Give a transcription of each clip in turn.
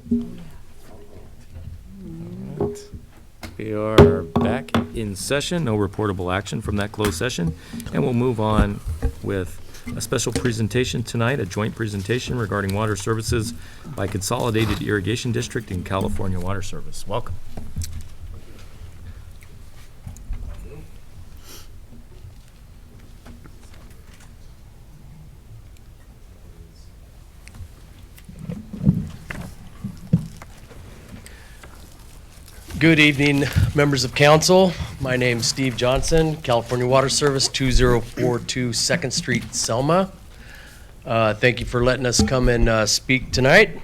We are back in session, no reportable action from that closed session, and we'll move on with a special presentation tonight, a joint presentation regarding water services by Consolidated Irrigation District and California Water Service. Welcome. Good evening, members of council. My name's Steve Johnson, California Water Service, 2042 2nd Street, Selma. Thank you for letting us come and speak tonight.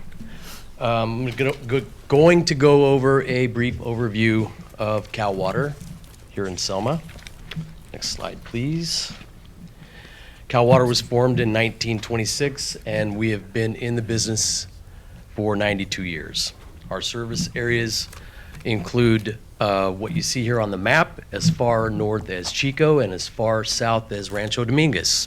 I'm going to go over a brief overview of Cal Water here in Selma. Next slide, please. Cal Water was formed in 1926, and we have been in the business for 92 years. Our service areas include what you see here on the map, as far north as Chico and as far south as Rancho Dominguez.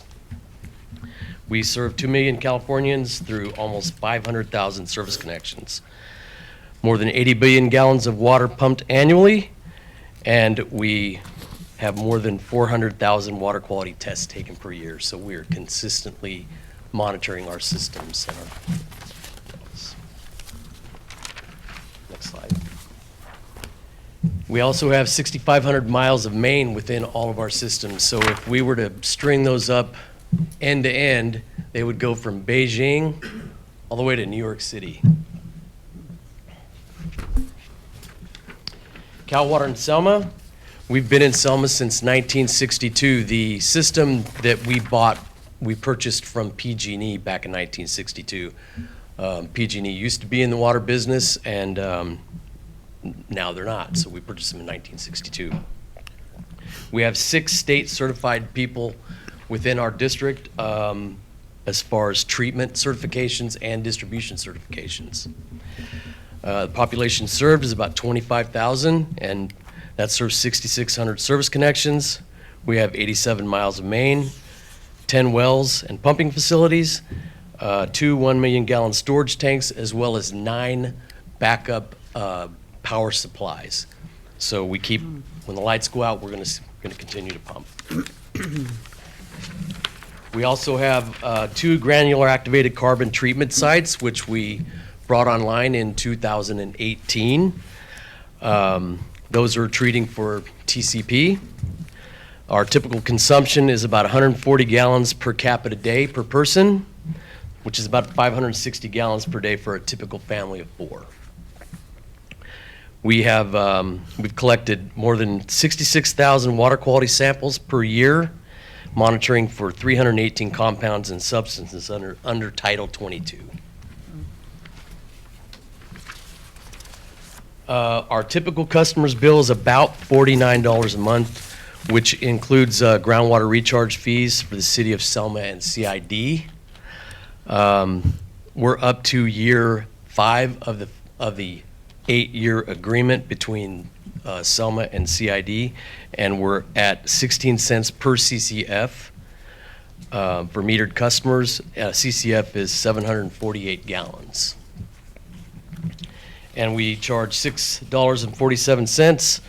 We serve 2 million Californians through almost 500,000 service connections, more than 80 billion gallons of water pumped annually, and we have more than 400,000 water quality tests taken per year, so we are consistently monitoring our systems and our. Next slide. We also have 6,500 miles of main within all of our systems. So if we were to string those up end to end, they would go from Beijing all the way to New York City. Cal Water in Selma. We've been in Selma since 1962. The system that we purchased from PG&E back in 1962. PG&E used to be in the water business, and now they're not, so we purchased them in 1962. We have 6 state certified people within our district as far as treatment certifications and distribution certifications. The population served is about 25,000, and that serves 6,600 service connections. We have 87 miles of main, 10 wells and pumping facilities, 2 1 million gallon storage tanks, as well as 9 backup power supplies. So we keep, when the lights go out, we're going to continue to pump. We also have 2 granular activated carbon treatment sites, which we brought online in 2018. Those are treating for TCP. Our typical consumption is about 140 gallons per capita day per person, which is about 560 gallons per day for a typical family of 4. We have, we've collected more than 66,000 water quality samples per year, monitoring for 318 compounds and substances under Title 22. Our typical customer's bill is about $49 a month, which includes groundwater recharge fees for the City of Selma and CID. We're up to year 5 of the 8-year agreement between Selma and CID, and we're at 16 cents per CCF for metered customers. CCF is 748 gallons. And we charge $6.47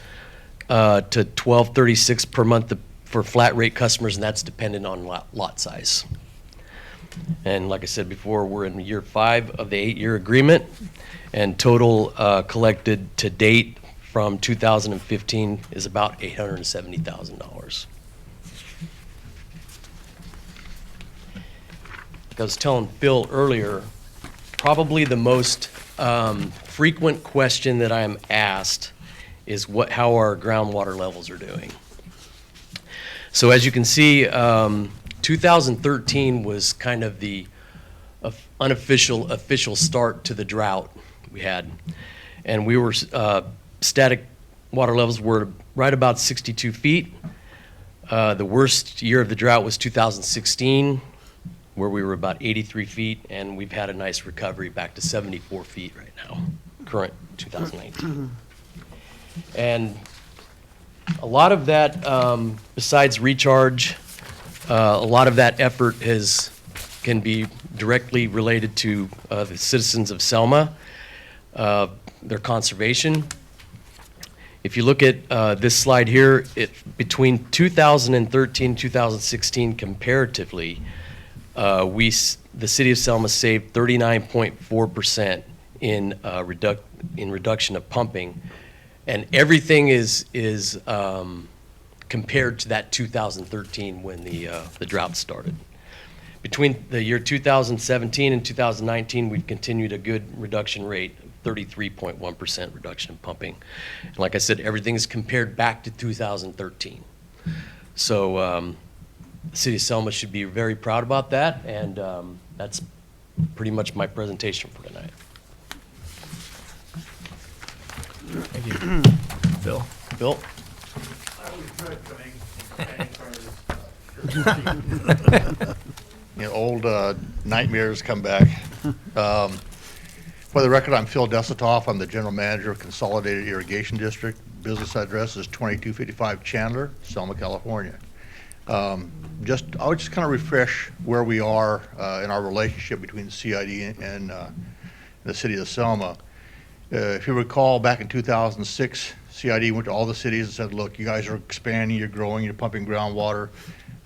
to $12.36 per month for flat rate customers, and that's dependent on lot size. And like I said before, we're in year 5 of the 8-year agreement, and total collected to date from 2015 is about $870,000. Like I was telling Phil earlier, probably the most frequent question that I am asked is how our groundwater levels are doing. So as you can see, 2013 was kind of the official start to the drought we had, and we were static water levels were right about 62 feet. The worst year of the drought was 2016, where we were about 83 feet, and we've had a nice recovery back to 74 feet right now, current 2019. And a lot of that, besides recharge, a lot of that effort can be directly related to the citizens of Selma. their conservation. If you look at this slide here, between 2013 and 2016 comparatively, the City of Selma saved 39.4% in reduction of pumping, and everything is compared to that 2013 when the drought started. Between the year 2017 and 2019, we've continued a good reduction rate, 33.1% reduction in pumping. And like I said, everything is compared back to 2013. So the City of Selma should be very proud about that, and that's pretty much my presentation for tonight. Thank you. Bill? Bill? Old nightmares come back. For the record, I'm Phil Desitoff. I'm the General Manager of Consolidated Irrigation District. Business address is 2255 Chandler, Selma, California. I would just kind of refresh where we are in our relationship between the CID and the City of Selma. If you recall, back in 2006, CID went to all the cities and said, look, you guys are expanding, you're growing, you're pumping groundwater.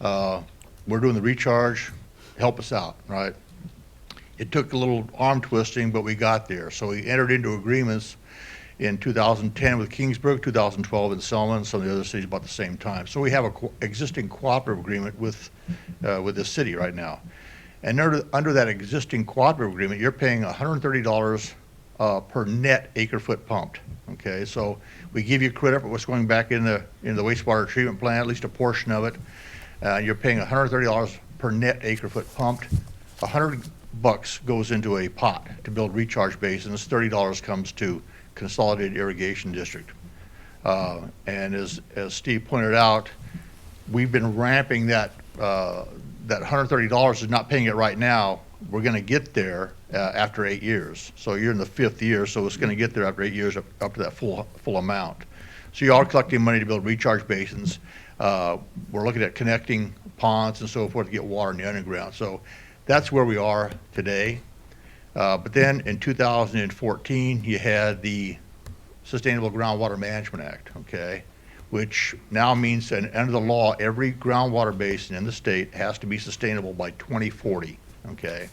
We're doing the recharge, help us out, right? It took a little arm twisting, but we got there. So we entered into agreements in 2010 with Kingsburg, 2012 in Selma, and some of the other cities about the same time. So we have an existing cooperative agreement with this city right now. And under that existing cooperative agreement, you're paying $130 per net acre foot pumped. Okay, so we give you credit for what's going back in the wastewater treatment plant, at least a portion of it. You're paying $130 per net acre foot pumped. $100 goes into a pot to build recharge basins. $30 comes to Consolidated Irrigation District. And as Steve pointed out, we've been ramping that $130 is not paying it right now. We're going to get there after 8 years. So you're in the 5th year, so it's going to get there after 8 years up to that full amount. So you are collecting money to build recharge basins. We're looking at connecting ponds and so forth to get water in the underground. So that's where we are today. But then in 2014, you had the Sustainable Groundwater Management Act, okay, which now means that under the law, every groundwater basin in the state has to be sustainable by 2040, okay?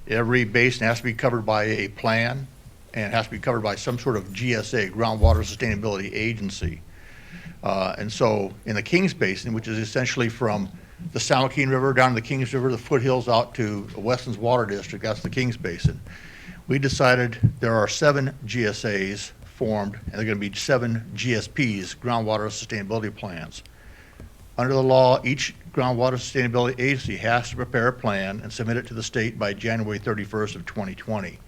Every basin has to be covered by a plan and has to be covered by some sort of GSA, Groundwater Sustainability Agency. And so in the Kings Basin, which is essentially from the San Joaquin River down to the Kings River, the foothills out to Weston's Water District, that's the Kings Basin. We decided there are 7 GSAs formed, and there are going to be 7 GSPs, Groundwater Sustainability Plans. Under the law, each Groundwater Sustainability Agency has to prepare a plan and submit it to the state by January 31st of 2020.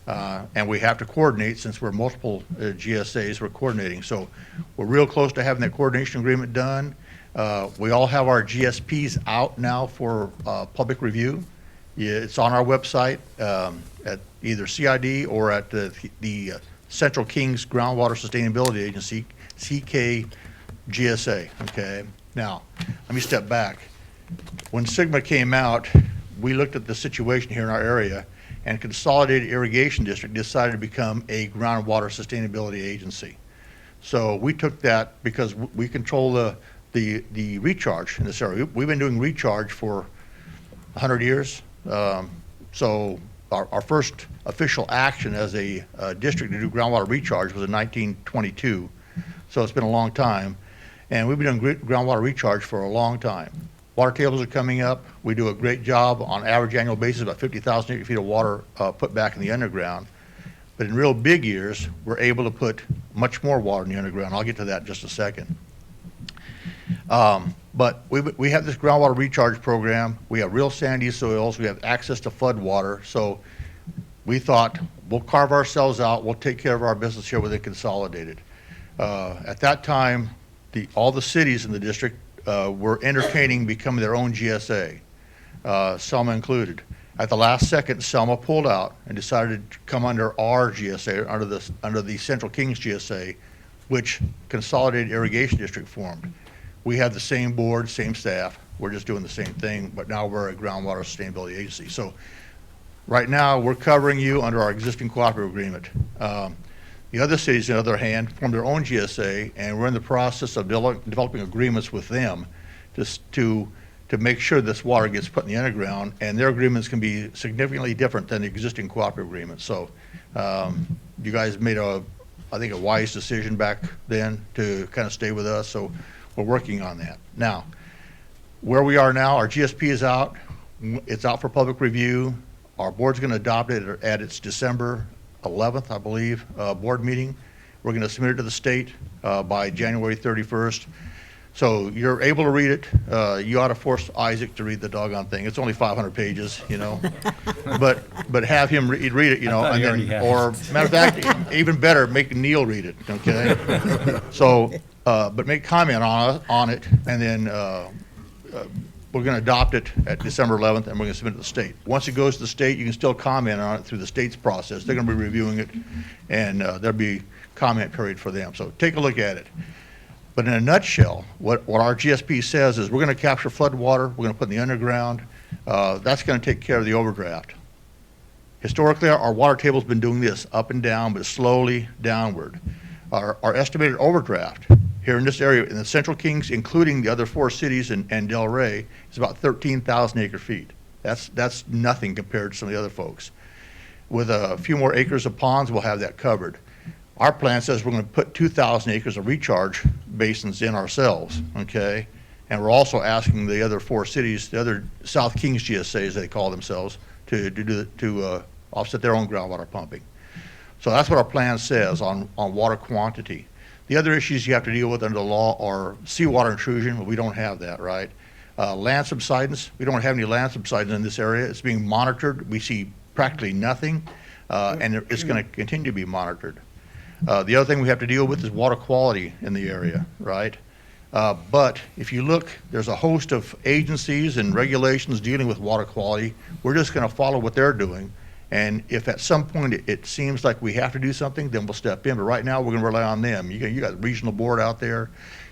And we have to coordinate, since we're multiple GSAs, we're coordinating. So we're real close to having that coordination agreement done. We all have our GSPs out now for public review. Yeah, it's on our website at either CID or at the Central Kings Groundwater Sustainability Agency, CKGSA, okay? Now, let me step back. When Sigma came out, we looked at the situation here in our area, and Consolidated Irrigation District decided to become a groundwater sustainability agency. So we took that because we control the recharge in this area. We've been doing recharge for 100 years. So our first official action as a district to do groundwater recharge was in 1922. So it's been a long time. And we've been doing groundwater recharge for a long time. Water tables are coming up. We do a great job on average annual basis, about 50,000 acre feet of water put back in the underground. But in real big years, we're able to put much more water in the underground. I'll get to that in just a second. But we have this groundwater recharge program. We have real sandy soils. We have access to flood water. So we thought, we'll carve ourselves out. We'll take care of our business here within Consolidated. At that time, all the cities in the district were entertaining becoming their own GSA, Selma included. At the last second, Selma pulled out and decided to come under our GSA, under the Central Kings GSA, which Consolidated Irrigation District formed. We have the same board, same staff. We're just doing the same thing, but now we're a groundwater sustainability agency. So Right now, we're covering you under our existing cooperative agreement. The other cities, on the other hand, form their own GSA, and we're in the process of developing agreements with them to make sure this water gets put in the underground, and their agreements can be significantly different than the existing cooperative agreement. So you guys made I think, a wise decision back then to kind of stay with us, so we're working on that. Now, where we are now, our GSP is out. It's out for public review. Our board's going to adopt it at its December 11th, I believe, board meeting. We're going to submit it to the state by January 31st. So you're able to read it. You ought to force Isaac to read the doggone thing. It's only 500 pages, you know. but have him read it, you know. I thought And he already then, had or matter of fact, even better, make Neil read it, okay? So, but make comment on it, and then we're going to adopt it at December 11th, and we're going to submit it to the state. Once it goes to the state, you can still comment on it through the state's process. They're going to be reviewing it, and there'll be comment period for them. So take a look at it. But in a nutshell, what our GSP says is we're going to capture flood water, we're going to put it in the underground. That's going to take care of the overdraft. Historically, our water table's been doing this up and down, but slowly downward. Our estimated overdraft here in this area, in the Central Kings, including the other 4 cities and Del Rey, is about 13,000 acre feet. That's nothing compared to some of the other folks. With a few more acres of ponds, we'll have that covered. Our plan says we're going to put 2,000 acres of recharge basins in ourselves, okay? And we're also asking the other 4 cities, the other South Kings GSAs, they call themselves, to offset their own groundwater pumping. So that's what our plan says on water quantity. The other issues you have to deal with under the law are seawater intrusion, but we don't have that, right? Land subsidence, we don't have any land subsidence in this area. It's being monitored. We see practically nothing, and it's going to continue to be monitored. The other thing we have to deal with is water quality in the area, right? But if you look, there's a host of agencies and regulations dealing with water quality. We're just going to follow what they're doing. And if at some point it seems like we have to do something, then we'll step in. But right now, we're going to rely on them. You got the regional board out there.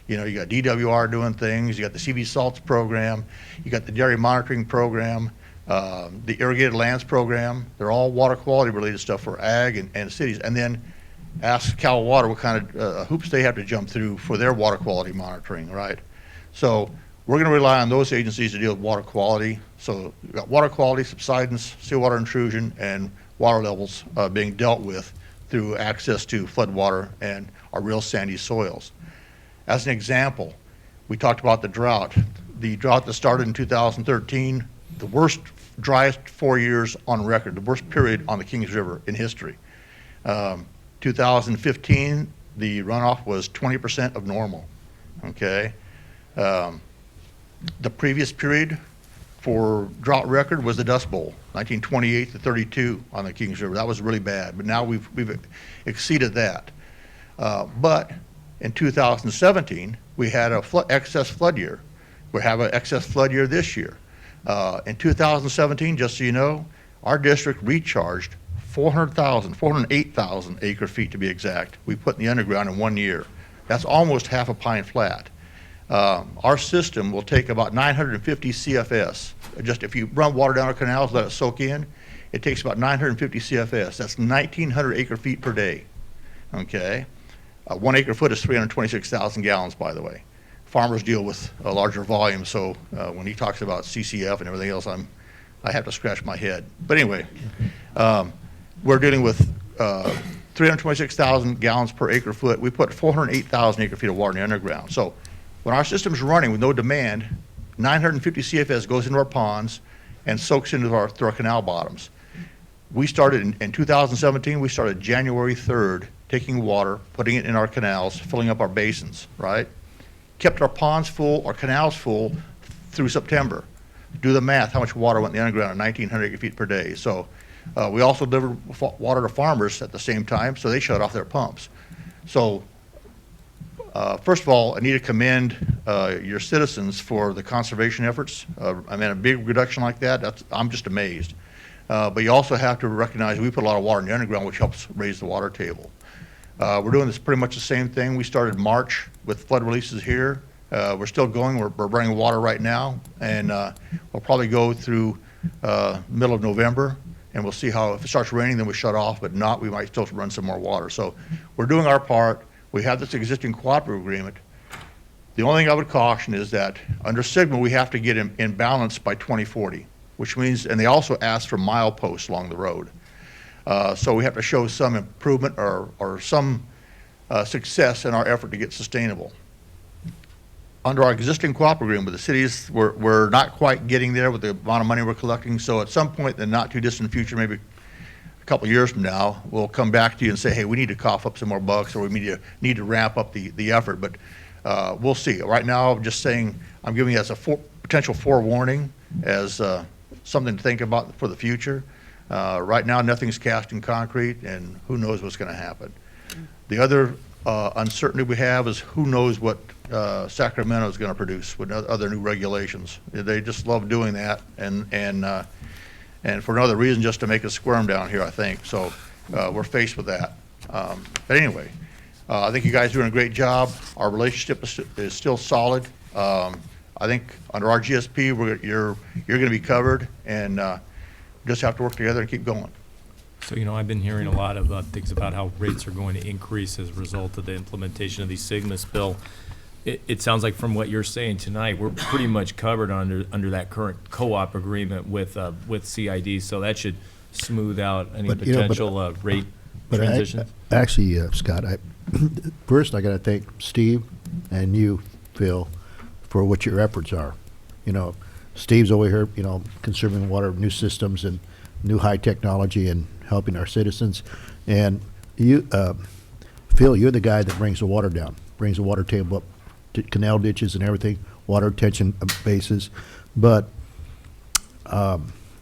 You know, you got DWR doing things. You got the CV Salts program. You got the dairy monitoring program, the irrigated lands program. They're all water quality related stuff for ag and cities. And then ask Cal Water what kind of hoops they have to jump through for their water quality monitoring, right? So we're going to rely on those agencies to deal with water quality. So we've got water quality, subsidence, seawater intrusion, and water levels being dealt with through access to flood water and our real sandy soils. As an example, we talked about the drought. The drought that started in 2013, the worst, driest 4 years on record, the worst period on the Kings River in history. 2015, the runoff was 20% of normal, okay? The previous period for drought record was the Dust Bowl, 1928 to 32 on the Kings River. That was really bad, but now we've exceeded that. But in 2017, we had a excess flood year. We have an excess flood year this year. In 2017, just so you know, our district recharged 408,000 acre feet to be exact, we put in the underground in 1 year. That's almost half a Pine Flat. Our system will take about 950 CFS. Just if you run water down our canals, let it soak in, it takes about 950 CFS. That's 1,900 acre feet per day, okay? 1 acre foot is 326,000 gallons, by the way. Farmers deal with a larger volume, so when he talks about CCF and everything else, I have to scratch my head. But anyway, we're dealing with 326,000 gallons per acre foot. We put 408,000 acre feet of water in the underground. So when our system's running with no demand, 950 CFS goes into our ponds and soaks into through our canal bottoms. We started in 2017, we started January 3rd, taking water, putting it in our canals, filling up our basins, right? Kept our ponds full, our canals full through September. Do the math, how much water went in the underground at 1,900 acre feet per day. So we also delivered water to farmers at the same time, so they shut off their pumps. So first of all, I need to commend your citizens for the conservation efforts. I mean, a big reduction like that, I'm just amazed. But you also have to recognize we put a lot of water in the underground, which helps raise the water table. We're doing this pretty much the same thing. We started March with flood releases here. We're still going. We're bringing water right now, and we'll probably go through middle of November and we'll see how, if it starts raining, then we shut off, but not, we might still run some more water. So we're doing our part. We have this existing cooperative agreement. The only thing I would caution is that under Sigma, we have to get in balance by 2040, which means, and they also ask for mileposts along the road. So we have to show some improvement or some success in our effort to get sustainable. Under our existing cooperative agreement with the cities, we're not quite getting there with the amount of money we're collecting. So at some point in the not too distant future, maybe a couple of years from now, we'll come back to you and say, hey, we need to cough up some more bucks, or we need to ramp up the effort. But we'll see. Right now, I'm just saying, I'm giving you as a potential forewarning, as something to think about for the future. Right now, nothing's cast in concrete, and who knows what's going to happen. The other uncertainty we have is who knows what Sacramento is going to produce with other new regulations. They just love doing that, and for another reason, just to make us squirm down here, I think. So we're faced with that. But anyway, I think you guys are doing a great job. Our relationship is still solid. I think under our GSP, you're going to be covered, and just have to work together and keep going. So, I've been hearing a lot of things about how rates are going to increase as a result of the implementation of the Sigma spill. It sounds like from what you're saying tonight, we're pretty much covered under that current co-op agreement with CID, so that should smooth out any potential rate transitions. Actually, Scott, first I got to thank Steve and you, Phil, for what your efforts are. Steve's over here, conserving water, new systems and new high technology and helping our citizens. And you, Phil, you're the guy that brings the water down, brings the water table up to canal ditches and everything, water retention bases. But I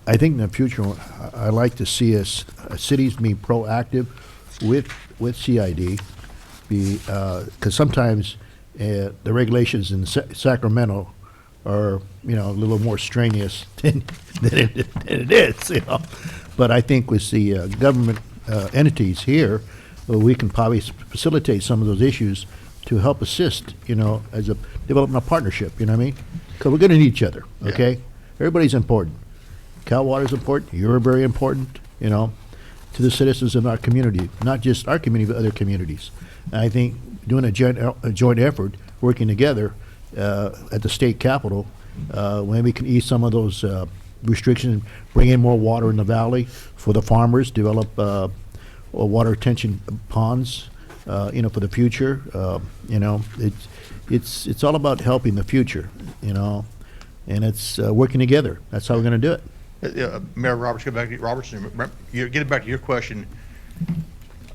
think in the future, I like to see us cities being proactive with CID, because sometimes the regulations in Sacramento are a little more strenuous than it is. But I think with the government entities here, we can probably facilitate some of those issues to help assist, as a developing a partnership. You know what I mean? Because we're going to need each other. Okay, yeah. Everybody's important. Cal Water's important. You're very important. To the citizens in our community, not just our community, but other communities. And I think doing a joint effort, working together at the state capitol, when we can ease some of those restrictions, bring in more water in the valley for the farmers, develop water retention ponds, for the future. It's all about helping the future, and it's working together. That's how we're going to do it. Mayor Roberts, getting back to your question.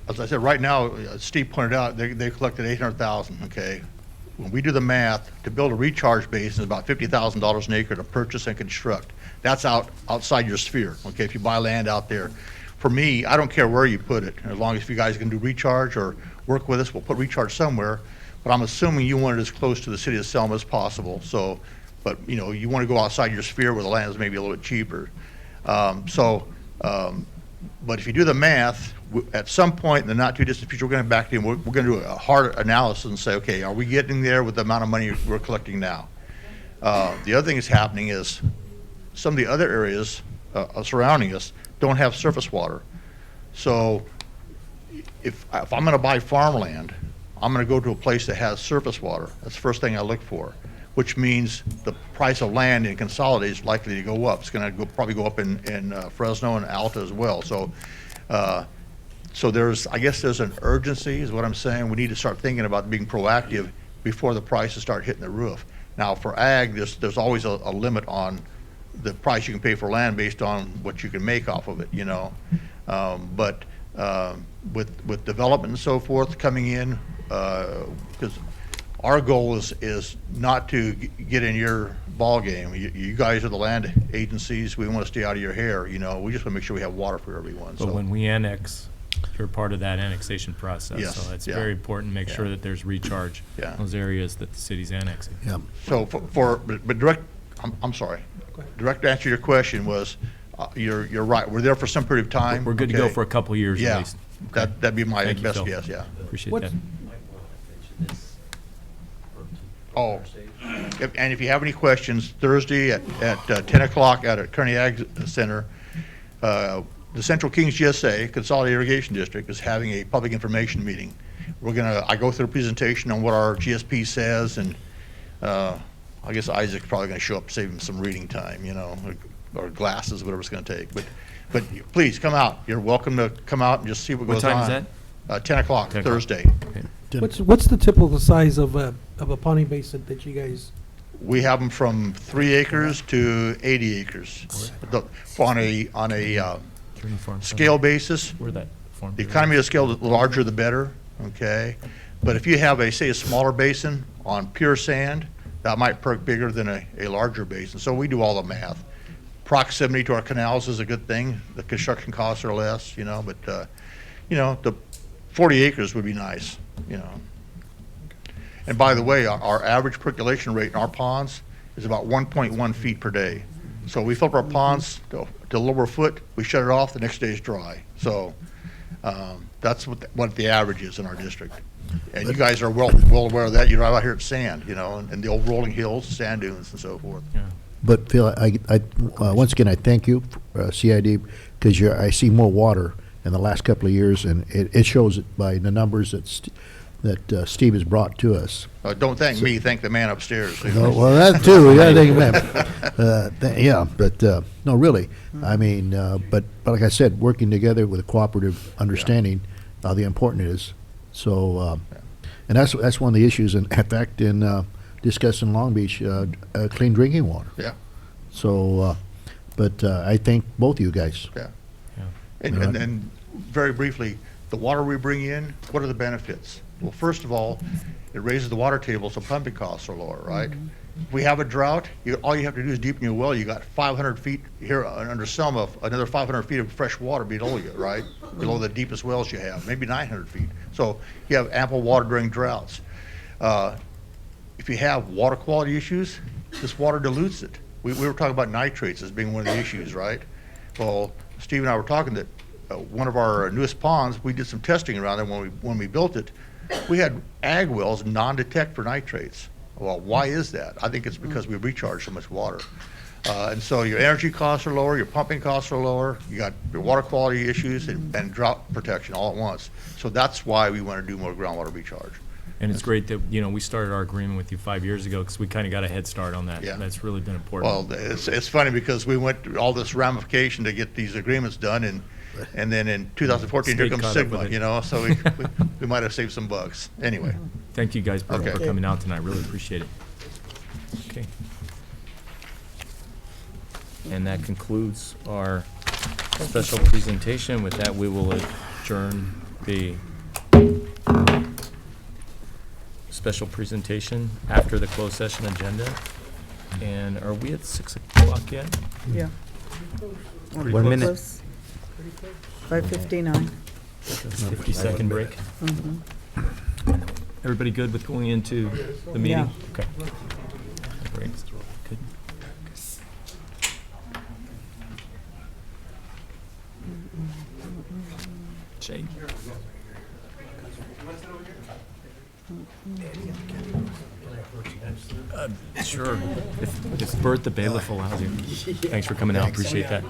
As I said, right now, Steve pointed out they collected $800,000. Okay, when we do the math, to build a recharge basin is about $50,000 an acre to purchase and construct. That's outside your sphere. Okay, if you buy land out there, for me, I don't care where you put it, as long as you guys can do recharge or work with us, we'll put recharge somewhere. But I'm assuming you want it as close to the city of Selma as possible. So, but you want to go outside your sphere where the land is maybe a little bit cheaper. But if you do the math, at some point in the not too distant future, we're going to back in. We're going to do a hard analysis and say, okay, are we getting there with the amount of money we're collecting now? The other thing that's happening is some of the other areas surrounding us don't have surface water. So if I'm going to buy farmland, I'm going to go to a place that has surface water. That's the first thing I look for, which means the price of land in Consolidate is likely to go up. It's going to probably go up in Fresno and Alta as well. So, I guess there's an urgency, is what I'm saying. We need to start thinking about being proactive before the prices start hitting the roof. Now, for ag, there's always a limit on the price you can pay for land based on what you can make off of it, But with development and so forth coming in, because our goal is not to get in your ball game. You guys are the land agencies. We want to stay out of your hair. We just want to make sure we have water for everyone. But when we annex, you're part of that annexation process. Yes, so it's very important to make sure that there's recharge in those areas that the city's annexing. Yeah. So but direct, I'm sorry. Direct answer to your question was, you're right. We're there for some period of time. We're good to go for a couple of years at least. Okay. That'd be my Thank you, best Phil. guess. Yeah. Appreciate that. Oh, and if you have any questions, Thursday at 10 o'clock out at Kearney Ag Center, the Central Kings GSA, Consolidated Irrigation District, is having a public information meeting. I go through a presentation on what our GSP says, and I guess Isaac's probably gonna show up, save him some reading time, or glasses, whatever it's gonna take. But please, come out. You're welcome to come out and just see what goes on. What time is that? 10 o'clock, 10 o'clock. Thursday. What's the typical size of a ponding basin that you guys? We have them from 3 acres to 80 acres. On a scale basis, Where that farm? the economy of scale, the larger the better, okay? But if you have say a smaller basin on pure sand, that might perk bigger than a larger basin. So we do all the math. Proximity to our canals is a good thing. The construction costs are less, but, the 40 acres would be nice, And by the way, our average percolation rate in our ponds is about 1.1 feet per day. So we fill up our ponds to lower foot, we shut it off, the next day is dry. So that's what the average is in our district. And you guys are well aware of that. You drive out here at sand, and the old rolling hills, sand dunes and so forth. Yeah. But Phil, once again, I thank you, CID, because I see more water in the last couple of years, and it shows it by the numbers that Steve has brought to us. Don't thank me, thank the man upstairs. No, well, that too, we gotta think of that. Yeah, but, no, really, I mean, but like I said, working together with a cooperative understanding, how important it is. So, and that's one of the issues, in fact, in discussing Long Beach, clean drinking water. Yeah. So, but I thank both of you guys. Yeah. Yeah. And very briefly, the water we bring in, what are the benefits? Well, first of all, it raises the water table, so pumping costs are lower, right? If we have a drought, all you have to do is deepen your well. You got 500 feet here under Selma, another 500 feet of fresh water below you, right? Below the deepest wells you have, maybe 900 feet. So you have ample water during droughts. If you have water quality issues, this water dilutes it. We were talking about nitrates as being one of the issues, right? Well, Steve and I were talking that one of our newest ponds, we did some testing around there when we built it. We had ag wells non-detect for nitrates. Well, why is that? I think it's because we recharge so much water. And so your energy costs are lower, your pumping costs are lower, you got your water quality issues and drought protection all at once. So that's why we want to do more groundwater recharge. And it's great that, we started our agreement with you 5 years ago because we kind of got a head start on that. Yeah. That's really been important. Well, it's funny because we went through all this ramification to get these agreements done, and then in 2014, here State comes caught up Sigma, with it. so we might have saved some bucks. Anyway, Thank you guys for Okay. coming out tonight. Really appreciate it. Okay. And that concludes our special presentation. With that, we will adjourn the special presentation after the closed session agenda. And are we at 6 o'clock yet? Yeah. 1 minute. Close. 5:59. 50-second break. Everybody good with going into the meeting? Yeah. Okay. Great. Good. Jay? Sure, if Bert the bailiff allows you. Thanks for coming out, appreciate that.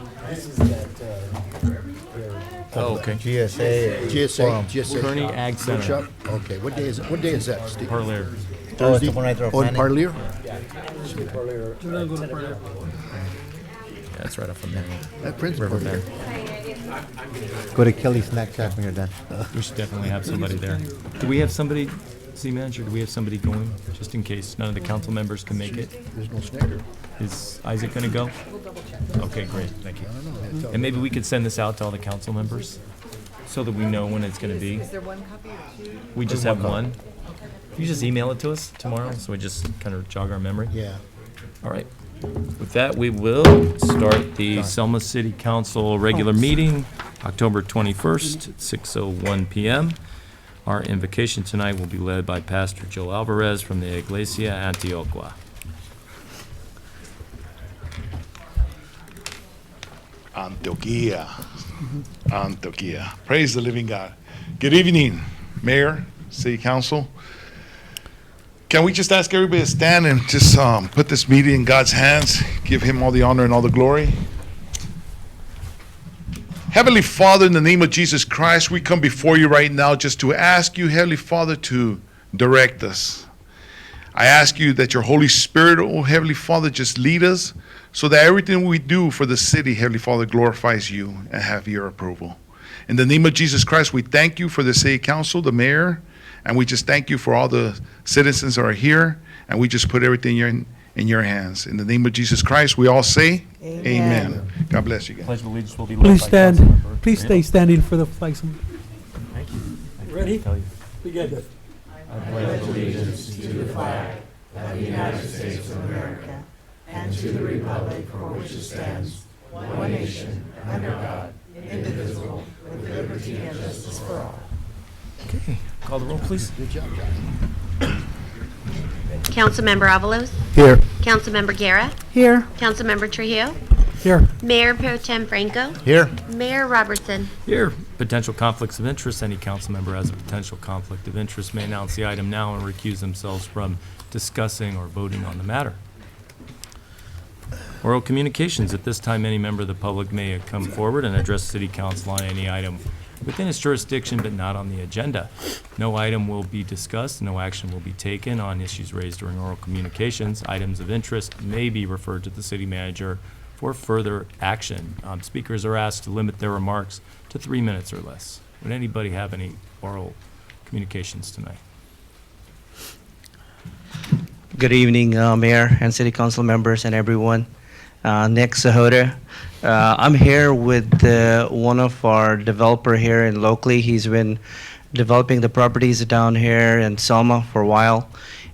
Oh, okay. GSA. Kearney Ag Center, Workshop? Okay, what day is that, Steve? Parlier. Thursday? Oh, in Parlier? Yeah, that's right off of Marion. That Prince Riverbend. Go to Kelly's Snack Shack when you're done. We should definitely have somebody there. Do we have somebody, city manager, do we have somebody going, just in case none of the council members can make it? There's no Snicker. Is Isaac gonna go? Okay, great, thank you. And maybe we could send this out to all the council members, so that we know when it's gonna be. Is there one copy or two? We just have one. You just email it to us tomorrow, so we just kind of jog our memory? Yeah. All right. With that, we will start the Selma City Council regular meeting, October 21st at 6:01 PM. Our invocation tonight will be led by Pastor Joe Alvarez from the Iglesia Antioquia. Antioquia. Praise the living God. Good evening, Mayor, City Council. Can we just ask everybody to stand and just put this meeting in God's hands, give him all the honor and all the glory? Heavenly Father, in the name of Jesus Christ, we come before you right now just to ask you, Heavenly Father, to direct us. I ask you that your Holy Spirit, oh Heavenly Father, just lead us so that everything we do for the city, Heavenly Father, glorifies you and have your approval. In the name of Jesus Christ, we thank you for the city council, the mayor, and we just thank you for all the citizens that are here, and we just put everything in your hands. In the name of Jesus Christ, we all say, Amen. God bless you guys. Pledge of allegiance will be led Please by stand, Councilmember please stay Trujillo. standing for the flag. Salute. Thank you. I can Ready? tell you. Together. Okay, call the roll, please. Councilmember Avalos, Here. Councilmember Guerra, Here. Councilmember Trujillo, Here. Mayor Pro Tem Franco, Here. Mayor Robertson. Here, potential conflicts of interest. Any council member has a potential conflict of interest may announce the item now and recuse themselves from discussing or voting on the matter. Oral communications. At this time, any member of the public may come forward and address city council on any item within its jurisdiction but not on the agenda. No item will be discussed, no action will be taken on issues raised during oral communications. Items of interest may be referred to the city manager for further action. Speakers are asked to limit their remarks to 3 minutes or less. Would anybody have any oral communications tonight? Good evening, Mayor and City Council members and everyone. Nick Sahota. I'm here with one of our developer here in locally. He's been developing the properties down here in Selma for a while,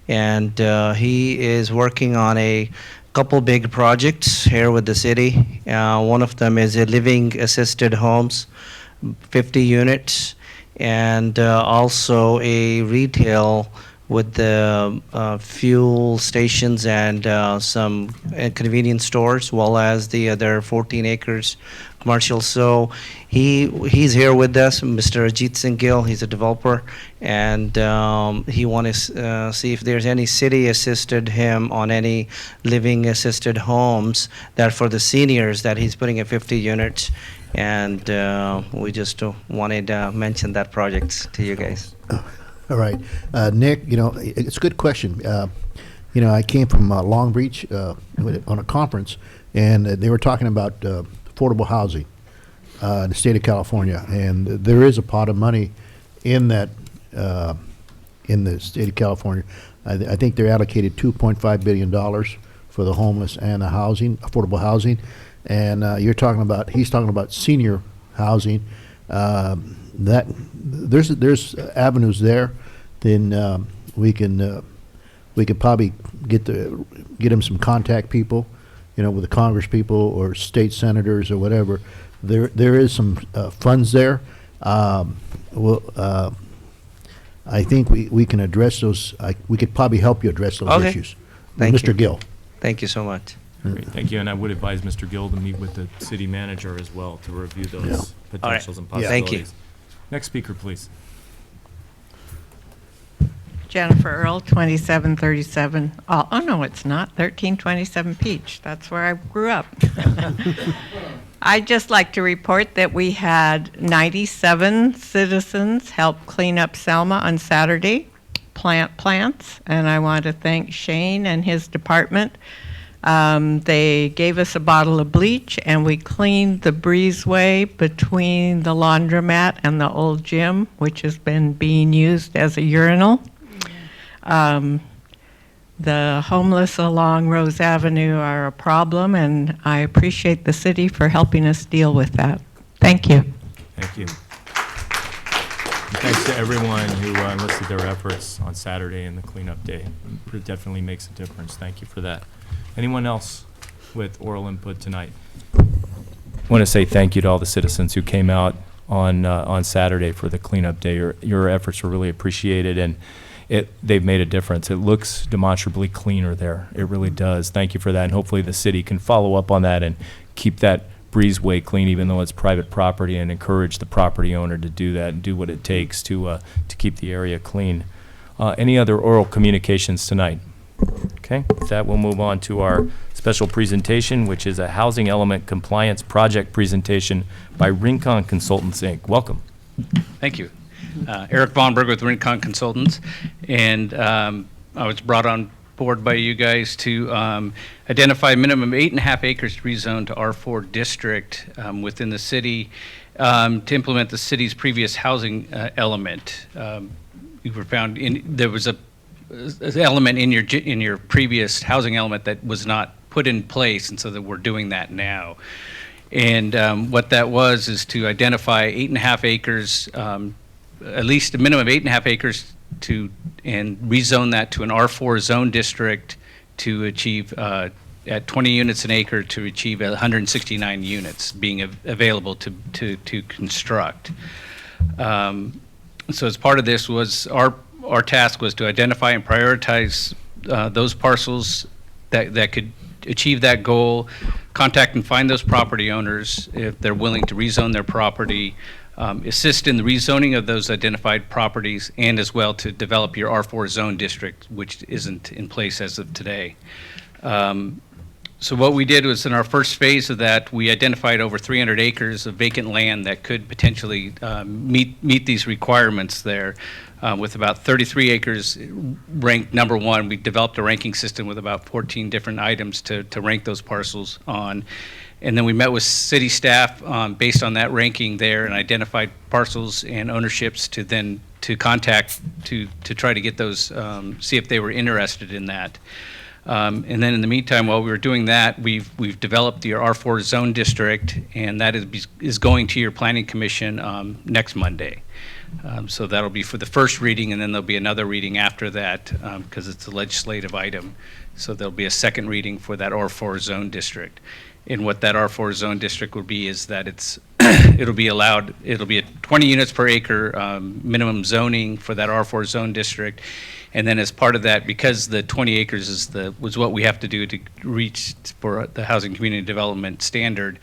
and he is working on a couple big projects here with the city. One of them is a living assisted homes, 50 units, and also a retail with the fuel stations and some convenience stores, well as the other 14 acres commercial. So he's here with us, Mr. Ajit Singh Gill. He's a developer, and he wants to see if there's any city assisted him on any living assisted homes that for the seniors that he's putting at 50 units. And we just wanted to mention that project to you guys. All right. Nick, it's a good question. I came from Long Beach on a conference, and they were talking about affordable housing in the state of California. And there is a pot of money in that, in the state of California. I think they're allocated $2.5 billion for the homeless and the housing, affordable housing. And he's talking about senior housing. That there's avenues there, then we could probably get them some contact people, with the Congress people or state senators or whatever. There is some funds there. I think we can address those. We could probably help you address those Okay. issues. Thank Mr. you. Gill. Thank you so much. Great, thank you, and I would advise Mr. Gill to meet with the city manager as well to review those potentials and Yeah. possibilities. Thank you. Next speaker, please. Jennifer Earl, 2737. Oh, no, it's not. 1327 Peach. That's where I grew up. I'd just like to report that we had 97 citizens help clean up Selma on Saturday, plant plants, and I want to thank Shane and his department. They gave us a bottle of bleach, and we cleaned the breezeway between the laundromat and the old gym, which has been being used as a urinal. The homeless along Rose Avenue are a problem, and I appreciate the city for helping us deal with that. Thank you. Thank you. Thanks to everyone who enlisted their efforts on Saturday and the cleanup day. It definitely makes a difference. Thank you for that. Anyone else with oral input tonight? I want to say thank you to all the citizens who came out on Saturday for the cleanup day. Your efforts were really appreciated, and they've made a difference. It looks demonstrably cleaner there. It really does. Thank you for that, and hopefully the city can follow up on that and keep that breezeway clean, even though it's private property, and encourage the property owner to do that and do what it takes to keep the area clean. Any other oral communications tonight? Okay, with that, we'll move on to our special presentation, which is a housing element compliance project presentation by Rincon Consultants, Inc. Welcome. Thank you. Eric Vonberg with Rincon Consultants, and I was brought on board by you guys to identify a minimum of 8.5 acres to rezone to R4 district within the city to implement the city's previous housing element. We were found there was an element in your previous housing element that was not put in place, and so that we're doing that now. And what that was is to identify 8.5 acres, at least a minimum of 8.5 acres and rezone that to an R4 zone district to achieve at 20 units an acre to achieve 169 units being available to construct. So as part of this was our task was to identify and prioritize those parcels that could achieve that goal, contact and find those property owners if they're willing to rezone their property, assist in the rezoning of those identified properties, and as well to develop your R4 zone district, which isn't in place as of today. So what we did was in our first phase of that, we identified over 300 acres of vacant land that could potentially meet these requirements there. With about 33 acres ranked number one, we developed a ranking system with about 14 different items to rank those parcels on. And then we met with city staff based on that ranking there and identified parcels and ownerships to contact to try to get those, see if they were interested in that. And then in the meantime, while we were doing that, we've developed your R4 zone district, and that is going to your planning commission next Monday. So that'll be for the first reading, and then there'll be another reading after that because it's a legislative item. So there'll be a second reading for that R4 zone district. And what that R4 zone district will be is that it'll be a 20 units per acre minimum zoning for that R4 zone district. And then as part of that, because the 20 acres was what we have to do to reach for the housing community development standard,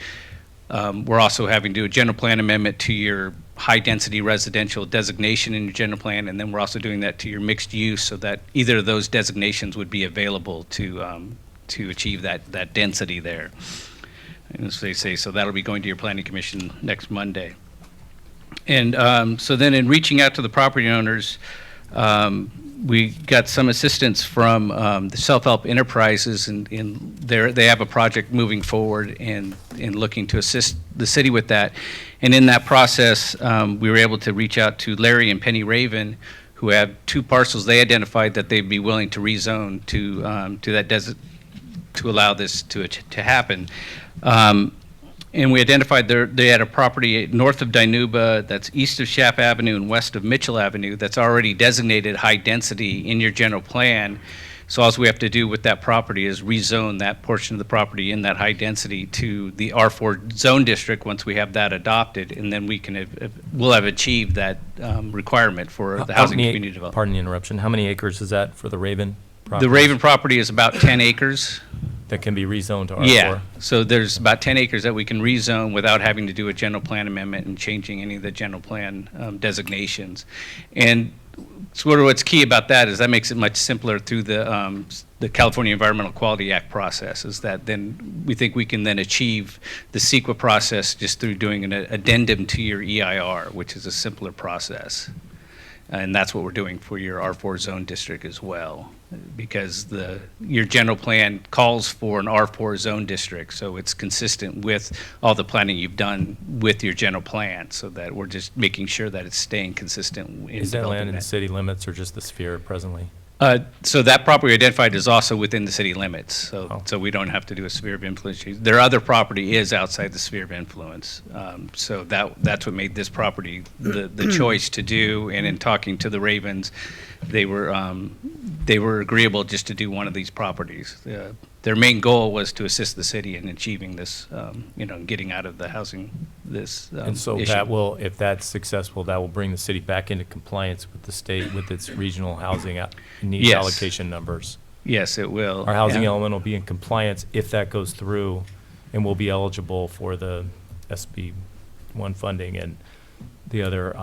we're also having to do a general plan amendment to your high density residential designation in your general plan, and then we're also doing that to your mixed use so that either of those designations would be available to achieve that density there. And as they say, so that'll be going to your planning commission next Monday. And so then in reaching out to the property owners, we got some assistance from the self-help enterprises, and they have a project moving forward and looking to assist the city with that. And in that process, we were able to reach out to Larry and Penny Raven, who have 2 parcels they identified that they'd be willing to rezone to that desert to allow this to happen. And we identified they had a property north of Dinuba that's east of Shapp Avenue and west of Mitchell Avenue that's already designated high density in your general plan. So all we have to do with that property is rezone that portion of the property in that high density to the R4 zone district once we have that adopted, and then we'll have achieved that requirement for the housing community development. Pardon the interruption. How many acres is that for the Raven property? The Raven property is about 10 acres. That can be rezoned to R4? Yeah, so there's about 10 acres that we can rezone without having to do a general plan amendment and changing any of the general plan designations. And sort of what's key about that is that makes it much simpler through the California Environmental Quality Act process, is that then we think we can then achieve the CEQA process just through doing an addendum to your EIR, which is a simpler process. And that's what we're doing for your R4 zone district as well, because your general plan calls for an R4 zone district, so it's consistent with all the planning you've done with your general plan, so that we're just making sure that it's staying consistent. Is that land in the city limits or just the sphere presently? So that property identified is also within the city limits, so we don't have to do a sphere of influence. Their other property is outside the sphere of influence. So that's what made this property the choice to do. And in talking to the Ravens, they were agreeable just to do one of these properties. Their main goal was to assist the city in achieving this, getting out of the housing and so issue. that will, if that's successful, that will bring the city back into compliance with the state with its regional housing needs Yes. allocation numbers. Yes, it will. Our housing Yeah. element will be in compliance if that goes through, and we'll be eligible for the SB 1 funding, and the other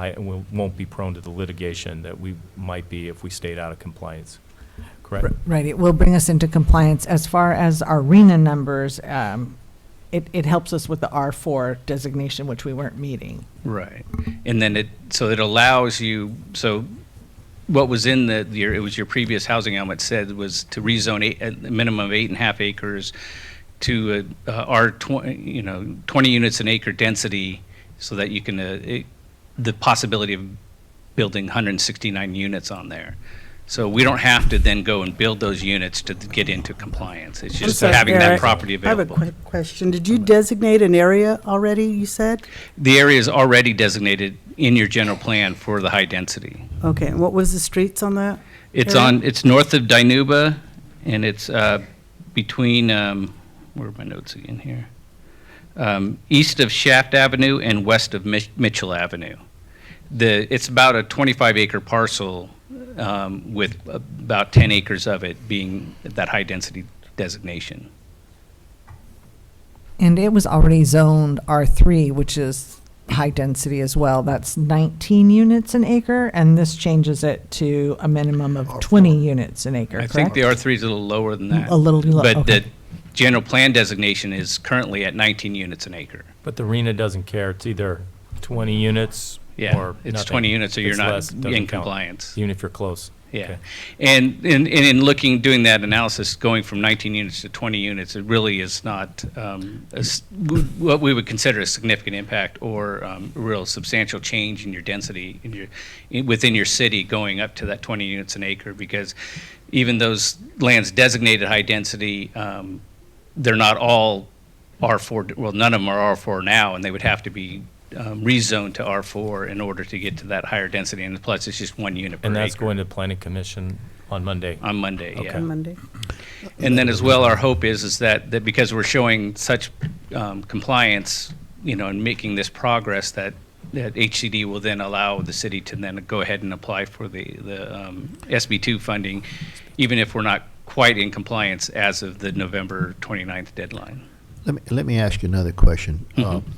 won't be prone to the litigation that we might be if we stayed out of compliance. correct? Right, it will bring us into compliance. As far as our RENA numbers, it helps us with the R4 designation, which we weren't meeting. Right. And then it allows you, so what was in it was your previous housing element said was to rezone a minimum of 8.5 acres to R20, 20 units an acre density, so that you can, the possibility of building 169 units on there. So we don't have to then go and build those units to get into compliance. It's just sorry, having that Eric, property I have available. a quick question. Did you designate an area already, you said? The area is already designated in your general plan for the high density. Okay, and what was the streets on that? It's area? it's north of Dinuba, and it's between, where are my notes again here? East of Shaft Avenue and west of Mitchell Avenue. It's about a 25-acre parcel, with about 10 acres of it being that high-density designation. And it was already zoned R3, which is high density as well. That's 19 units an acre, and this changes it to a minimum of 20 units an acre, I correct? think the R3 is a little lower than that. A little low, But okay. the general plan designation is currently at 19 units an acre. But the RENA doesn't care. It's either 20 units Yeah, or it's nothing. 20 units, so If you're it's not less, it doesn't in count, compliance. even if you're close. Yeah. Okay. And in doing that analysis, going from 19 units to 20 units, it really is not what we would consider a significant impact or a real substantial change in your density within your city going up to that 20 units an acre, because even those lands designated high density, they're not all R4, well, none of them are R4 now, and they would have to be rezoned to R4 in order to get to that higher density, and plus it's just 1 unit per And that's acre. going to planning commission on Monday. On Monday, Okay. yeah. On Monday? And then as well, our hope is that because we're showing such compliance, and making this progress, that HCD will then allow the city to then go ahead and apply for the SB2 funding, even if we're not quite in compliance as of the November 29th deadline. Let me ask you another question. Mm-hmm.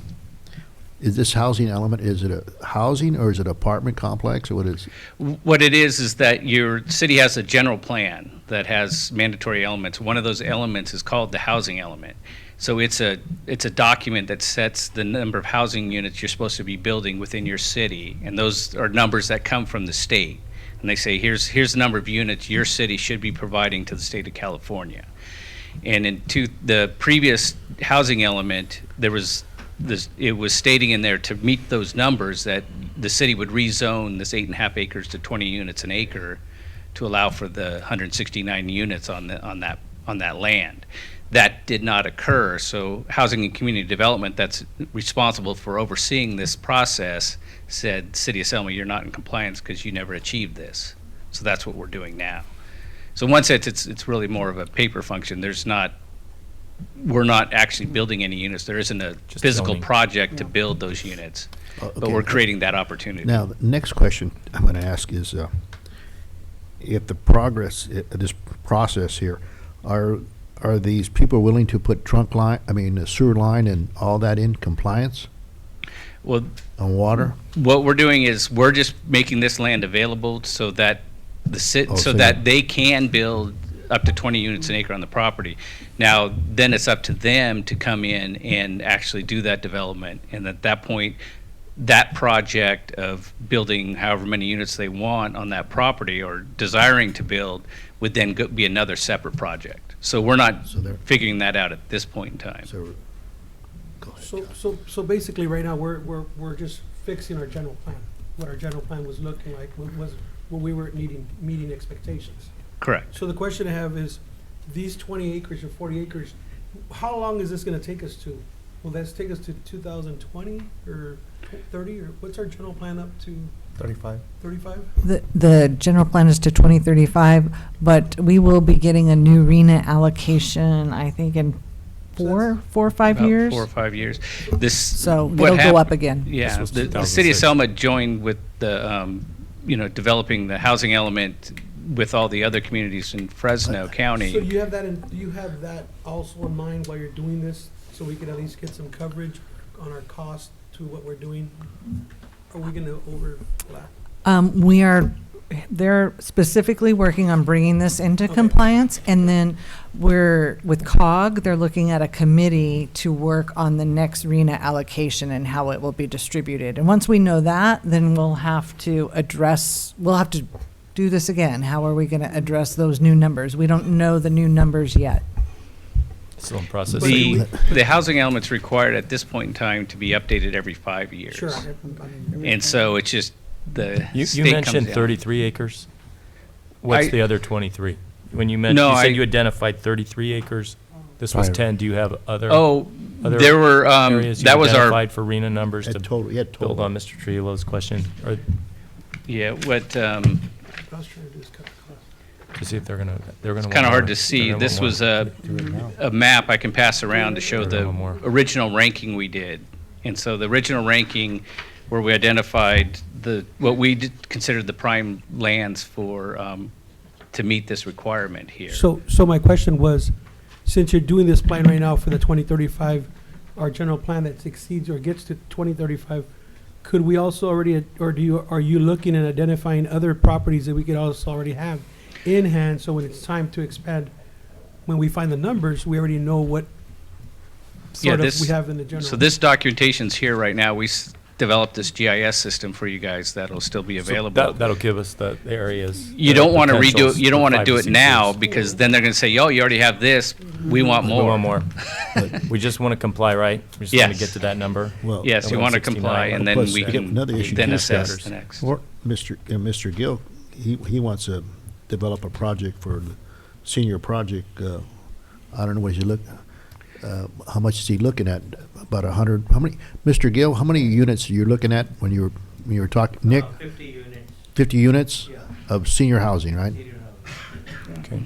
Is this housing element, is it a housing or is it apartment complex, or what is? What it is that your city has a general plan that has mandatory elements. One of those elements is called the housing element. So it's a document that sets the number of housing units you're supposed to be building within your city, and those are numbers that come from the state. And they say, here's the number of units your city should be providing to the state of California. And the previous housing element, it was stating in there to meet those numbers that the city would rezone this 8.5 acres to 20 units an acre to allow for the 169 units on that land. That did not occur, so Housing and Community Development, that's responsible for overseeing this process, said, City of Selma, you're not in compliance because you never achieved this. So that's what we're doing now. So in one sense, it's really more of a paper function. We're not actually building any units. There isn't a Just physical zoning. project to build those units, but Okay. we're creating that opportunity. Now, the next question I'm going to ask is, if the progress, this process here, are these people willing to put a sewer line and all that in compliance Well, on water? what we're doing is we're just making this land available so that so that they can build up to 20 units an acre on the property. Now, then it's up to them to come in and actually do that development. And at that point, that project of building however many units they want on that property or desiring to build would then be another separate project. So we're not So they're- figuring that out at this point in time. So, go ahead. So basically, right now, we're just fixing our general plan. What our general plan was looking like, was what we were meeting expectations. Correct. So the question I have is, these 20 acres or 40 acres, how long is this gonna take us to? Will this take us to 2020 or 30, or what's our general plan up to, 35. 35? The general plan is to 2035, but we will be getting a new RENA allocation, I think, in four or 5 About years. 4 or 5 years. This. So what it'll go hap- up again. Yeah, This was the city of 2006. Selma joined with the, developing the housing element with all the other communities in Fresno County. So do you have that also in mind while you're doing this, so we could at least get some coverage on our cost to what we're doing? Are we gonna overlap? We are they're specifically working on bringing this into compliance. And then with COG, they're looking at a committee to work on the next RENA allocation and how it will be distributed. And once we know that, then we'll have to do this again. How are we going to address those new numbers? We don't know the new numbers yet. Still in process. The housing element's required at this point in time to be updated every 5 years. Sure. And so it's just the You state comes mentioned down. 33 acres. What's I- the other 23? When you mentioned, No, you said I- you identified 33 acres. This was Fire. 10. Do you have other? Oh, other there were, areas you that was our, identified for RENA numbers to Total, yeah, build total. on Mr. Triolo's question, or yeah, what, I was trying to do is cut the cost. to see if they're gonna it's want kind of hard more. to see. They're gonna This want was more. a map I can pass around to show They're the gonna want more. original ranking we did. And so the original ranking where we identified what we considered the prime lands for, to meet this requirement here. So my question was, since you're doing this plan right now for the 2035, our general plan that exceeds or gets to 2035, could we also already, or are you looking at identifying other properties that we could also already have in hand, so when it's time to expand, when we find the numbers, we already know what Yeah, sort of this- we have in the general? So this documentation's here right now. We developed this GIS system for you guys that'll still be So available. that'll give us the areas. You the don't want to redo potentials it, you don't for want to 5 do it 6 now, years. because then they're going to say, oh, you already have this, we want We more. want more. We just want to comply, right? We just want to Yes. get to that number. Well, Yes, you want to 169. comply, and then Plus, we I got can another issue then too, assess Scott. the next. Mr. Gill, he wants to develop a project for the senior project. I don't know what you look, how much is he looking at? About 100, how many, Mr. Gill, how many units are you looking at when you were talking, Nick? 50 units. 50 units Yeah. of senior housing, right? Okay.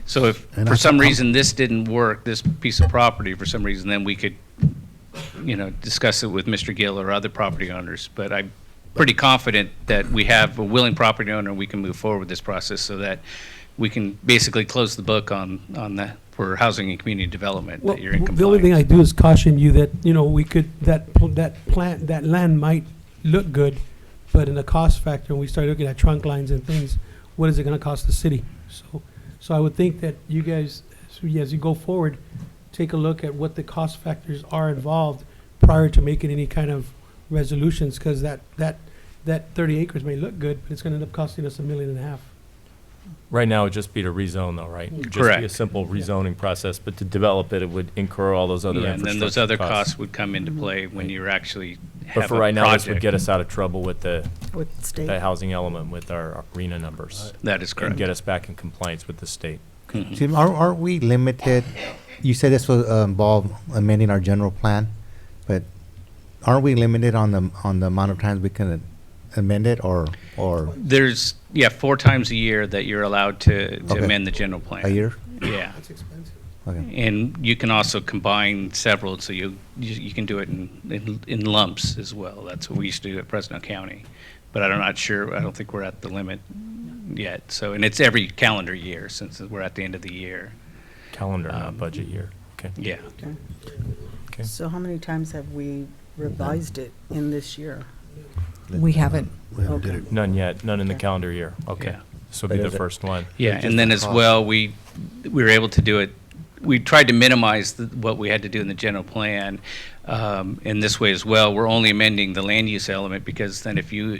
So if And for I- some I'm- reason this didn't work, this piece of property, for some reason, then we could, discuss it with Mr. Gill or other property owners. But I'm pretty confident that we have a willing property owner, and we can move forward with this process so that we can basically close the book on that for housing and community development, Well, that you're in the only thing I compliance. do is caution you that, we could, that land might look good, but in the cost factor, when we start looking at trunk lines and things, what is it gonna cost the city? So I would think that you guys, as you go forward, take a look at what the cost factors are involved prior to making any kind of resolutions, because that 30 acres may look good, but it's gonna end up costing us $1.5 million. Right now, it'd just be to rezone though, right? It'd just be a Correct. simple rezoning process, but to develop it, it would incur all those other Yeah, and then those other infrastructure costs would come into play when you're actually But have for a right now, this would project. get us out of trouble with the With the state. housing element with our arena numbers. That is And correct. get us back in compliance with the state. Mhm. Jim, aren't we limited? You said this will involve amending our general plan, but aren't we limited on the amount of times we can amend it, or There's, 4 times a year that you're allowed to Okay. amend the general plan. a year? Yeah. That's expensive. Okay. And you can also combine several, so you can do it in lumps as well. That's what we used to do at Fresno County. But I'm not sure, I don't think we're at the limit yet. So, and it's every calendar year, since we're at the end of the year. Calendar, not budget year. Okay. Yeah. Okay. So how many times have we revised it in this year? We haven't. We haven't did it. None yet, none in the calendar year. Okay. Yeah. This will be But the is it- first one. Yeah, just and then the as cost. well, we were able to do it, we tried to minimize what we had to do in the general plan in this way as well. We're only amending the land use element, because then if you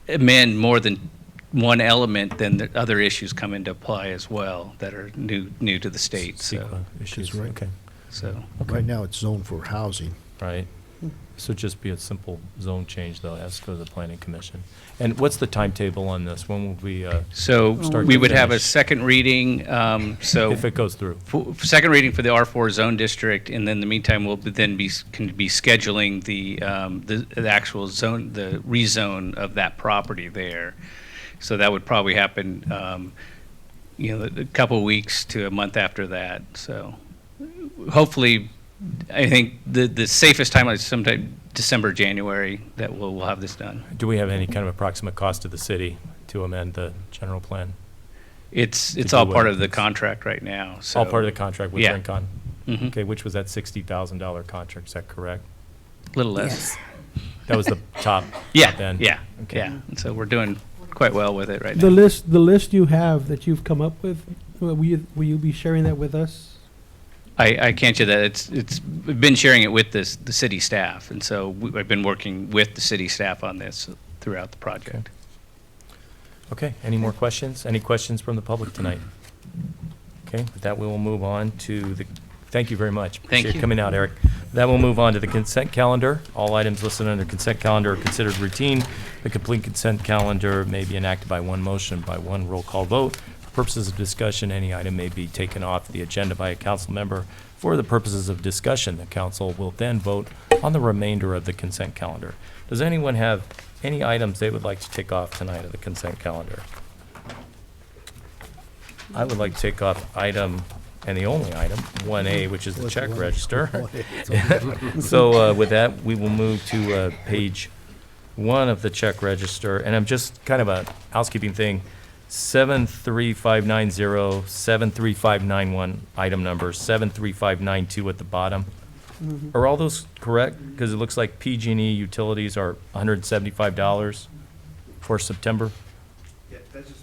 amend more than one element, then the other issues come into play as well that are new to the state, so. CEQA issues, right. okay. So, Right now, it's zoned for housing. Right. This would just be a simple zone change, though, as to the planning commission. And what's the timetable on this? When will we, so Start we to would have a finish. second reading, so. if it goes through? Second reading for the R4 zone district, and then in the meantime, we'll then can be scheduling the actual zone, the rezone of that property there. So that would probably happen, a couple weeks to a month after that. So hopefully, I think the safest time is sometime December, January, that we'll have this done. Do we have any kind of approximate cost to the city to amend the general plan? It's do all what? part of the contract right now, so. All part of the contract with Yeah. Rincon? Mhm. Okay, which was that $60,000 contract, is that correct? Little less. That was the top Yeah, end? yeah, Okay. yeah. And so we're doing quite well with it right The now. list you have that you've come up with, will you be sharing that with us? I can't say that we've been sharing it with the city staff, and so I've been working with the city staff on this throughout the project. Okay, any more questions? Any questions from the public tonight? Okay, with that, we will move on to the, thank you very much. Appreciate you. coming out, Eric. That will move on to the consent calendar. All items listed under consent calendar are considered routine. The complete consent calendar may be enacted by one motion, by one roll call vote. For purposes of discussion, any item may be taken off the agenda by a council member. For the purposes of discussion, the council will then vote on the remainder of the consent calendar. Does anyone have any items they would like to take off tonight of the consent calendar? I would like to take off item, and the only item, 1A, which is the check register. So with that, we will move to page 1 of the check register, and I'm just kind of a housekeeping thing. 73590, 73591, item number, 73592 at the bottom. Are all those correct? Because it looks like PG&E utilities are $175 for September. Yeah, that's just,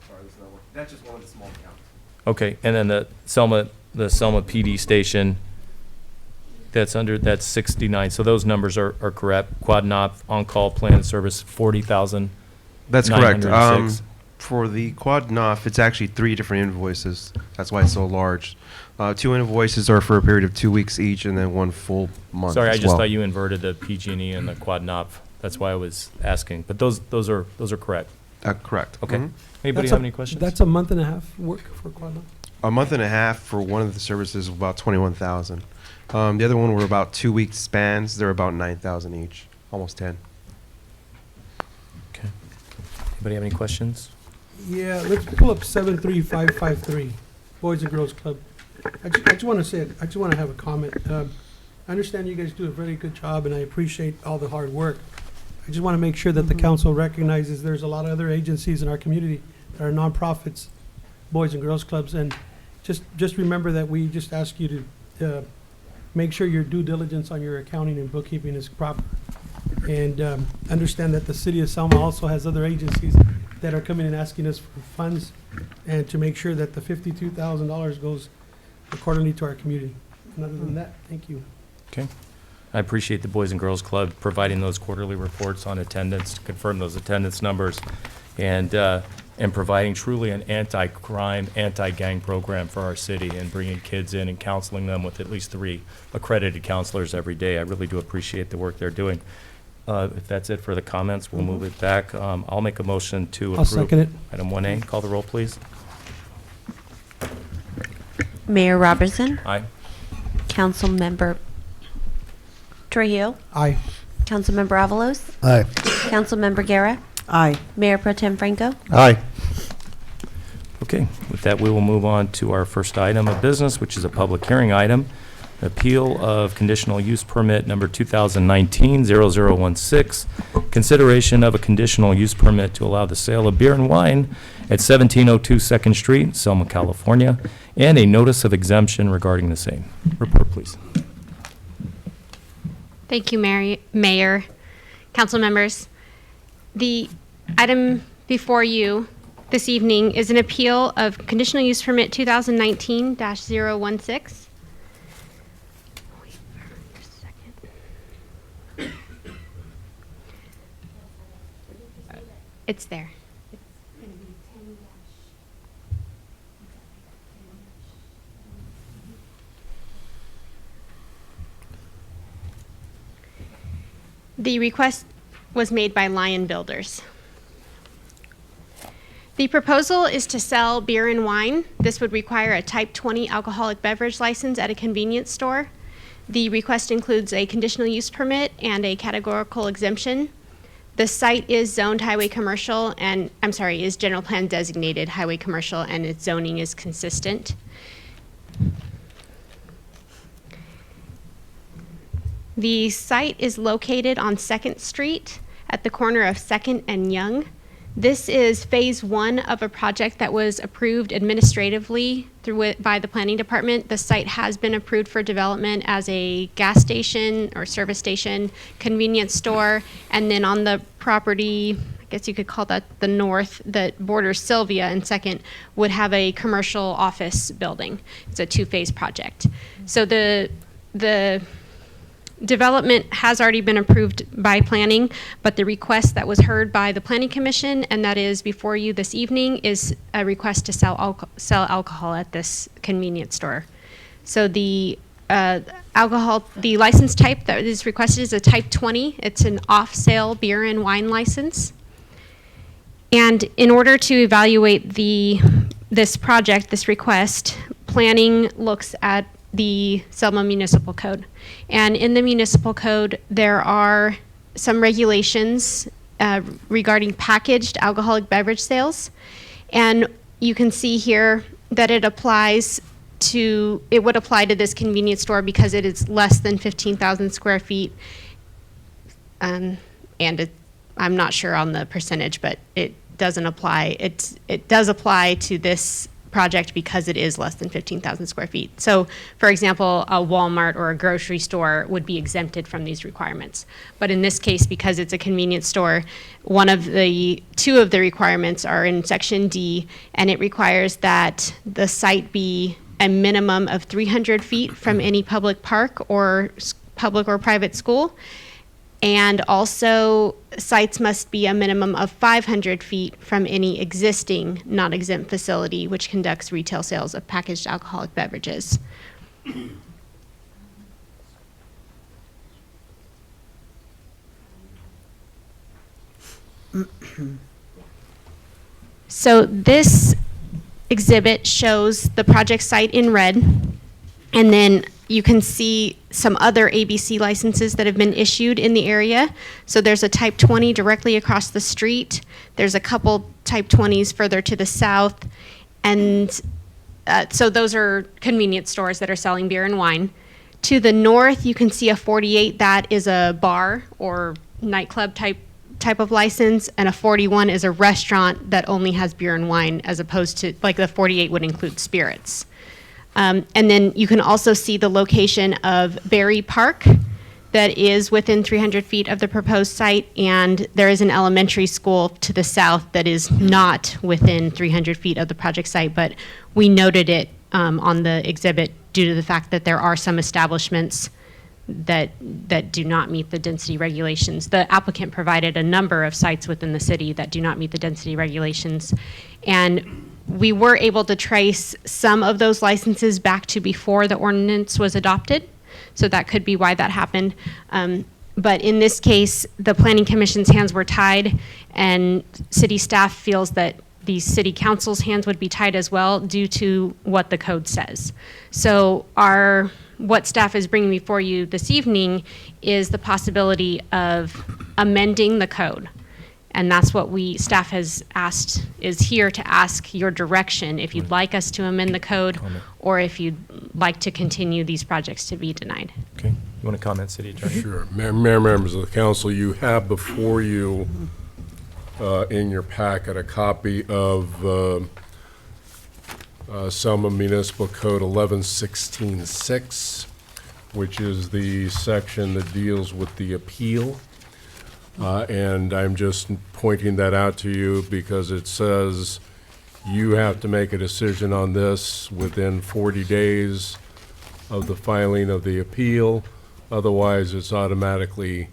sorry, this is not working. That's just one of the small accounts. Okay, and then the Selma PD station, that's 69. So those numbers are correct. Quad NOP on-call plan service, 40,000. That's correct. 906. For the Quad NOF, it's actually 3 different invoices. That's why it's so large. 2 invoices are for a period of 2 weeks each, and then 1 full month. Sorry, I as just well. thought you inverted the PG&E and the Quad NOP. That's why I was asking. But those are correct. Correct. Okay. Mhm. Anybody That's have a- any questions? That's a month and a half work for Quadna. A month and a half for one of the services, about 21,000. The other one were about 2 week spans. They're about 9,000 each, almost 10. Okay. Anybody have any questions? Yeah, let's pull up 73553, Boys and Girls Club. I just want to say, I just want to have a comment. I understand you guys do a very good job, and I appreciate all the hard work. I just want to make sure that the council recognizes there's a lot of other agencies in our community that are nonprofits, Boys and Girls Clubs, and just remember that we just ask you to make sure your due diligence on your accounting and bookkeeping is proper. And understand that the city of Selma also has other agencies that are coming and asking us for funds, and to make sure that the $52,000 goes accordingly to our community. And other than that, thank you. Okay. I appreciate the Boys and Girls Club providing those quarterly reports on attendance, to confirm those attendance numbers, and providing truly an anti-crime, anti-gang program for our city, and bringing kids in and counseling them with at least 3 accredited counselors every day. I really do appreciate the work they're doing. If that's it for the comments, we'll move it back. I'll make a motion to approve. I'll second it. Item 1A. Call the roll, please. Mayor Robertson, Aye. Councilmember Trujillo, Aye. Councilmember Avalos, Aye. Councilmember Guerra, Aye. Mayor Pro Tem Franco. Aye. Okay, with that, we will move on to our first item of business, which is a public hearing item. Appeal of conditional use permit number 2019-0016. Consideration of a conditional use permit to allow the sale of beer and wine at 1702 2nd Street, Selma, California, and a notice of exemption regarding the same. Report, please. Thank you, Mayor, council members. The item before you this evening is an appeal of conditional use permit 2019-016. It's there. The request was made by Lion Builders. The proposal is to sell beer and wine. This would require a type 20 alcoholic beverage license at a convenience store. The request includes a conditional use permit and a categorical exemption. The site is zoned highway commercial and, is general plan designated highway commercial, and its zoning is consistent. The site is located on 2nd Street at the corner of 2nd and Young. This is phase 1 of a project that was approved administratively by the planning department. The site has been approved for development as a gas station or service station, convenience store, and then on the property, I guess you could call that the north, that borders Sylvia, and second would have a commercial office building. It's a two-phase project. So the development has already been approved by planning, but the request that was heard by the Planning Commission, and that is before you this evening, is a request to sell alcohol at this convenience store. So the the license type that is requested is a type 20. It's an off-sale beer and wine license. And in order to evaluate this project, this request, planning looks at the Selma Municipal Code. And in the Municipal Code, there are some regulations regarding packaged alcoholic beverage sales. And you can see here that it would apply to this convenience store because it is less than 15,000 square feet. I'm not sure on the percentage, but it doesn't apply. It does apply to this project because it is less than 15,000 square feet. So, for example, a Walmart or a grocery store would be exempted from these requirements. But in this case, because it's a convenience store, two of the requirements are in Section D, and it requires that the site be a minimum of 300 feet from any public park or public or private school. And also, sites must be a minimum of 500 feet from any existing non-exempt facility which conducts retail sales of packaged alcoholic beverages. So this exhibit shows the project site in red, and then you can see some other ABC licenses that have been issued in the area. So there's a type 20 directly across the street. There's a couple type 20s further to the south. And so those are convenience stores that are selling beer and wine. To the north, you can see a 48. That is a bar or nightclub type of license, and a 41 is a restaurant that only has beer and wine, as opposed to, like, the 48 would include spirits. And then you can also see the location of Berry Park that is within 300 feet of the proposed site, and there is an elementary school to the south that is not within 300 feet of the project site, but we noted it on the exhibit due to the fact that there are some establishments that do not meet the density regulations. The applicant provided a number of sites within the city that do not meet the density regulations, and we were able to trace some of those licenses back to before the ordinance was adopted, so that could be why that happened. But in this case, the Planning Commission's hands were tied, and city staff feels that the city council's hands would be tied as well due to what the code says. So what staff is bringing before you this evening is the possibility of amending the code. And that's what staff has asked, is here to ask your direction if you'd like us to amend the code or if you'd like to continue these projects to be denied. Okay, you want to comment, City Attorney? Sure. Mayor, members of the council, you have before you in your packet a copy of Selma Municipal Code 1116-6, which is the section that deals with the appeal. And I'm just pointing that out to you because it says you have to make a decision on this within 40 days of the filing of the appeal. Otherwise, it's automatically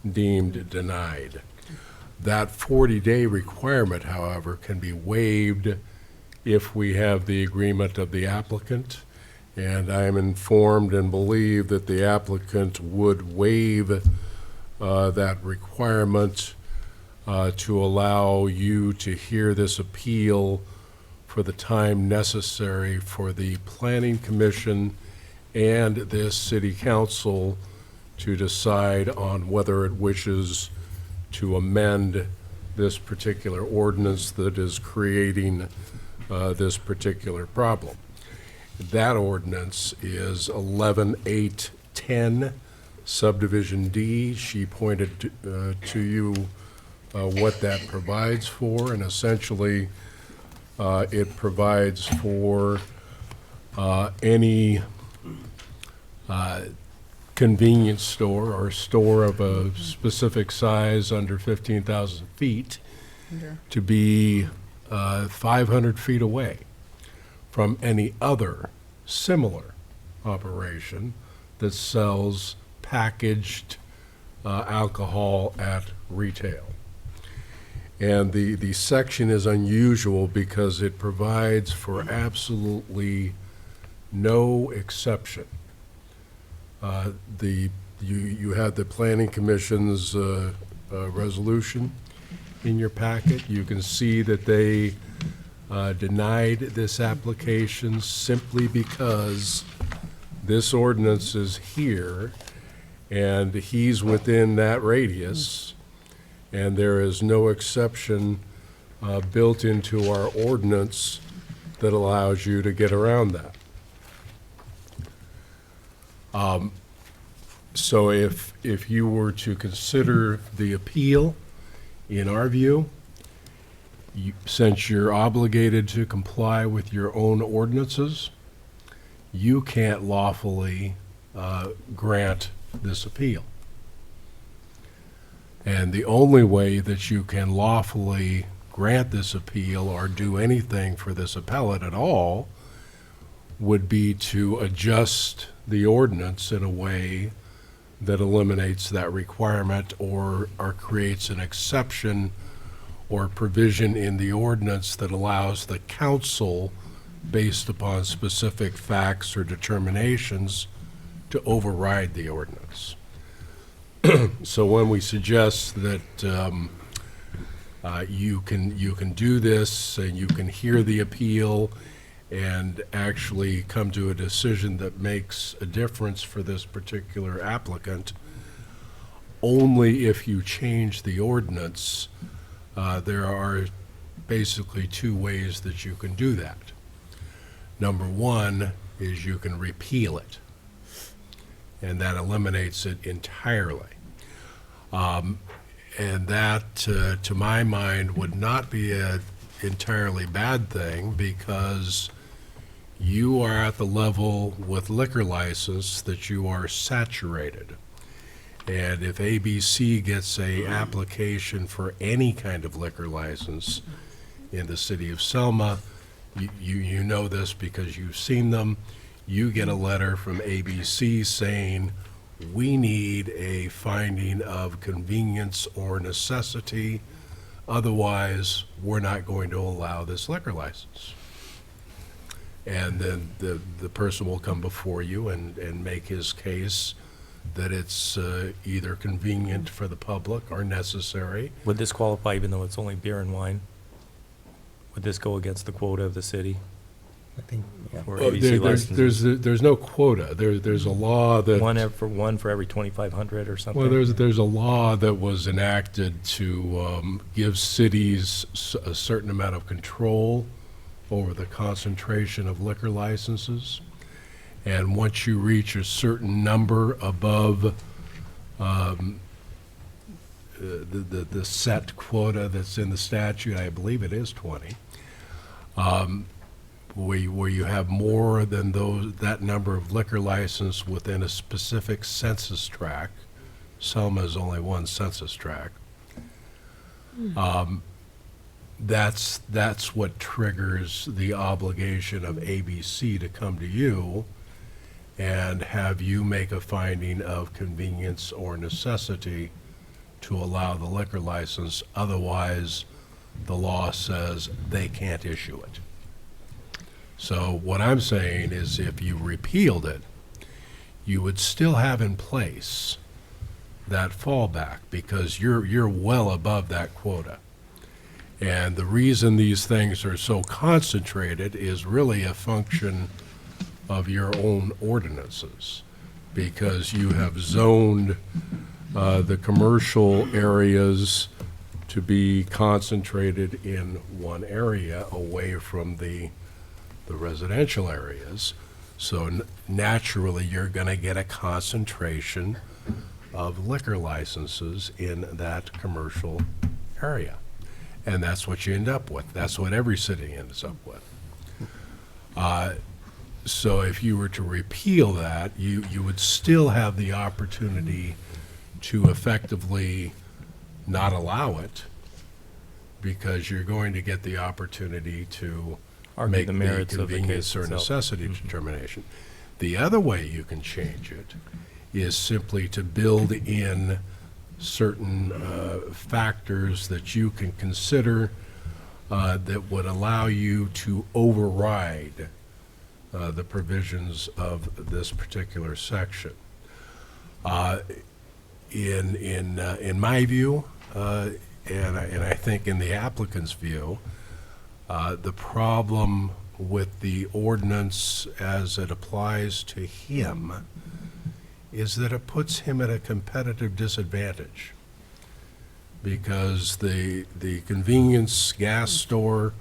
deemed denied. That 40-day requirement, however, can be waived if we have the agreement of the applicant. And I am informed and believe that the applicant would waive that requirement to allow you to hear this appeal for the time necessary for the Planning Commission and this City Council to decide on whether it wishes to amend this particular ordinance that is creating this particular problem. That ordinance is 11.8.10. Subdivision D. She pointed to you what that provides for, and essentially it provides for any convenience store or store of a specific size under 15,000 feet to be 500 feet away from any other similar operation that sells packaged alcohol at retail. And the section is unusual because it provides for absolutely no exception. You have the Planning Commission's resolution in your packet. You can see that they denied this application simply because this ordinance is here and he's within that radius, and there is no exception built into our ordinance that allows you to get around that. So if you were to consider the appeal, in our view, since you're obligated to comply with your own ordinances, you can't lawfully grant this appeal. And the only way that you can lawfully grant this appeal or do anything for this appellate at all would be to adjust the ordinance in a way that eliminates that requirement or creates an exception or provision in the ordinance that allows the council, based upon specific facts or determinations, to override the ordinance. So when we suggest that you can do this and you can hear the appeal and actually come to a decision that makes a difference for this particular applicant, only if you change the ordinance, there are basically two ways that you can do that. Number one is you can repeal it, and that eliminates it entirely. And that, to my mind, would not be an entirely bad thing, because you are at the level with liquor license that you are saturated. And if ABC gets a application for any kind of liquor license in the city of Selma, you know this because you've seen them, you get a letter from ABC saying, we need a finding of convenience or necessity, otherwise we're not going to allow this liquor license. And then the person will come before you and make his case that it's either convenient for the public or necessary. Would this qualify even though it's only beer and wine? Would this go against the quota of the city? I think, yeah. For ABC licenses? There's no quota. There's a law that. One for every 2,500 or something? Well, there's a law that was enacted to give cities a certain amount of control over the concentration of liquor licenses. And once you reach a certain number above the set quota that's in the statute, I believe it is 20, where you have more than that number of liquor license within a specific census tract. Selma is only one census tract. That's what triggers the obligation of ABC to come to you and have you make a finding of convenience or necessity to allow the liquor license. Otherwise, the law says they can't issue it. So what I'm saying is, if you repealed it, you would still have in place that fallback, because you're well above that quota. And the reason these things are so concentrated is really a function of your own ordinances, because you have zoned the commercial areas to be concentrated in one area away from the residential areas. So naturally, you're going to get a concentration of liquor licenses in that commercial area. And that's what you end up with. That's what every city ends up with. So if you were to repeal that, you would still have the opportunity to effectively not allow it, because you're going to get the opportunity to Argue make the the merits of the convenience case or itself. necessity determination. The other way you can change it is simply to build in certain factors that you can consider that would allow you to override the provisions of this particular section. In my view, and I think in the applicant's view, the problem with the ordinance as it applies to him is that it puts him at a competitive disadvantage, because the convenience gas store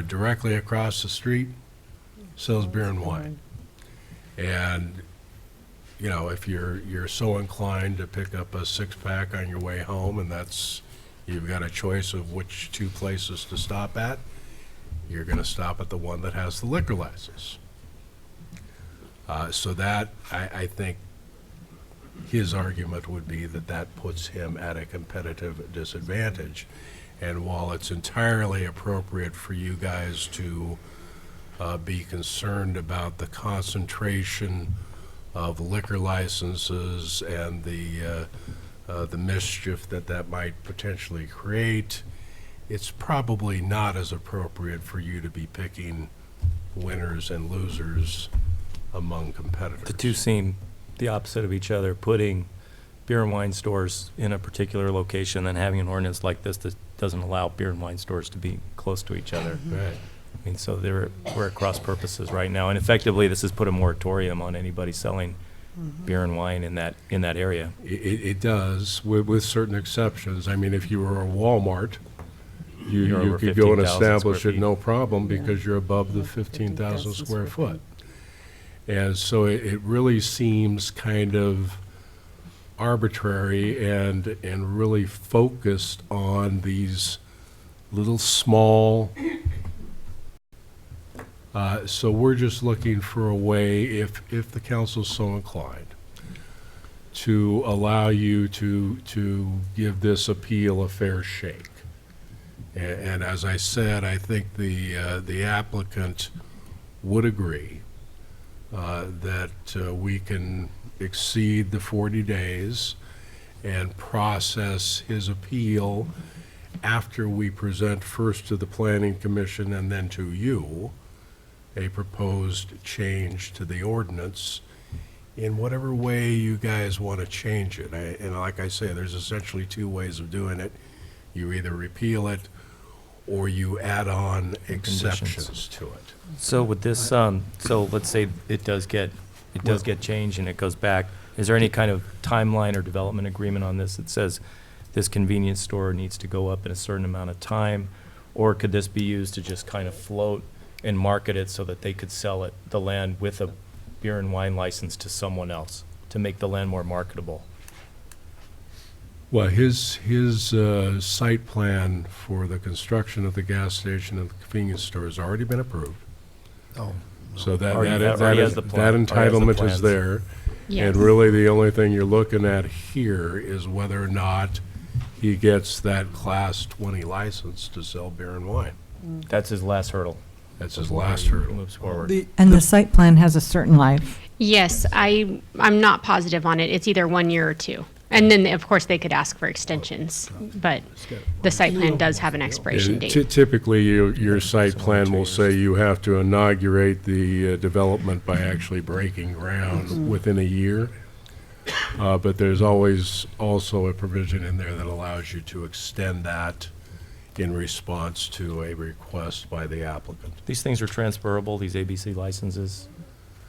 directly across the street sells beer and wine. And, you know, if you're so inclined to pick up a six-pack on your way home, and you've got a choice of which two places to stop at, you're going to stop at the one that has the liquor license. So that, I think, his argument would be that puts him at a competitive disadvantage. And while it's entirely appropriate for you guys to be concerned about the concentration of liquor licenses and the mischief that might potentially create, it's probably not as appropriate for you to be picking winners and losers among competitors. The two seem the opposite of each other, putting beer and wine stores in a particular location and having an ordinance like this that doesn't allow beer and wine stores to be close to each other. Right. I mean, so we're at cross purposes right now, and effectively, this has put a moratorium on anybody selling beer and wine in that area. It does, with certain exceptions. I mean, if you were a Walmart, You're you over could go and 15,000 establish square it feet. no problem because you're above the 15,000 square foot. And so it really seems kind of arbitrary and really focused on these little small. So we're just looking for a way, if the council's so inclined, to allow you to give this appeal a fair shake. And as I said, I think the applicant would agree that we can exceed the 40 days and process his appeal after we present first to the Planning Commission and then to you a proposed change to the ordinance in whatever way you guys want to change it. And like I say, there's essentially two ways of doing it. You either repeal it or you add on exceptions to it. So with this, so let's say it does get changed and it goes back. Is there any kind of timeline or development agreement on this that says this convenience store needs to go up in a certain amount of time? Or could this be used to just kind of float and market it so that they could sell it, the land with a beer and wine license to someone else to make the land more marketable? Well, his site plan for the construction of the gas station and the convenience store has already been approved. Oh, So that Already has the plan, that already has the entitlement plans. is there. Yes. And really, the only thing you're looking at here is whether or not he gets that Class 20 license to sell beer and wine. That's his last hurdle. That's his last hurdle. Moves forward. And the site plan has a certain life. Yes, I'm not positive on it. It's either 1 year or 2. And then, of course, they could ask for extensions, but the site plan does have an expiration And date. typically, your site plan will say you have to inaugurate the development by actually breaking ground within a year. But there's always also a provision in there that allows you to extend that in response to a request by the applicant. These things are transferable, these ABC licenses?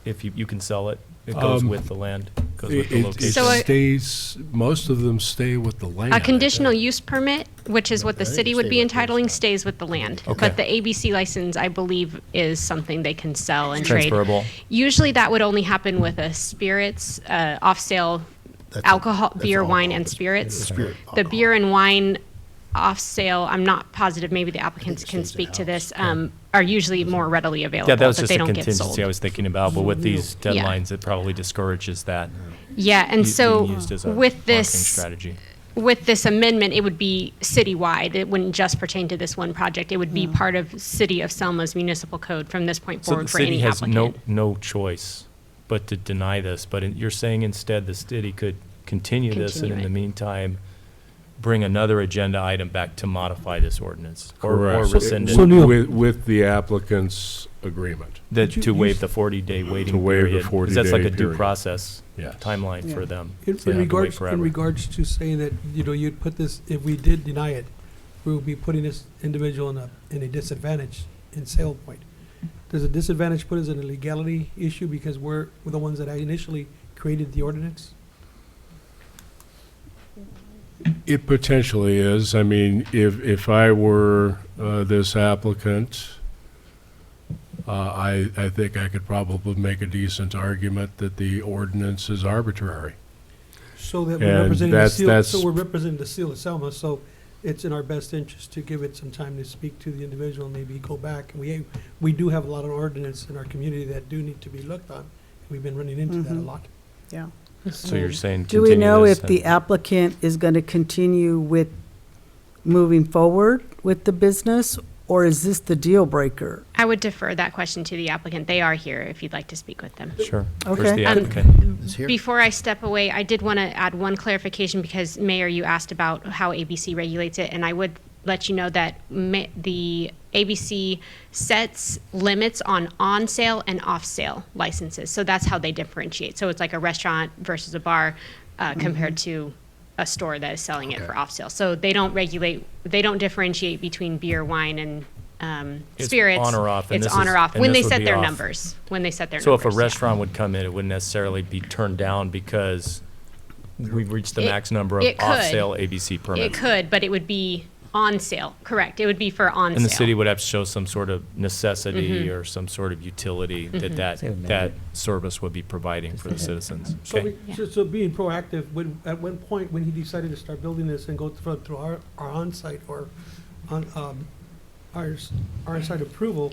If you can sell it, it goes with the land, goes with the It location? So it- stays, most of them stay with the land. A conditional use permit, which is what the city would be stay with entitling, stays with the land. Okay. But the ABC license, I believe, is something they can sell and trade. Transferable. Usually that would only happen with a spirits, off-sale That's alcohol, that's beer, alcohol. wine, and It's spirits. spirit, The alcohol. beer and wine off-sale, I'm not positive, maybe the applicants can stays speak to in-house. this, are usually more readily available, Yeah, that was but just they a don't get sold. contingency I was thinking about, but with these Yeah. deadlines, it probably discourages that. Yeah, and being so used as a with marketing this, strategy. with this amendment, it would be citywide. It wouldn't just pertain to this one project. It would be part of City of Selma's municipal code from this point So the forward for city any has applicant. no choice but to deny this, but you're saying instead the city could continue this, and in Continue the it. meantime, bring another agenda item back to modify this ordinance? Or Correct. rescind So it, Neil- With the applicant's agreement. that, you- to you waive s- the 40-day waiting To waive the period? 'Cause that's like 40-day a due period. process Yes. timeline Yeah. for them. In, So they in have to wait regards, forever. in regards to saying that, you'd put this, if we did deny it, we would be putting this individual in a disadvantage in sale point. Does a disadvantage put us in a legality issue because we're the ones that initially created the ordinance? It potentially is. I mean, if I were this applicant, I think I could probably make a decent argument that the ordinance is arbitrary. So that we're And representing the that's- seal, that's- so we're representing the seal of Selma, so it's in our best interest to give it some time to speak to the individual, and maybe go back. And we do have a lot of ordinance in our community that do need to be looked on. We've been running into that a lot. Yeah. So you're saying Do we continue know this if the and- applicant is going to continue with moving forward with the business, or is this the deal breaker? I would defer that question to the applicant. They are here if you'd like to speak with them. Sure. Where's Okay. the Um, applicant? It's here. Before I step away, I did want to add one clarification because, Mayor, you asked about how ABC regulates it, and I would let you know that the ABC sets limits on sale and off-sale licenses. So that's how they differentiate. So it's like a restaurant versus a bar compared to a store that is selling it for off-sale. So they don't differentiate between beer, wine, and It's spirits. on or off, and It's this on is- or off, and when this they would set be their off. numbers, when they set their So numbers. if a yeah. restaurant would come in, it wouldn't necessarily be turned down because we've reached the It- max number of it could. off-sale ABC It permits. could, but it would be on sale, correct. It would be for on sale. And the city would have to show some sort of necessity Mhm. or some sort of utility that Mhm. that service would be providing for the citizens. So, Okay. so being proactive, at one point, when he decided to start building this and go through our on-site or on, our on-site approval,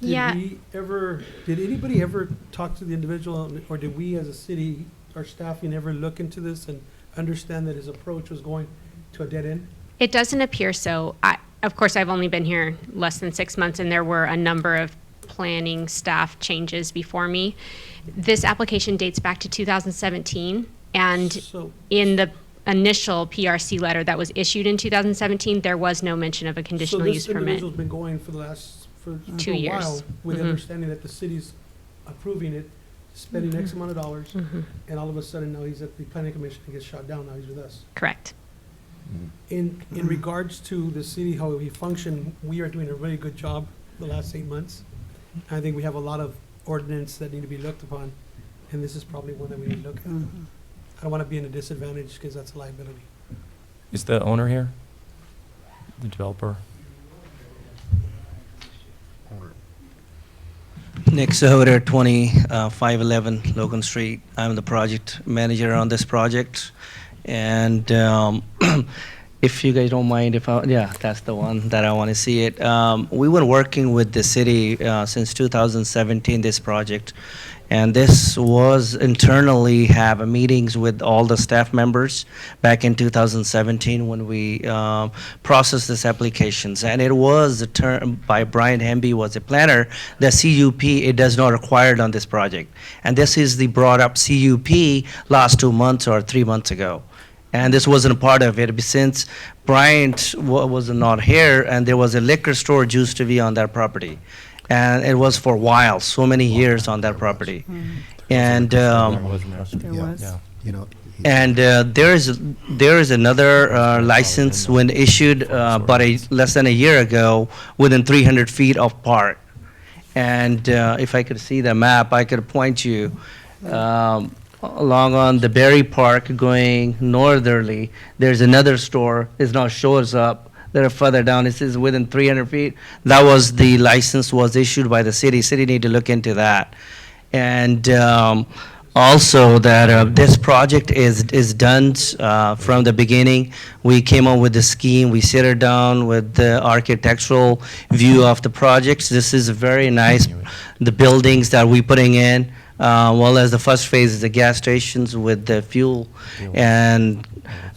Yeah. did anybody ever talk to the individual, or did we as a city, our staffing ever look into this and understand that his approach was going to a dead end? It doesn't appear so. Of course, I've only been here less than 6 months, and there were a number of planning staff changes before me. This application dates back to 2017, and So, in the initial PRC letter that was issued in 2017, there was no mention of a conditional use So this permit. individual's been going for a 2 years. while with the Mhm. understanding that the city's approving it, spending X amount of dollars, Mhm. and all of a sudden now he's at the planning commission and gets shot down, now he's with us. Correct. In regards to the city, how we function, we are doing a really good job the last 8 months. I think we have a lot of ordinance that need to be looked upon, and this is probably one that we need to look at. I don't want to be in a disadvantage because that's a liability. Is the owner here? The developer? Nick Sahoder, 511 Logan Street. I'm the project manager on this project. And if you guys don't mind, that's the one that I want to see it. We were working with the city since 2017, this project. And this was internally have meetings with all the staff members back in 2017 when we processed this applications. And it was a term by Brian Hemby was a planner, the CUP, it does not required on this project. And this is the brought up CUP last 2 months or 3 months ago. And this wasn't a part of it since Bryant was not here and there was a liquor store used to be on that property. And it was for a while, so many years on that property. And There Yeah. was. Yeah. You know, and there is another license when issued about less than a year ago within 300 feet of park. And if I could see the map, I could point you along on the Berry Park going northerly. There's another store. It now shows up. They're further down. It says within 300 feet. That was the license was issued by the city. City need to look into that. And also that this project is done from the beginning. We came up with the scheme. We sit it down with the architectural view of the projects. This is very nice. The buildings that we putting in, well as the first phase is the gas stations with the fuel, and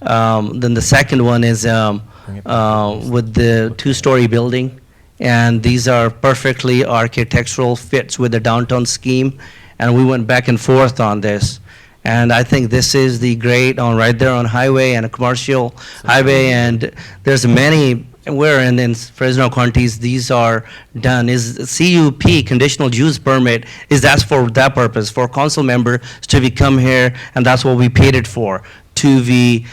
then the second one is with the two-story building, and these are perfectly architectural fits with the downtown scheme, and we went back and forth on this. And I think this is the great on right there on highway and a commercial highway, and there's many where in Fresno counties these are done. Is CUP, conditional use permit, is that's for that purpose, for council members to be come here, and that's what we paid it for, to we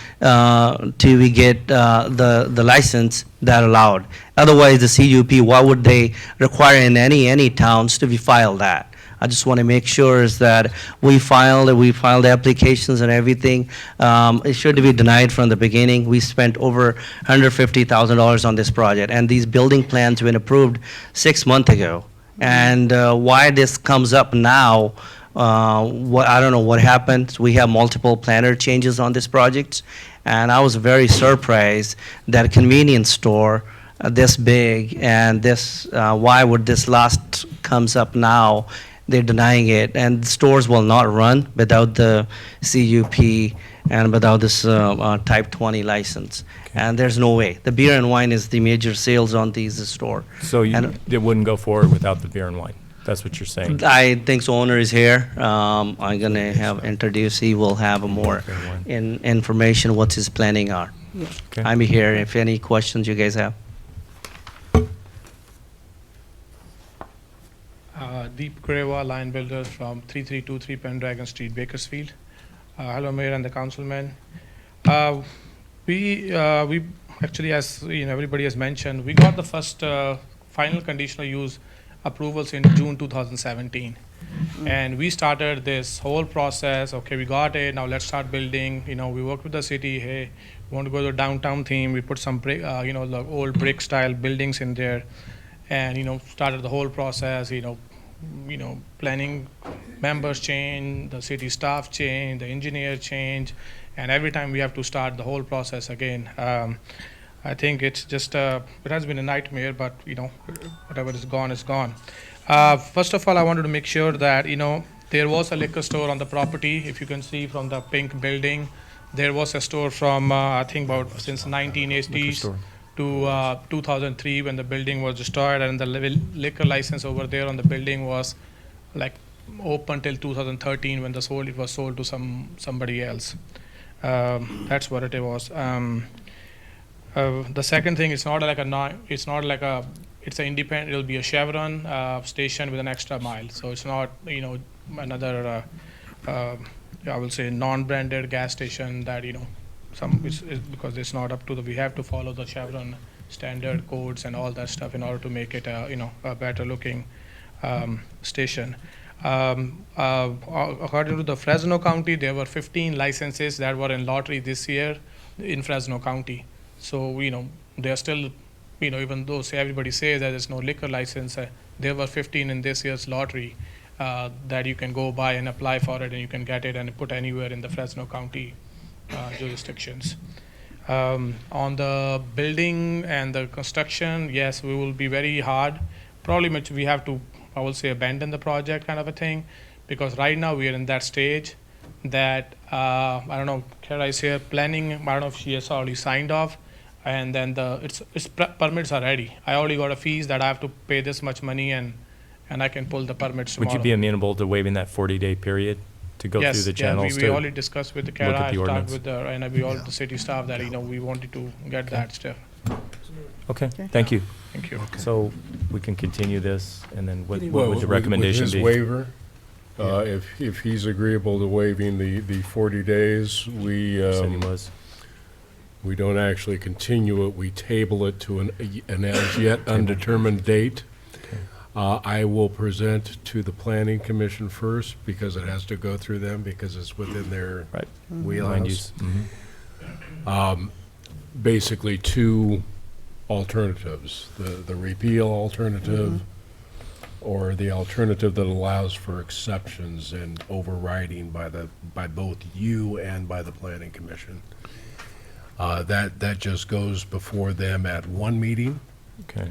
get the license that allowed. Otherwise, the CUP, why would they require in any towns to be filed that? I just want to make sure is that we filed the applications and everything. It should be denied from the beginning. We spent over $150,000 on this project, and these building plans been approved 6 months ago. And why this comes up now, I don't know what happened. We have multiple planner changes on this project, and I was very surprised that a convenience store this big and this, why would this last comes up now? They're denying it, and stores will not run without the CUP and without this type 20 license. And there's no way. The beer and wine is the major sales on these store. So it wouldn't go forward without the beer and wine? That's what you're saying? I think the owner is here. I'm gonna have introduce. He will have a more information what his planning are. Yeah. Okay. I'm here if any questions you guys have. Deep Greva, line builder from 3323 Pendragon Street, Bakersfield. Hello, Mayor and the councilman. We actually, as you know, everybody has mentioned, we got the first final conditional use approvals in June 2017, and we started this whole process. Okay, we got it. Now let's start building. You know, we worked with the city. Hey, we want to go to the downtown theme. We put some brick, the old brick style buildings in there, and started the whole process. Planning members change, the city staff change, the engineer change, and every time we have to start the whole process again. I think it's just it has been a nightmare, but whatever is gone is gone. First of all, I wanted to make sure that there was a liquor store on the property. If you can see from the pink building, there was a store from I think about since 1980s to 2003 when the building was destroyed, and the liquor license over there on the building was like open till 2013 when it was sold to somebody else. That's what it was. The second thing, it's an independent. It'll be a Chevron station with an extra mile, so it's not another I will say non-branded gas station that because it's not up to we have to follow the Chevron standard codes and all that stuff in order to make it a better looking station. According to the Fresno County, there were 15 licenses that were in lottery this year in Fresno County. So they're still even though everybody says that there's no liquor license, there were 15 in this year's lottery that you can go buy and apply for it, and you can get it and put anywhere in the Fresno County jurisdictions. On the building and the construction, yes, we will be very hard. Probably we have to, I will say, abandon the project kind of a thing, because right now we are in that stage that I don't know, Kara is here planning. I don't know if she has already signed off, and then permits are ready. I already got a fees that I have to pay this much money, and I can pull the permits tomorrow. Would you be amenable to waiving that 40-day period to go through the channels? Yes, we already discussed with the Kara. I talked with the city staff that we wanted to get that stuff. Okay, thank you. Thank you. So we can continue this, and then what would the recommendation be? With his waiver, if he's agreeable to waiving the 40 days, we Said he was. we don't actually continue it. We table it to an as yet undetermined date. I will present to the Planning Commission first, because it has to go through them, because it's within their wheelhouse. Basically, two alternatives: the repeal alternative, or the alternative that allows for exceptions and overriding by both you and by the Planning Commission. That just goes before them at one meeting. Okay.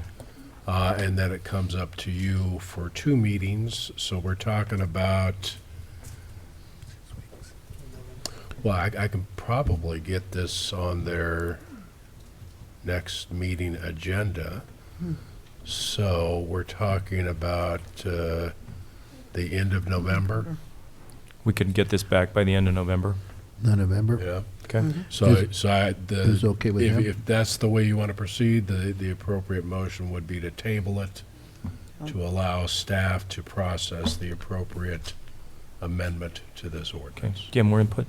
And then it comes up to you for two meetings. So we're talking about Well, I can probably get this on their next meeting agenda. So we're talking about the end of November? We could get this back by the end of November. November? Yeah. Okay. So, Is okay with him? if that's the way you want to proceed, the appropriate motion would be to table it, to allow staff to process the appropriate amendment to this Okay. ordinance. Do you have more input?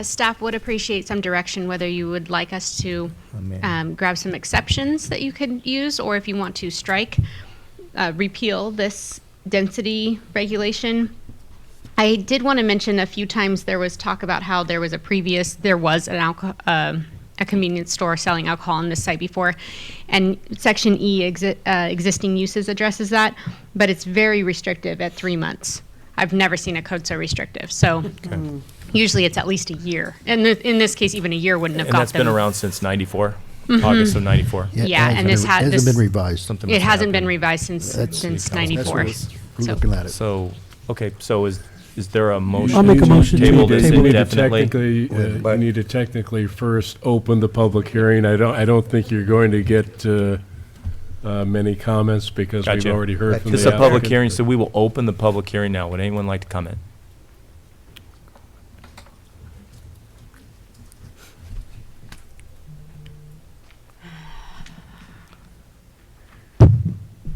Staff would appreciate some direction, whether you would like us to Amen. grab some exceptions that you could use, or if you want to strike, repeal this density regulation. I did want to mention a few times there was talk about how there was a convenience store selling alcohol on this site before, and Section E, existing uses, addresses that, but it's very restrictive at 3 months. I've never seen a code so restrictive. So usually it's at least a year. And in this case, even a year wouldn't have And got that's been them. around since 94, August of 94. Yeah, and this hasn't been revised. Something It must hasn't been happen. revised since That's- 94. We're looking at it. So, okay, so is there a motion? I'll make a motion to Table this table it. indefinitely? You need to technically first open the public hearing. I don't think you're going to get many comments because we've Gotcha. already heard from the This is a public applicant. hearing, so we will open the public hearing now. Would anyone like to comment?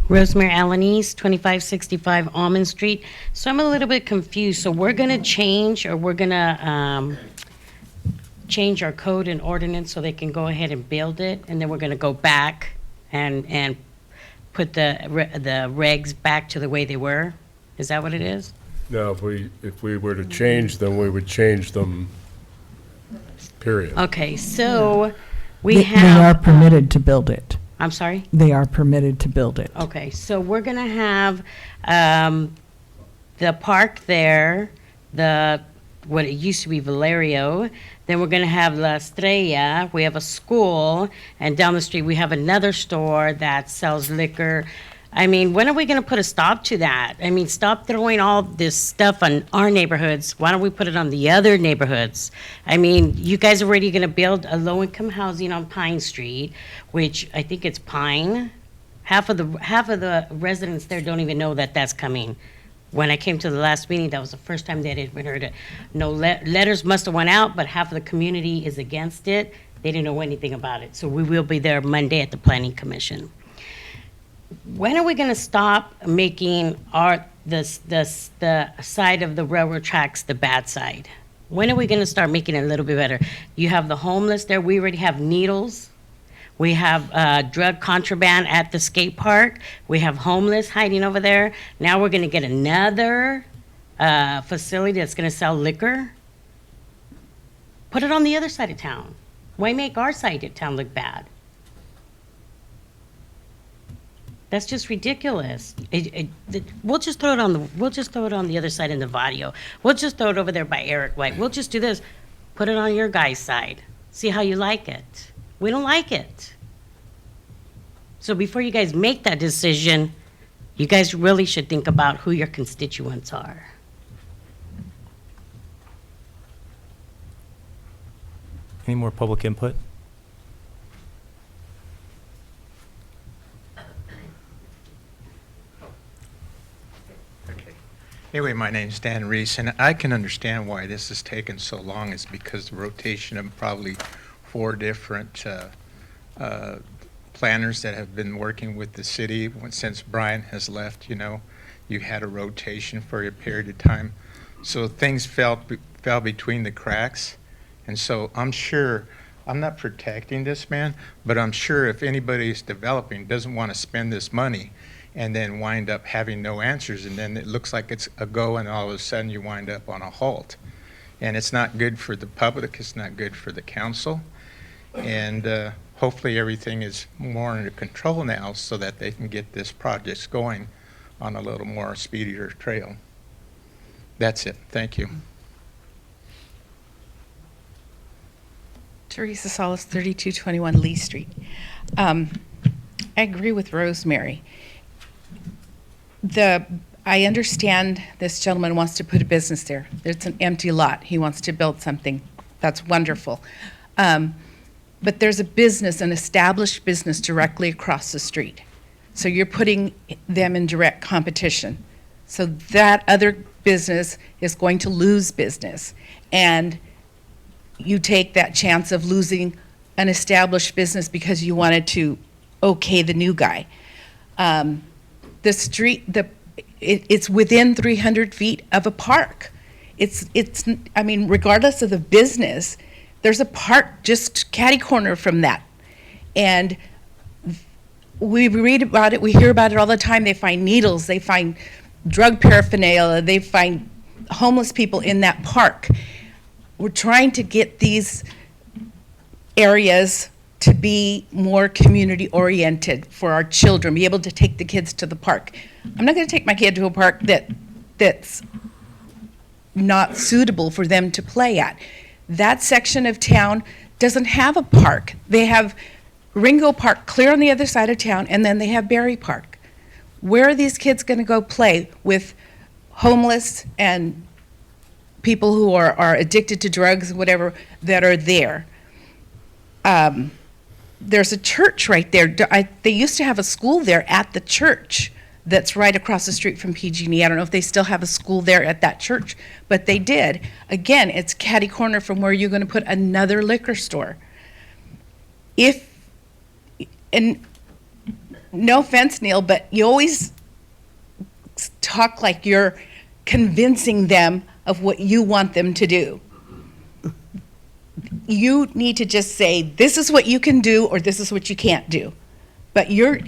Rosemary Alanis, 2565 Almond Street. So I'm a little bit confused. So we're going to change, or we're going to change our code and ordinance so they can go ahead and build it, and then we're going to go back and put the regs back to the way they were? Is that what it is? No, if we were to change them, we would change them, period. Okay, so we They are have, permitted to build it. I'm sorry? They are permitted to build it. Okay, so we're gonna have the park there, what it used to be Valerio. Then we're gonna have La Estrella. We have a school, and down the street we have another store that sells liquor. I mean, when are we gonna put a stop to that? I mean, stop throwing all this stuff on our neighborhoods. Why don't we put it on the other neighborhoods? I mean, you guys are already gonna build a low-income housing on Pine Street, which I think it's Pine. Half of the residents there don't even know that that's coming. When I came to the last meeting, that was the first time they'd even heard it. No, letters must have went out, but half of the community is against it. They didn't know anything about it. So we will be there Monday at the Planning Commission. When are we gonna stop making the side of the railroad tracks the bad side? When are we gonna start making it a little bit better? You have the homeless there. We already have needles. We have drug contraband at the skate park. We have homeless hiding over there. Now we're gonna get another facility that's gonna sell liquor. Put it on the other side of town. Why make our side of town look bad? That's just ridiculous. We'll just throw it on the other side in the Vadio. We'll just throw it over there by Eric White. We'll just do this. Put it on your guys' side. See how you like it. We don't like it. So before you guys make that decision, you guys really should think about who your constituents are. Any more public input? Anyway, my name's Dan Reese, and I can understand why this has taken so long. It's because the rotation of probably 4 different planners that have been working with the city since Brian has left. You know, you had a rotation for a period of time, so things fell between the cracks. And so I'm sure, I'm not protecting this man, but I'm sure if anybody's developing doesn't want to spend this money and then wind up having no answers, and then it looks like it's a go, and all of a sudden you wind up on a halt. And it's not good for the public, it's not good for the council, and hopefully everything is more under control now so that they can get this project going on a little more speedier trail. That's it, thank you. Teresa Salas, 3221 Lee Street. I agree with Rosemary. I understand this gentleman wants to put a business there. It's an empty lot. He wants to build something. That's wonderful. But there's a business, an established business directly across the street. So you're putting them in direct competition. So that other business is going to lose business. And you take that chance of losing an established business because you wanted to okay the new guy. The street, it's within 300 feet of a park. I mean, regardless of the business, there's a park just catty corner from that. And we read about it, we hear about it all the time. They find needles, they find drug paraphernalia, they find homeless people in that park. We're trying to get these areas to be more community oriented for our children, be able to take the kids to the park. I'm not going to take my kid to a park that's not suitable for them to play at. That section of town doesn't have a park. They have Ringo Park clear on the other side of town, and then they have Berry Park. Where are these kids going to go play with homeless and people who are addicted to drugs, whatever, that are there? There's a church right there. They used to have a school there at the church that's right across the street from PG&E. I don't know if they still have a school there at that church, but they did. Again, it's catty corner from where you're going to put another liquor store. And no offense, Neil, but you always talk like you're convincing them of what you want them to do. You need to just say, this is what you can do, or this is what you can't do. But you're,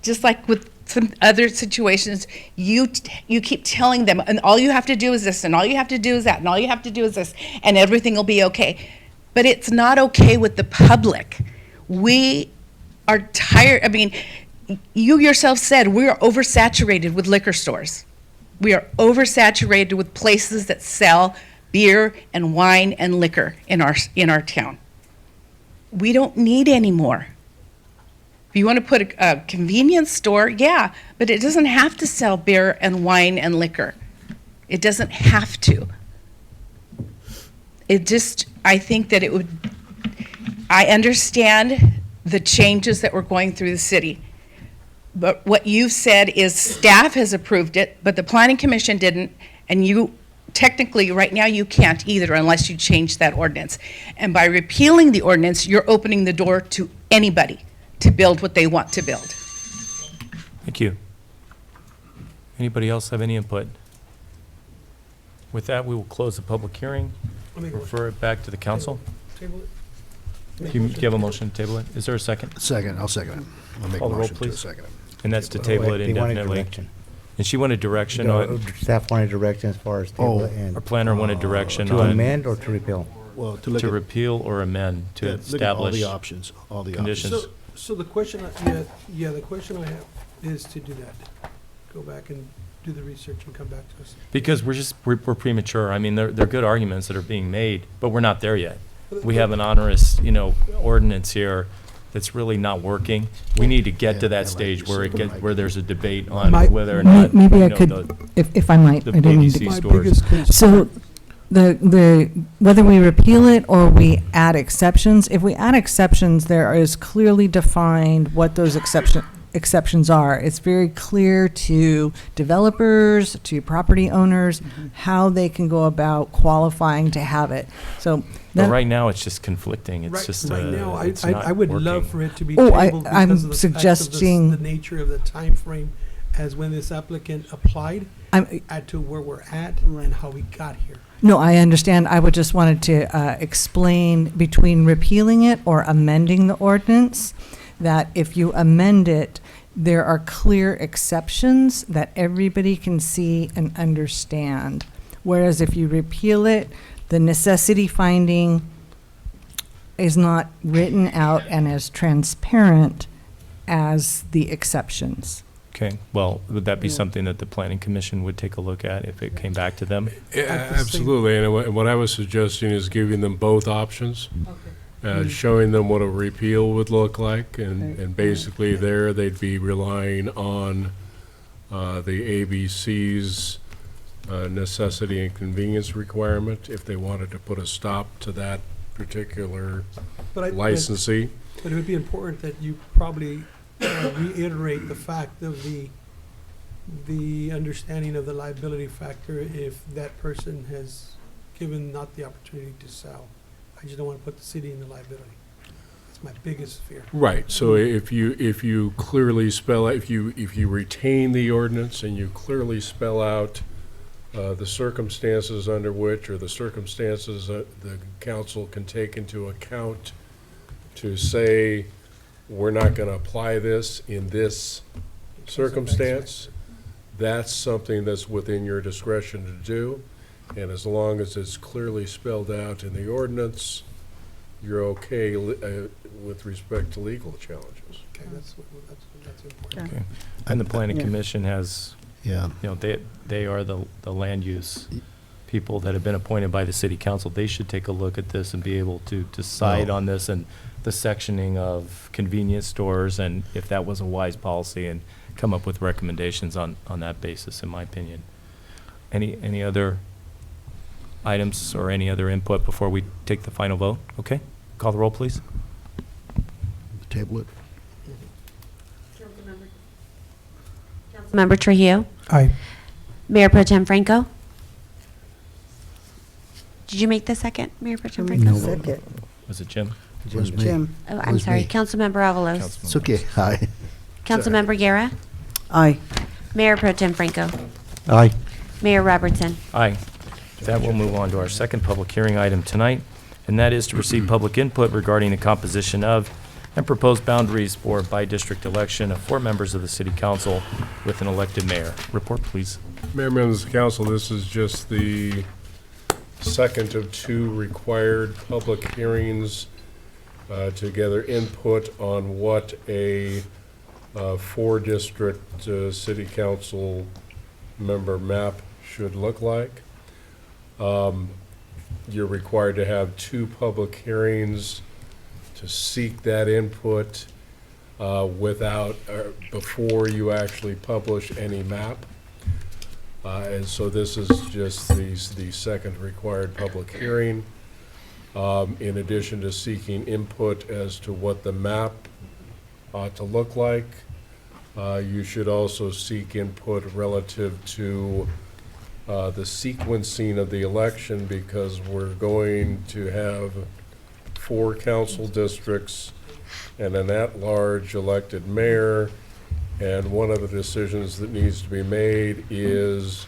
just like with some other situations, you keep telling them, and all you have to do is this, and all you have to do is that, and all you have to do is this, and everything will be okay. But it's not okay with the public. We are tired. I mean, you yourself said we are oversaturated with liquor stores. We are oversaturated with places that sell beer and wine and liquor in our town. We don't need any more. If you want to put a convenience store, yeah, but it doesn't have to sell beer and wine and liquor. It doesn't have to. I think that it would, I understand the changes that we're going through the city. But what you've said is staff has approved it, but the planning commission didn't, and you, technically, right now, you can't either unless you change that ordinance. And by repealing the ordinance, you're opening the door to anybody to build what they want to build. Thank you. Anybody else have any input? With that, we will close the public hearing, refer it back to the council. Table it. Do you have a motion to table it? Is there a second? Second, I'll second it. I'll make a Call the roll, motion to please. second it. And that's to table it They wanted indefinitely. direction. And she wanted direction No, on, Staff wanted direction as far as table it and our planner wanted direction to on amend or to repeal. Well, to look to at, repeal or amend to yeah, look at all establish the options, all the conditions. options. So the question, the question I have is to do that. Go back and do the research and come back to us. Because we're premature. I mean, they're good arguments that are being made, but we're not there yet. We have an onerous, ordinance here that's really not working. We need to get to that stage where where there's a debate on whether or not, Maybe I could, if I might, the I didn't mean ABC to. stores. So whether we repeal it or we add exceptions, if we add exceptions, there is clearly defined what those exceptions are. It's very clear to developers, to property owners, how they can go about qualifying to have it. So But that, right now, it's just conflicting. It's just, Right now, it's I not would working. love for it to be Oh, tabled I'm because of the fact of suggesting- the nature of the time frame as when this applicant applied to where we're at and how we got here. no, I understand. I would just wanted to explain between repealing it or amending the ordinance, that if you amend it, there are clear exceptions that everybody can see and understand. Whereas if you repeal it, the necessity finding is not written out and as transparent as the exceptions. Okay, well, would that be something that the planning commission would take a look at if it came back to them? Absolutely, and what I was suggesting is giving them both options. Showing them what a repeal would look like, and basically there they'd be relying on the ABC's necessity and convenience requirement if they wanted to put a stop to that particular licensee. But it would be important that you probably reiterate the fact of the understanding of the liability factor if that person has given not the opportunity to sell. I just don't want to put the city in the liability. That's my biggest fear. Right, so if you clearly spell out, if you retain the ordinance and you clearly spell out the circumstances under which, or the circumstances that the council can take into account to say, we're not gonna apply this in this circumstance, that's something that's within your discretion to do. And as long as it's clearly spelled out in the ordinance, you're okay with respect to legal challenges. Okay, that's important. Okay. And the planning Yeah. commission has, Yeah. you know, they are the land use people that have been appointed by the city council. They should take a look at this and be able to decide Well- on this and the sectioning of convenience stores, and if that was a wise policy, and come up with recommendations on that basis, in my opinion. Any other items or any other input before we take the final vote? Okay, call the roll, please. Table it. Councilmember Trujillo? Aye. Mayor Pro Tem Franco? Did you make the second, Mayor Pro Tem Franco? No. Second. Was it Jim? It was me. Jim. Oh, It I'm was sorry. me. Councilmember Avalos? It's okay. Aye. Councilmember Guerra? Aye. Mayor Pro Tem Franco? Aye. Mayor Robertson? Aye. With that, we'll move on to our second public hearing item tonight, and that is to receive public input regarding the composition of and proposed boundaries for by-district election of 4 members of the city council with an elected mayor. Report, please. Mayor, members of council, this is just the second of 2 required public hearings to gather input on what a 4-district city council member map should look like. You're required to have 2 public hearings to seek that input before you actually publish any map. And so this is just the second required public hearing. In addition to seeking input as to what the map ought to look like, you should also seek input relative to the sequencing of the election, because we're going to have 4 council districts and an at-large elected mayor. And one of the decisions that needs to be made is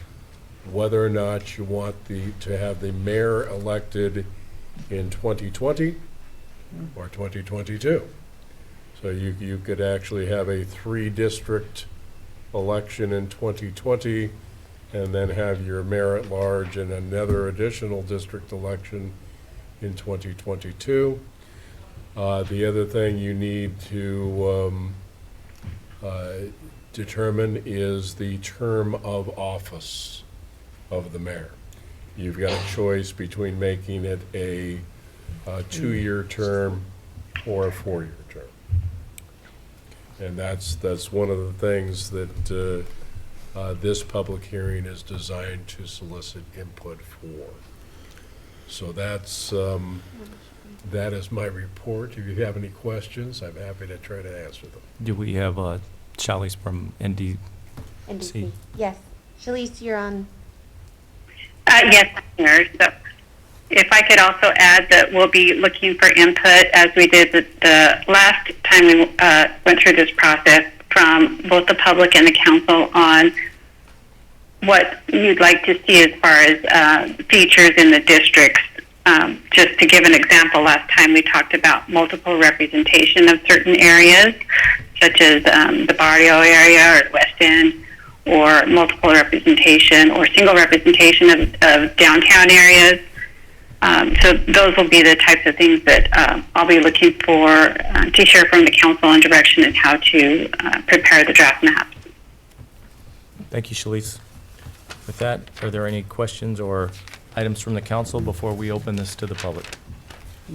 whether or not you want to have the mayor elected in 2020 or 2022. So you could actually have a 3-district election in 2020 and then have your mayor at large and another additional district election in 2022. The other thing you need to determine is the term of office of the mayor. You've got a choice between making it a 2-year term or a 4-year term. And that's one of the things that this public hearing is designed to solicit input for. So that is my report. If you have any questions, I'm happy to try to answer them. Do we have Charlize from NDC? NDC. Yes. Shalice, you're on. Yes, Mayor. So if I could also add that we'll be looking for input, as we did the last time we went through this process, from both the public and the council on what you'd like to see as far as features in the districts. Just to give an example, last time we talked about multiple representation of certain areas, such as the Barrio area or West End, or multiple representation or single representation of downtown areas. So those will be the types of things that I'll be looking for to hear from the council on direction and how to prepare the draft maps. Thank you, Shalice. With that, are there any questions or items from the council before we open this to the public?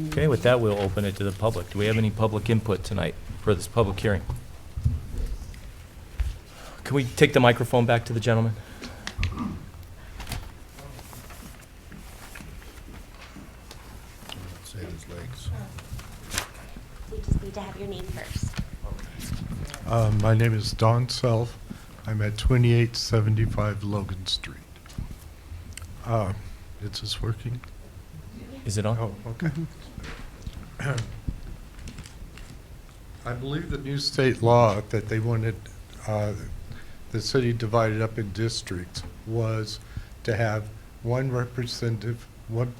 Okay, with that, we'll open it to the public. Do we have any public input tonight for this public hearing? Can we take the microphone back to the gentleman? Save his legs. We just need to have your name first. My name is Don Self. I'm at 2875 Logan Street. Is this working? Is it on? Oh, okay. I believe the new state law that they wanted the city divided up in districts was to have one representative, one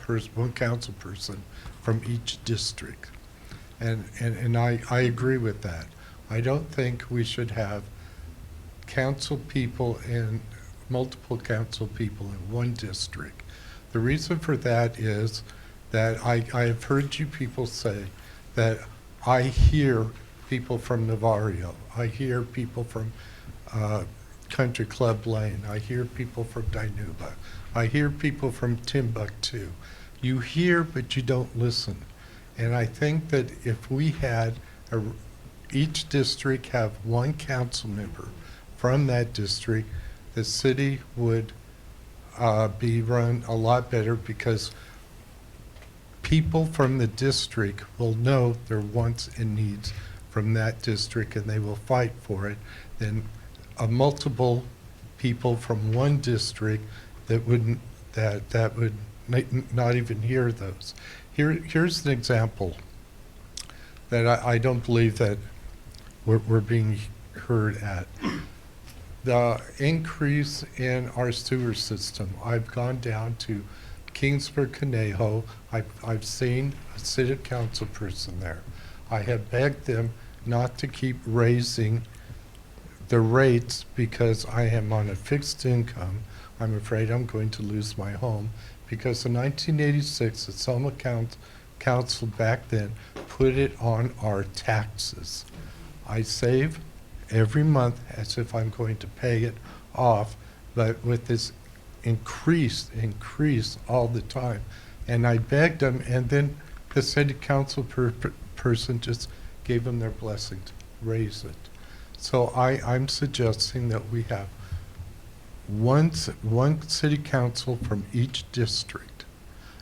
council person from each district. And I agree with that. I don't think we should have council people and multiple council people in one district. The reason for that is that I have heard you people say that I hear people from Navario, I hear people from Country Club Lane, I hear people from Dinuba, I hear people from Timbuktu. You hear, but you don't listen. And I think that if we had each district have one council member from that district, the city would be run a lot better, because people from the district will know their wants and needs from that district, and they will fight for it, than multiple people from one district that would not even hear those. Here's an example that I don't believe that we're being heard at. The increase in our sewer system. I've gone down to Kingsburg, Conejo. I've seen a city council person there. I have begged them not to keep raising the rates because I am on a fixed income. I'm afraid I'm going to lose my home, because in 1986, the Selma Council back then put it on our taxes. I save every month as if I'm going to pay it off, but with this increase all the time. And I begged them, and then the city council person just gave them their blessing to raise it. So I'm suggesting that we have one city council from each district,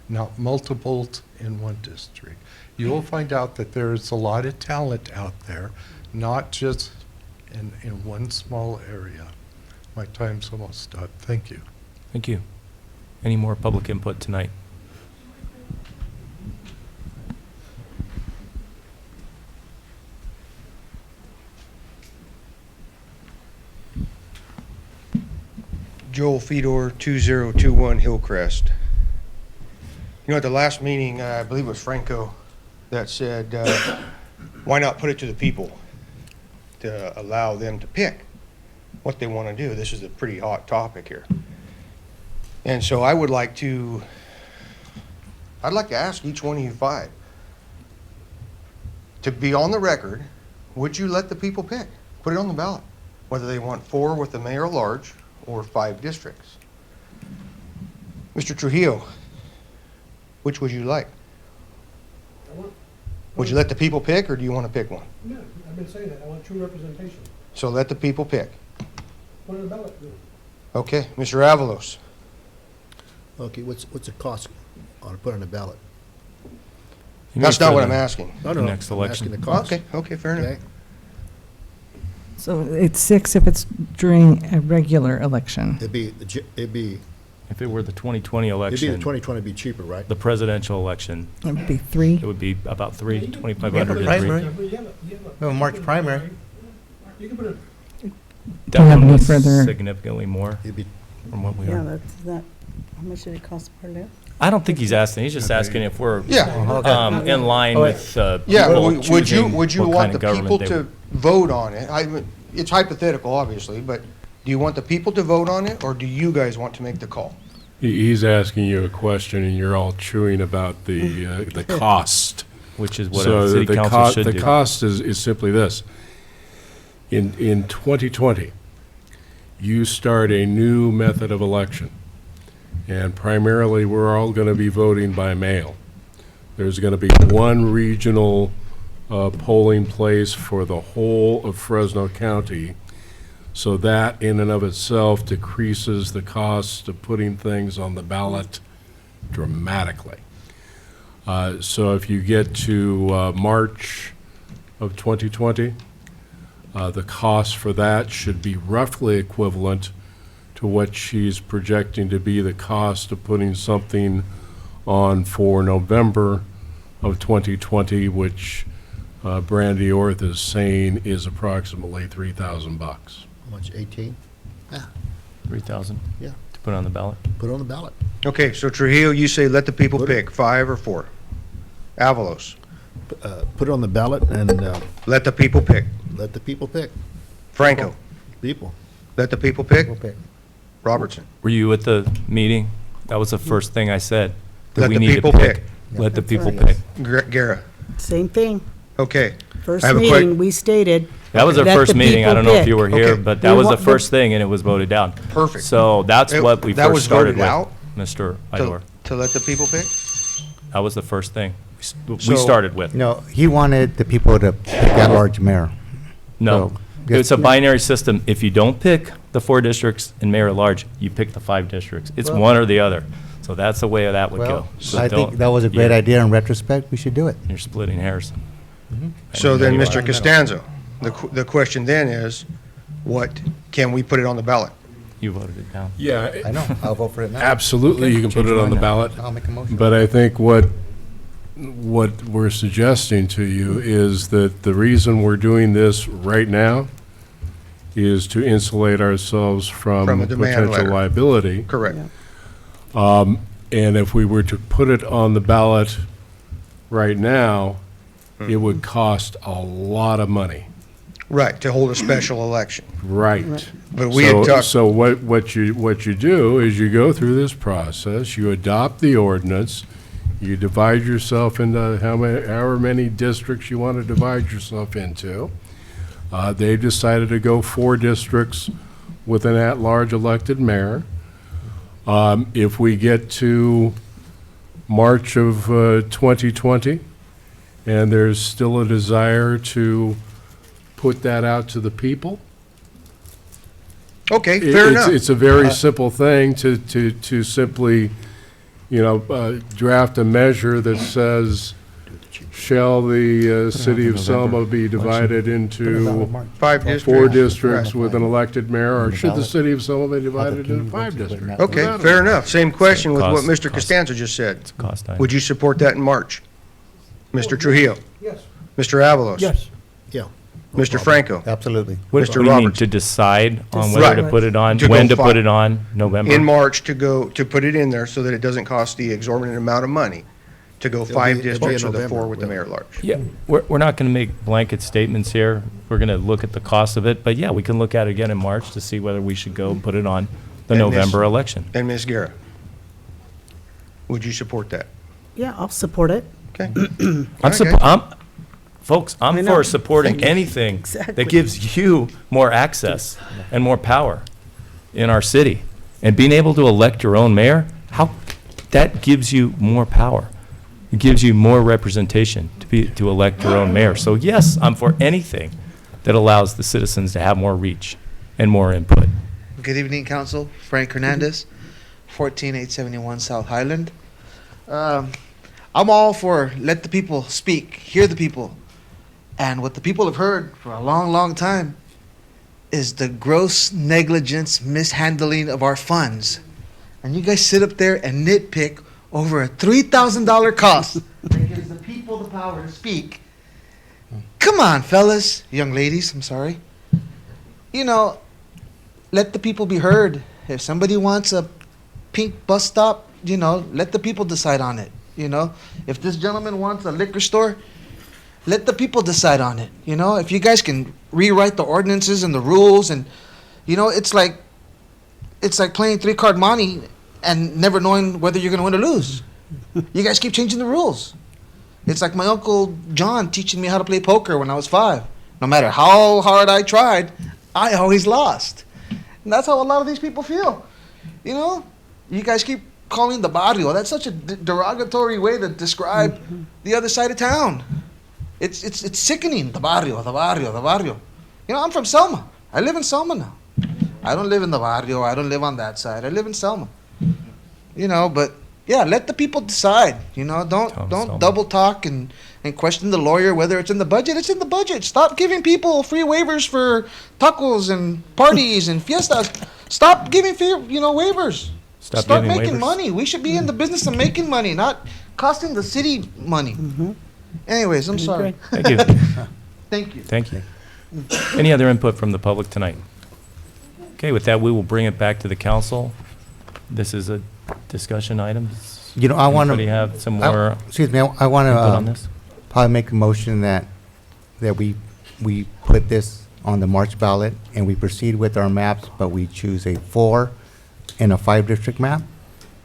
not multiples in one district. You will find out that there is a lot of talent out there, not just in one small area. My time's almost up. Thank you. Thank you. Any more public input tonight? Joel Fedor, 2021 Hillcrest. You know, at the last meeting, I believe it was Franco that said, why not put it to the people to allow them to pick what they want to do? This is a pretty hot topic here. And so I'd like to ask each one of you five to be on the record. Would you let the people pick? Put it on the ballot, whether they want 4 with the mayor at large or 5 districts. Mr. Trujillo, which would you like? Would you let the people pick, or do you want to pick one? Yeah, I've been saying that. I want true representation. So let the people pick. Put it on the ballot. Okay, Mr. Avalos. Okay, what's the cost to put on the ballot? That's not what I'm asking. No, The no, next I'm election. asking the cost. Okay, fair enough. Okay. So it's 6 if it's during a regular election. It'd be If it were the 2020 the election, 2020 would be cheaper, right? the presidential election, It would be 3. it would be about 2,500 Yeah, to 3. primary. No, March primary. You can put it. Don't have any Definitely further- significantly more It'd be from what we Yeah, are. that's not, how much did it cost per litre? I don't think he's asking. He's just asking if we're Yeah. in line with Yeah, people would you choosing would you what want kind the of people government they to would. vote on it? It's hypothetical, obviously, but do you want the people to vote on it, or do you guys want to make the call? He's asking you a question, and you're all chewing about the cost. Which is what So a city the council should the do. cost is simply this. In 2020, you start a new method of election, and primarily, we're all going to be voting by mail. There's going to be one regional polling place for the whole of Fresno County. So that in and of itself decreases the cost of putting things on the ballot dramatically. So if you get to March of 2020, the cost for that should be roughly equivalent to what she's projecting to be the cost of putting something on for November of 2020, which Brandy Orth is saying is approximately $3,000. How much, 18? 3,000? Yeah. To put on the ballot? Put it on the ballot. Okay, so Trujillo, you say let the people Put it- pick, 5 or 4? Avalos, Put it on the ballot and let the people pick. let the people pick. Franco, People. let the people pick. People pick. Robertson, Were you at the meeting? That was the first thing I said. that Let we the need to people pick. Let the That's people right. pick. Guerra. Same thing. Okay. First I have a meeting, we stated. That was our let first the meeting. I people don't know if pick. you were here, Okay. but that We was the want the- first thing, and it was voted down. Perfect. So that's what we That was first started voted with, out? Mr. Idor. To let the people pick? That was the first thing we So- started with. No, he wanted the people to pick that large mayor. No, So, it's a binary system. If you don't pick the 4 districts and mayor at large, you pick the 5 districts. It's Well- one or the other. So that's the way that would go. Well, So I think don't- that was a great you're- idea. In retrospect, we should do it. You're splitting hairs. So then, Anyway. Mr. Costanzo, the question then is, what, can we put it on the ballot? You voted it down. Yeah. I know. I'll vote for it now. Absolutely, you can put Change it your on the mind now. ballot. I'll make a motion. But I think what we're suggesting to you is that the reason we're doing this right now is to insulate ourselves from From a demand potential letter. liability. Correct. And if we were to put it on the ballot right now, it would cost a lot of money. Right, to hold a special election. Right. But we had talked, So what you do is you go through this process, you adopt the ordinance, you divide yourself into however many districts you want to divide yourself into. They've decided to go 4 districts with an at-large elected mayor. If we get to March of 2020, and there's still a desire to put that out to the people, okay, fair enough. it's a very simple thing to simply, draft a measure that says, shall the city of Selma be divided into 5 districts. 4 districts Right. with an elected mayor, or should the city of Selma be divided into 5 districts? Okay, Without fair it. enough. Same question with what cost- Mr. Costanzo just said. Cost item. Would you support that in March? Mr. Trujillo? Yes. Mr. Avalos? Yes. Yeah. Mr. Franco? Absolutely. What Mr. do you mean, Roberts. to decide on Decide. whether to put it on, To go when to fi- put it on, November? In March to put it in there so that it doesn't cost the exorbitant amount of money to go 5 it'll be in districts or the November, 4 with the yeah. mayor at large. Yeah, we're not going to make blanket statements here. We're going to look at the cost of it, but yeah, we can look at it again in March to see whether we should go and put it on the And November election. And Ms. Guerra? Would you support that? Yeah, I'll support it. Okay. Folks, I I'm know. for supporting Thank you. anything Exactly. that gives you more access and more power in our city. And being able to elect your own mayor, that gives you more power. It gives you more representation to elect your own mayor. So yes, I'm for anything that allows the citizens to have more reach and more input. Good evening, Council. Frank Hernandez, 14871 South Highland. I'm all for let the people speak, hear the people. And what the people have heard for a long, long time is the gross negligence, mishandling of our funds. And you guys sit up there and nitpick over a $3,000 cost that gives the people the power to speak. Come on, fellas, young ladies, I'm sorry. Let the people be heard. If somebody wants a pink bus stop, let the people decide on it. If this gentleman wants a liquor store, let the people decide on it. If you guys can rewrite the ordinances and the rules, and it's like playing 3-card money and never knowing whether you're going to win or lose. You guys keep changing the rules. It's like my Uncle John teaching me how to play poker when I was 5. No matter how hard I tried, I always lost. And that's how a lot of these people feel. You guys keep calling the barrio. That's such a derogatory way to describe the other side of town. It's sickening, the barrio, the barrio, the barrio. I'm from Selma. I live in Selma now. I don't live in the barrio. I don't live on that side. I live in Selma. You know, but yeah, let the people decide. You know, don't Selma. double talk and question the lawyer whether it's in the budget. It's in the budget. Stop giving people free waivers for tacos and parties and fiestas. Stop giving waivers. Stop Start giving making waivers. money. We should be in the business of making money, not costing the city money. Anyways, I'm sorry. Thank you. Thank you. Thank you. Any other input from the public tonight? Okay, with that, we will bring it back to the council. This is a discussion item. You know, I want Anybody have some more excuse me, I want input on to this? probably make a motion that we put this on the March ballot and we proceed with our maps, but we choose a 4 and a 5 district map.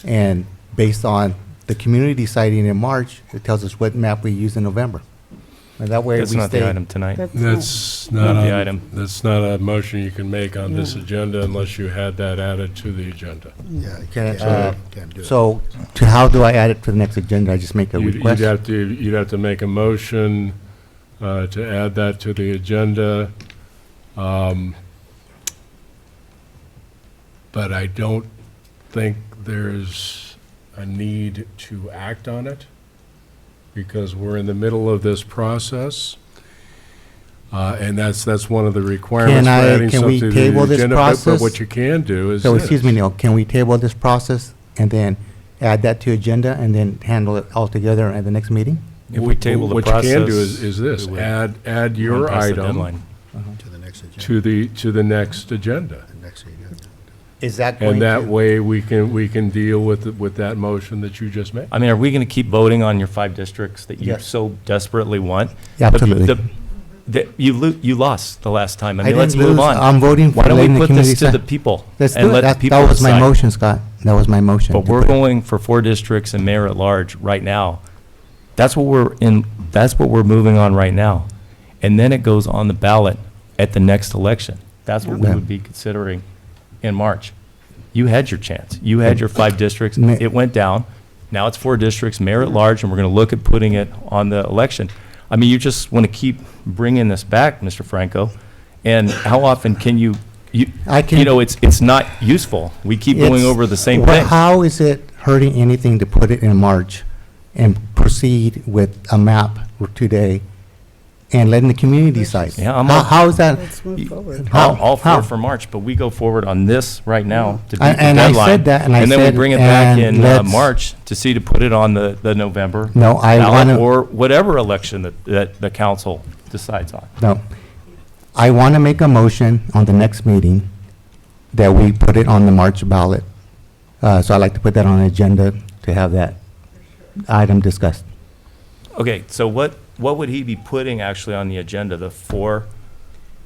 And based on the community deciding in March, it tells us what map we use in November. And that way That's we not stay. the item tonight. That's Not not the on- item. That's not a motion you can make on this agenda unless you had that added to the agenda. Yeah, you Can, can't do it. so how do I add it to the next agenda? I just make a You'd request? you'd have to make a motion to add that to the agenda. But I don't think there's a need to act on it because we're in the middle of this process. And that's one of the requirements for adding Can we something to table the this agenda. process? But what you can do is So, this. excuse me, Neil, can we table this process and then add that to agenda and then handle it all together at the next meeting? If we table the What you can do process, is this, we would add your run past the item deadline. To the next agenda. to the next agenda. The next agenda. Is that going And to? that way, we can deal with that motion that you just made. I mean, are we going to keep voting on your 5 districts that you Yes. so desperately want? Yeah, But absolutely. You lost the last time. I I mean, let's didn't move lose. on. I'm voting Why for don't we letting the put community this to the decide. people Let's and do it. let That people was my decide? motion, Scott. That was my motion. But to we're put it. going for 4 districts and mayor at large right now. That's what we're in, that's what we're moving on right now. And then it goes on the ballot at the next election. That's what we Yeah. would be considering in March. You had your chance. You had your 5 districts. Ma- It went down. Now it's 4 districts, mayor at large, and we're going to look at putting it on the election. I mean, you just want to keep bringing this back, Mr. Franco. And how often can you, I can- you know, it's not useful. We keep going It's- over the same Well, thing. How is it hurting anything to put it in March and proceed with a map today and letting the community decide? Yeah, I'm How- all- How is that? Let's move forward. How? All for How? it for March, but we go forward on this right now to beat the And I deadline. said that, and I then we said, bring it back and in let's- March to see to put it on the November No, I ballot wanna- or whatever election that the council decides on. No. I want to make a motion on the next meeting that we put it on the March ballot. So I'd like to put that on the agenda to have that item discussed. Okay, so what would he be putting actually on the agenda? The 4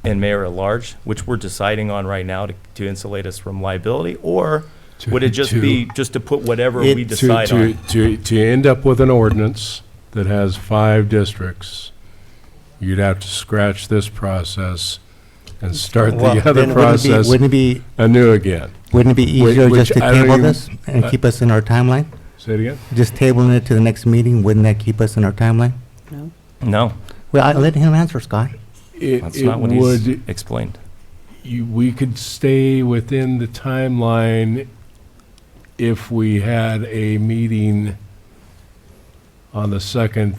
and mayor at large, which we're deciding on right now to insulate us from liability? Or would it just be just to put whatever we decide on? To end up with an ordinance that has 5 districts, you'd have to scratch this process and start Well, the other then process wouldn't it be, anew again. wouldn't it be Which- easier which just to I don't table even- this and keep us in our timeline? Say it again? Just tabling it to the next meeting, wouldn't that keep us in our timeline? No, Well, I let him answer, Scott. that's It not what he's would, explained. we could stay within the timeline if we had a meeting on the second,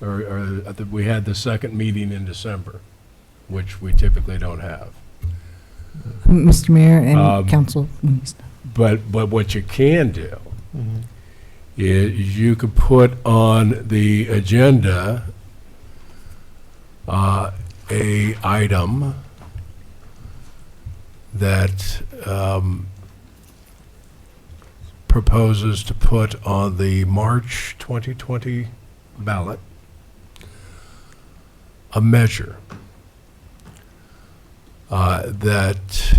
or we had the second meeting in December, which we typically don't have. Mr. Mayor and Um, council. But what you can do is you could put on the agenda a item that proposes to put on the March 2020 ballot a measure that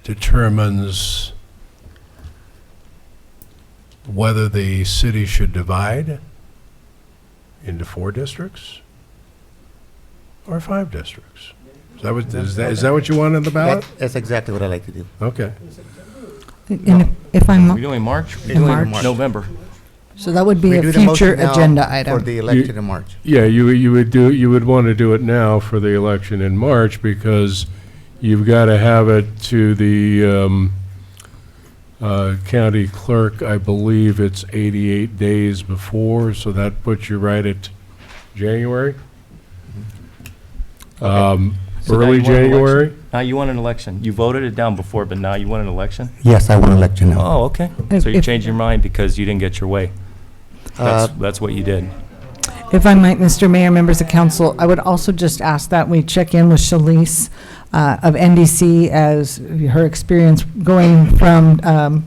determines whether the city should divide into 4 districts or 5 districts. Is that what you want in the ballot? That's exactly what I like to do. Okay. And if Are I'm, we doing March? We're In doing March. November. so that would be We a do the motion future now agenda For item. the election in March. Yeah, you would want to do it now for the election in March because you've got to have it to the county clerk, I believe it's 88 days before, so that puts you right at January. So now Early you want an election? January. Now you want an election. You voted it down before, but now you want an election? Yes, I want to let you know. Oh, okay. So you changed your mind because you didn't get your way. Uh, That's what you did. If I might, Mr. Mayor, members of council, I would also just ask that we check in with Shalice of NDC as her experience going from,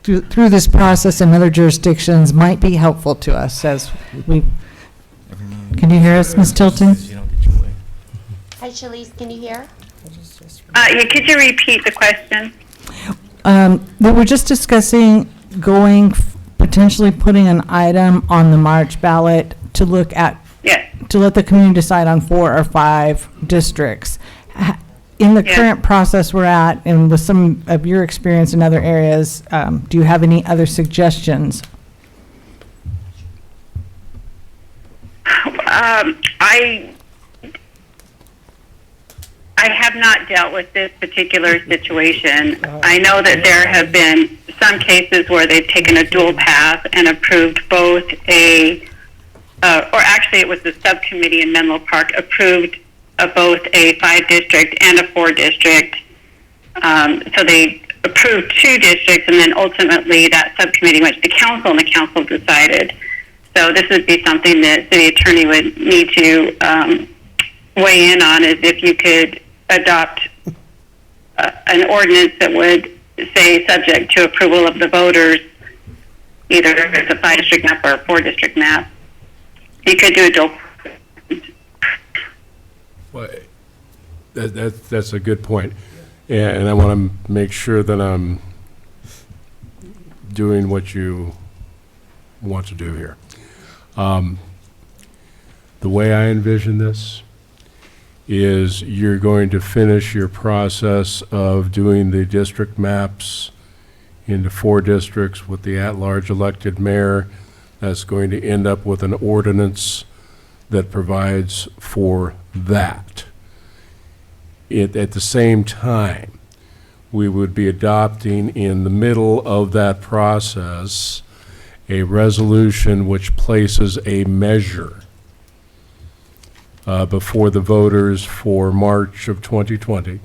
through this process in other jurisdictions might be helpful to us as we, can you hear us, Ms. Tilton? Hi, Shalice, can you hear? Could you repeat the question? We were just discussing potentially putting an item on the March ballot to look at, to let the community decide on 4 or 5 districts. In the current process we're at, and with some of your experience in other areas, do you have any other suggestions? I have not dealt with this particular situation. I know that there have been some cases where they've taken a dual path and approved both or actually it was the subcommittee in Menlo Park approved both a 5-district and a 4-district. So they approved 2 districts, and then ultimately that subcommittee went to the council, and the council decided. So this would be something that the city attorney would need to weigh in on, is if you could adopt an ordinance that would say subject to approval of the voters, either if it's a 5-district map or a 4-district map. You could do a dual. Well, that's a good point. And I want to make sure that I'm doing what you want to do here. The way I envision this is you're going to finish your process of doing the district maps into 4 districts with the at-large elected mayor. That's going to end up with an ordinance that provides for that. At the same time, we would be adopting in the middle of that process a resolution which places a measure before the voters for March of 2020.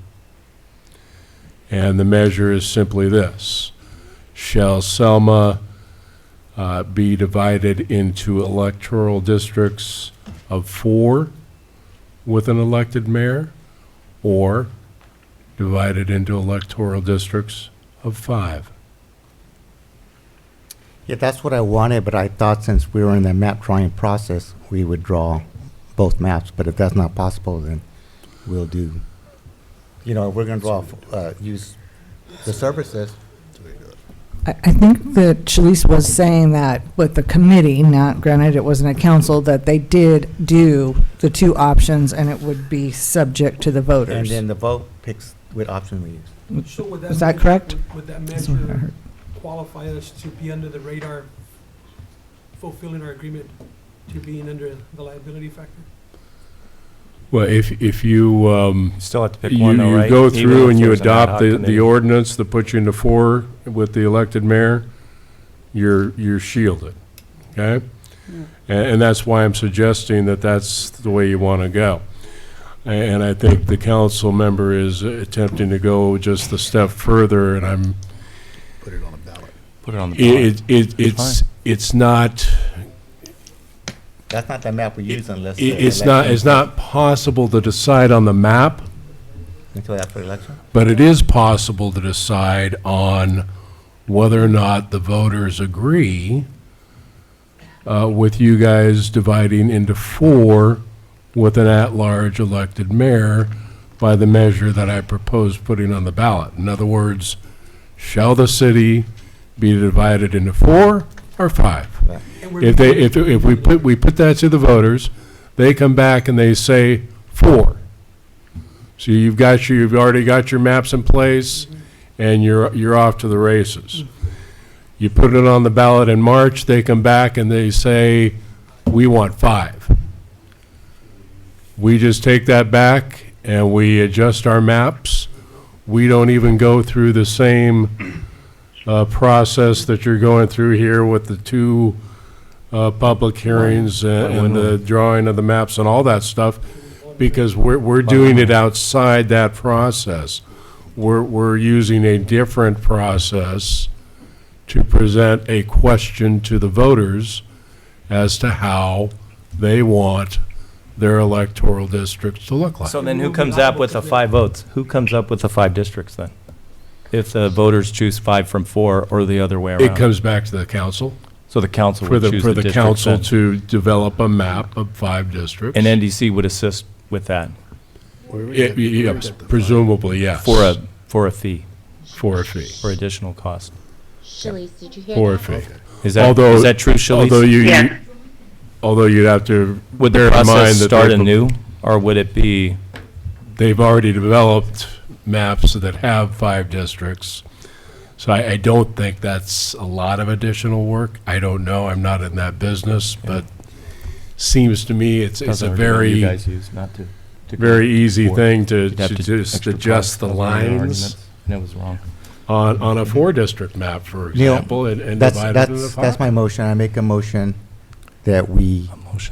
And the measure is simply this: shall Selma be divided into electoral districts of 4 with an elected mayor, or divided into electoral districts of 5? Yeah, that's what I wanted, but I thought since we were in the map drawing process, we would draw both maps. But if that's not possible, then we'll do, we're going to draw, use the services. I think that Shalice was saying that with the committee, not granted it wasn't a council, that they did do the 2 options and it would be subject to the voters. And then the vote picks what option we use. So would Is that measure- correct? Would that That's what I measure heard. qualify us to be under the radar, fulfilling our agreement to being under the liability factor? Well, if you, Still have to pick one, though, you right? go Even through if and you there's an ad adopt hoc the committee. ordinance that puts you into 4 with the elected mayor, you're shielded, okay? And that's why I'm suggesting that that's the way you want to go. And I think the council member is attempting to go just a step further, and I'm. Put it on the ballot. Put it on the ballot. It's not. That's not the map we use unless. It's not possible to decide on the map, Until after election? but it is possible to decide on whether or not the voters agree with you guys dividing into 4 with an at-large elected mayor by the measure that I propose putting on the ballot. In other words, shall the city be divided into 4 or 5? If we put that to the voters, they come back and they say 4. So you've already got your maps in place, and you're off to the races. You put it on the ballot in March, they come back and they say, we want 5. We just take that back and we adjust our maps, we don't even go through the same process that you're going through here with the two public hearings and the drawing of the maps and all that stuff, because we're doing it outside that process. We're using a different process to present a question to the voters as to how they want their electoral districts to look like. So then who comes up with the 5 votes? Who comes up with the 5 districts then? If the voters choose 5 from 4 or the other way around? It comes back to the council. So the council For would the, choose for the the districts council then? to develop a map of 5 districts. And NDC would assist with that? Yes, presumably, yes. For a fee? For a fee. For additional cost? Shalice, did you hear For a that? fee. Is that true, Shalice? Although you'd have to Would the bear in mind process that start they've- anew, or would it be? They've already developed maps that have 5 districts. So I don't think that's a lot of additional work. I don't know, I'm not in that business, but seems to me it's That's a an argument very, you guys use not to very easy for- thing to you'd have to just extra adjust the cost of running lines arguments, and it was wrong. on a 4-district map, for Neil, example, and that's, divide it into that's, 5. that's my motion. I make a motion that we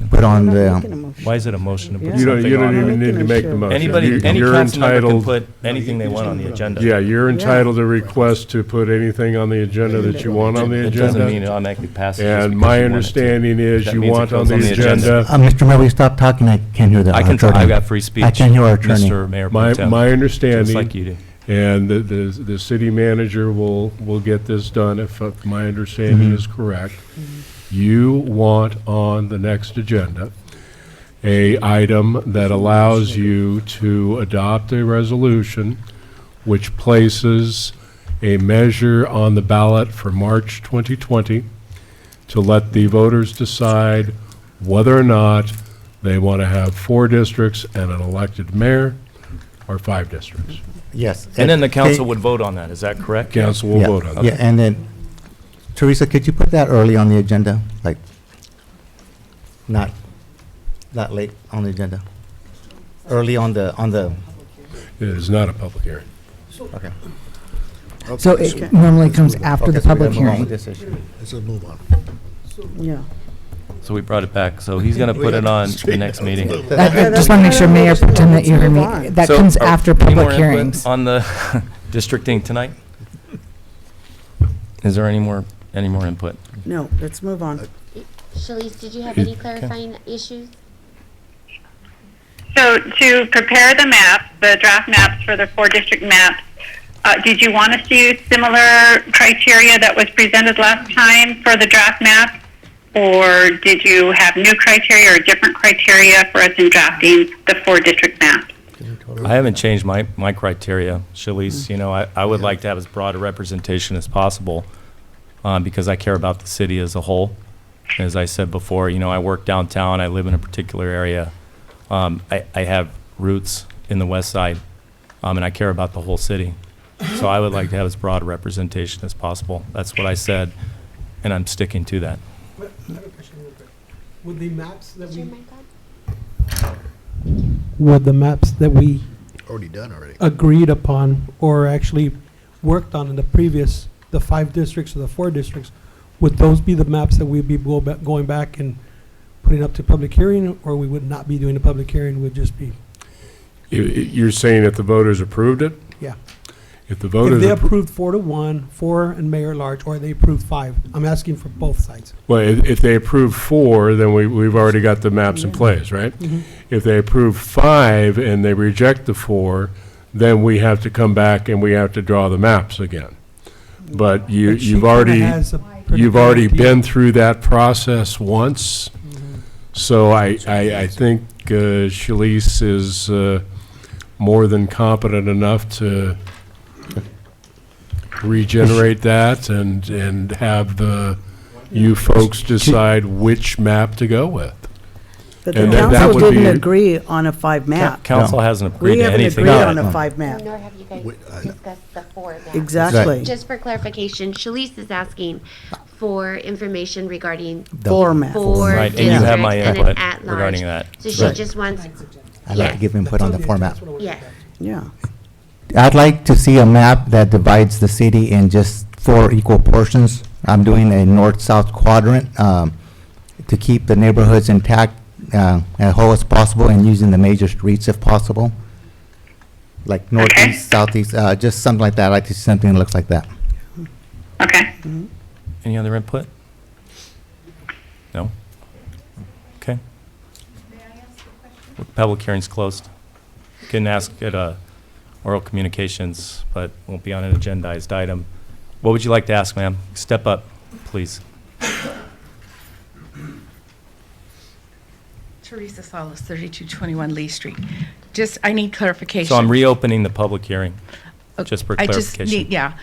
put on the, Why is it a motion to put You don't, something you don't on? even need to make the motion. Anybody, You- any you're council member can entitled- put anything they want on the agenda. Yeah, you're entitled to request to put anything on the agenda that you want on the It agenda. doesn't mean it automatically passes just And because my you want it to. understanding is That you means it want on goes the agenda. Mr. Mayor, will you stop talking? I can't hear that. I can talk, I've got free speech. I can't hear our attorney. Mr. Mayor Pro My, Tem, my just understanding. like you do. And the city manager will get this done if my understanding is correct. You want on the next agenda a item that allows you to adopt a resolution which places a measure on the ballot for March 2020 to let the voters decide whether or not they want to have 4 districts and an elected mayor or 5 districts. yes. And then the council Can- would vote on that, is that correct? Council will Yeah, vote on that. Yeah, and then, Teresa, could you put that early on the agenda? Like, not late on the agenda? Early on the, It is not a public hearing. okay. So it normally comes after the Okay, so we public gotta move on hearing. with this issue. Let's move on. Yeah. So we brought it back, so he's gonna put it on the next meeting. I just want to make sure, Mayor, pretend that you heard me. That So, comes are after any more public input hearings. on the districting tonight? Is there any more input? No, let's move on. Shalice, did you have any clarifying issues? So to prepare the maps, the draft maps for the 4-district maps, did you want us to use similar criteria that was presented last time for the draft map? Or did you have new criteria or different criteria for us in drafting the 4-district map? I haven't changed my criteria, Shalice. You know, I would like to have as broad a representation as possible, because I care about the city as a whole. As I said before, you know, I work downtown, I live in a particular area. I have roots in the west side, and I care about the whole city. So I would like to have as broad a representation as possible. That's what I said, and I'm sticking to that. Would the maps that Is your we, mic on? would the maps that we Already done already. agreed upon or actually worked on in the previous, the 5 districts or the 4 districts, would those be the maps that we'd be going back and putting up to public hearing, or we would not be doing a public hearing, would just be, You're saying if the voters approved it? yeah. If the If voters, they approved 4-1, 4 and mayor at large, or they approved 5, I'm asking for both sides. well, if they approve 4, then we've already got the maps in place, right? If they approve 5 and they reject the 4, then we have to come back and we have to draw the maps again. But But she you've kinda already, has a pretty you've good already idea. been through that process once. So I think Shalice is more than competent enough to regenerate that and have you folks decide which map to go with. But the And that council would didn't be- agree on a 5 map. Council hasn't agreed We to haven't anything. agreed on on it. a 5 map. Nor have you guys discussed the 4 maps. Exactly. Just for clarification, Shalice is asking for information regarding Format. 4 Right, and you have my districts and an input at-large. regarding that. So she Right. just wants I'd like to give input on the format. Yeah. Yeah. I'd like to see a map that divides the city in just 4 equal portions. I'm doing a north-south quadrant to keep the neighborhoods intact, as whole as possible, and using the major streets if possible. Like northeast, southeast, just something like that. I'd like to see something that looks like that. Okay. Any other input? No? Okay. Public hearing's closed. You can ask at oral communications, but won't be on an agendized item. What would you like to ask, ma'am? Step up, please. Teresa Salas, 3221 Lee Street. Just, I need clarification. So I'm reopening the public hearing, Okay, just for I just clarification. need, yeah.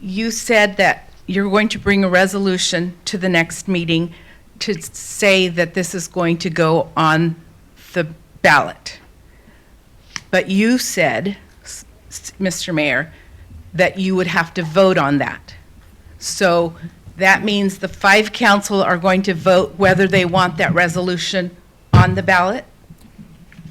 You said that you're going to bring a resolution to the next meeting to say that this is going to go on the ballot. But you said, Mr. Mayor, that you would have to vote on that. So that means the 5 council are going to vote whether they want that resolution on the ballot?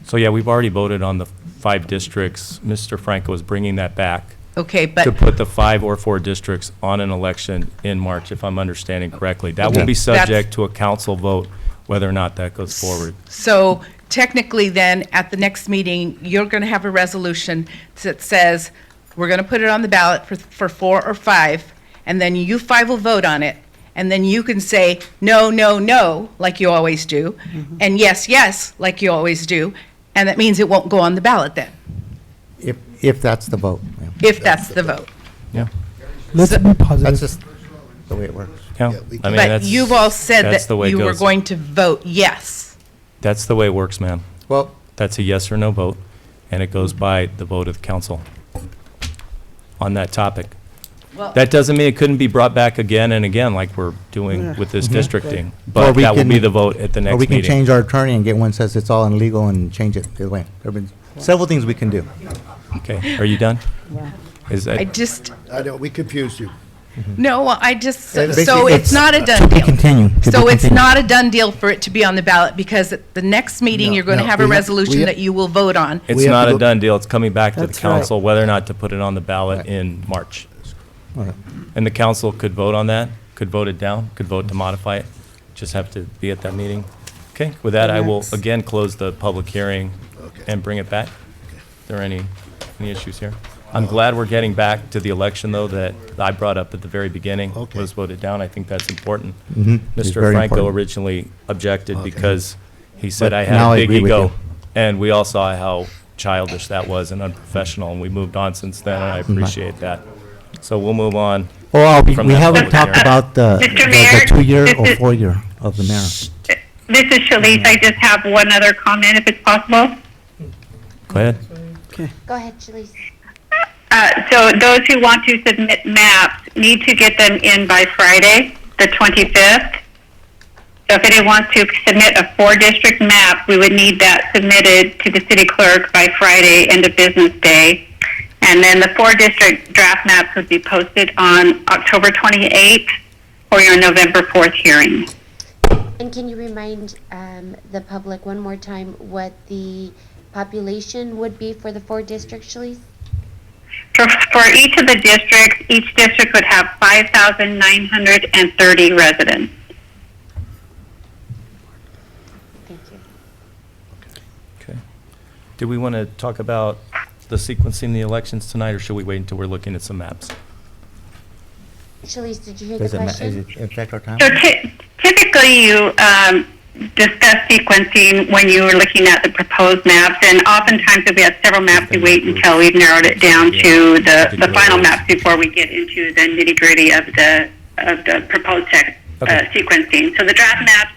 So yeah, we've already voted on the 5 districts. Mr. Franco is bringing that back. Okay, but To put the 5 or 4 districts on an election in March, if I'm understanding correctly. That will be subject to a council vote, whether or not that goes forward. so technically then, at the next meeting, you're going to have a resolution that says, we're going to put it on the ballot for 4 or 5, and then you 5 will vote on it, and then you can say, no, no, no, like you always do, and yes, yes, like you always do, and that means it won't go on the ballot then, If that's the vote. yeah. if that's the vote. Yeah. Let's be That's positive. just the way it works. Yeah. I mean, But that's- you've all said that's that the way it you were goes. going to vote yes. That's the way it works, ma'am. Well, That's a yes or no vote, and it goes by the vote of the council on that topic. Well- That doesn't mean it couldn't be brought back again and again like we're doing with this districting, Or but we that will can- be the vote at the Or next we can meeting. change our attorney and get one says it's all illegal and change it the other way. There have been several things we can do. Okay, are you done? Is I that, just, I know, we confused you. no, well, I just, so Basically, it's not a done To be deal. continued. to be So it's continued. not a done deal for it to be on the ballot, because at the next meeting, No, you're going to no, have a we have- resolution we- that you will vote on. it's We have not to a go- done deal, it's coming back to the That's right. council whether or not to put it on the ballot in March. Okay. And the council could vote on that, could vote it down, could vote to modify it, just have to be at that meeting. Okay, with that, I will again close the public hearing and bring it back. Are there any issues here? I'm glad we're getting back to the election, though, that I brought up at the very beginning, Okay. was voted down. I think that's important. It's Mr. very Franco important. originally objected Okay. because he said But I now had I a big agree with ego. you. And we all saw how childish that was and unprofessional, and we moved on since then, and I appreciate that. So we'll move on. Well, we from we that haven't public talked hearing. about Mr. Mayor, the 2-year this or is- 4-year of the mayor. This is Shalice. I just have one other comment, if it's possible. Go ahead. Go ahead, Shalice. So those who want to submit maps need to get them in by Friday, the 25th. So if anyone wants to submit a 4-district map, we would need that submitted to the city clerk by Friday, end of business day. And then the 4-district draft maps would be posted on October 28th for your November 4th hearing. And can you remind the public one more time what the population would be for the 4 districts, Shalice? For each of the districts, each district would have 5,930 residents. Thank you. Okay. Do we want to talk about the sequencing the elections tonight, or should we wait until we're looking at some maps? Shalice, did you hear Does the it question? affect our time? So typically you discuss sequencing when you are looking at the proposed maps, and oftentimes if we have several maps, we wait until we've narrowed it down to the final maps before we get into the nitty-gritty of the proposed text sequencing. So the draft maps,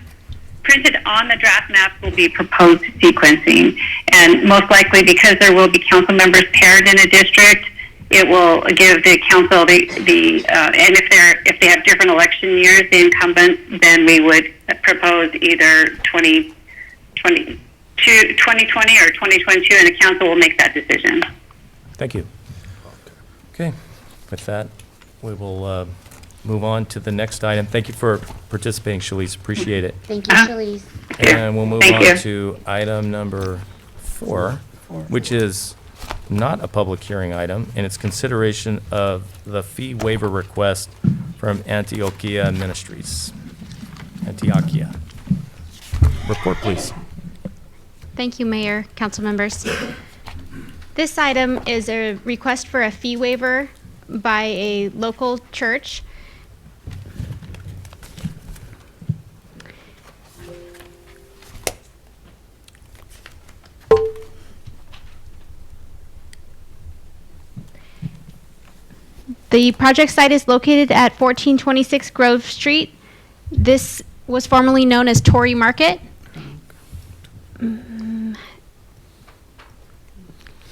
printed on the draft maps, will be proposed sequencing, and most likely because there will be council members paired in a district, it will give the council and if they have different election years, the incumbents, then we would propose either 2020 or 2022, and the council will make that decision. Thank you. Okay, with that, we will move on to the next item. Thank you for participating, Shalice, appreciate it. Thank you, Shalice. And we'll move Thank on you. to item number 4, which is not a public hearing item, and it's consideration of the fee waiver request from Antioquia Ministries. Antioquia. Report, please. Thank you, Mayor, council members. This item is a request for a fee waiver by a local church. The project site is located at 1426 Grove Street. This was formerly known as Torrey Market.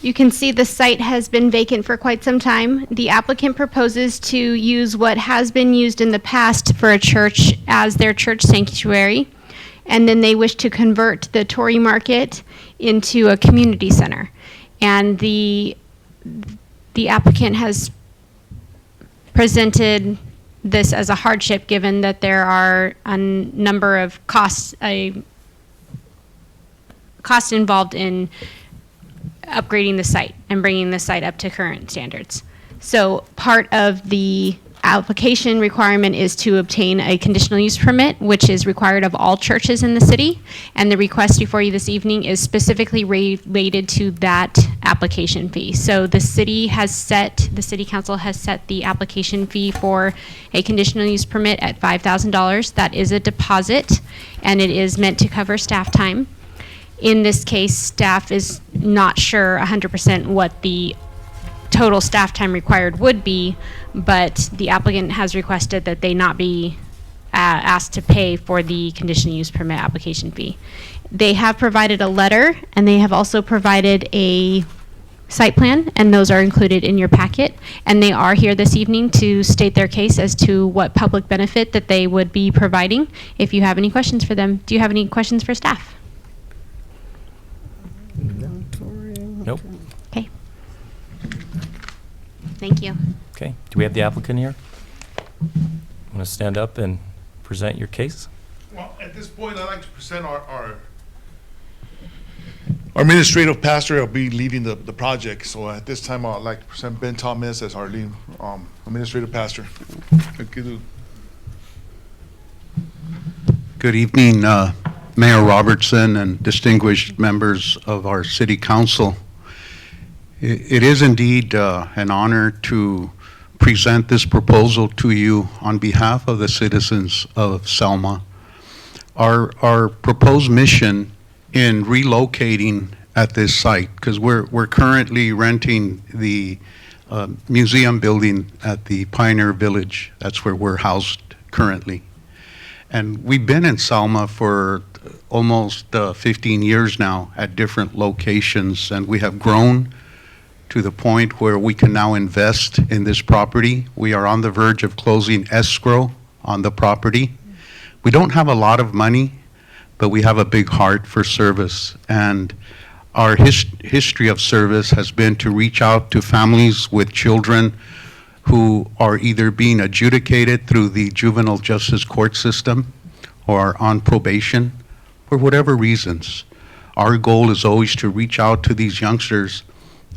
You can see the site has been vacant for quite some time. The applicant proposes to use what has been used in the past for a church as their church sanctuary, and then they wish to convert the Torrey Market into a community center. And the applicant has presented this as a hardship, given that there are a number of costs involved in upgrading the site and bringing the site up to current standards. So part of the application requirement is to obtain a conditional use permit, which is required of all churches in the city. And the request before you this evening is specifically related to that application fee. So the city council has set the application fee for a conditional use permit at $5,000. That is a deposit, and it is meant to cover staff time. In this case, staff is not sure 100% what the total staff time required would be, but the applicant has requested that they not be asked to pay for the conditional use permit application fee. They have provided a letter, and they have also provided a site plan, and those are included in your packet. And they are here this evening to state their case as to what public benefit that they would be providing. If you have any questions for them, do you have any questions for staff? Nope. Okay. Thank you. Okay. Do we have the applicant here? Want to stand up and present your case? Well, at this point, I'd like to present our administrative pastor. Will be leading the project. So at this time, I'd like to present Ben Thomas as our lead administrative pastor. Thank you. Good evening, Mayor Robertson and distinguished members of our city council. It is indeed an honor to present this proposal to you on behalf of the citizens of Selma. Our proposed mission in relocating at this site, because we're currently renting the museum building at the Pioneer Village. That's where we're housed currently. And we've been in Selma for almost 15 years now at different locations, and we have grown to the point where we can now invest in this property. We are on the verge of closing escrow on the property. We don't have a lot of money, but we have a big heart for service. And our history of service has been to reach out to families with children who are either being adjudicated through the juvenile justice court system or are on probation for whatever reasons. Our goal is always to reach out to these youngsters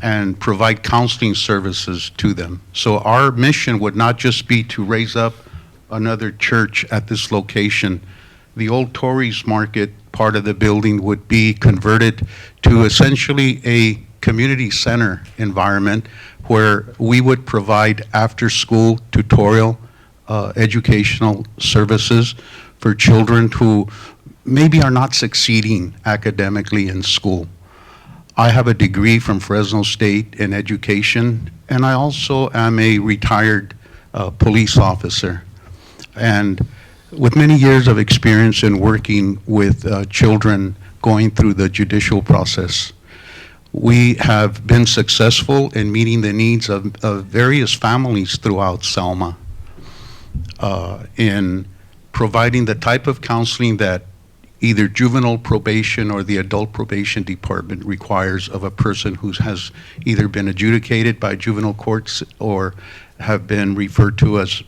and provide counseling services to them. So our mission would not just be to raise up another church at this location. The old Torrey's Market part of the building would be converted to essentially a community center environment where we would provide after-school tutorial educational services for children who maybe are not succeeding academically in school. I have a degree from Fresno State in education, and I also am a retired police officer. And with many years of experience in working with children going through the judicial process, we have been successful in meeting the needs of various families throughout Selma in providing the type of counseling that either juvenile probation or the adult probation department requires of a person who has either been adjudicated by juvenile courts or have been referred to us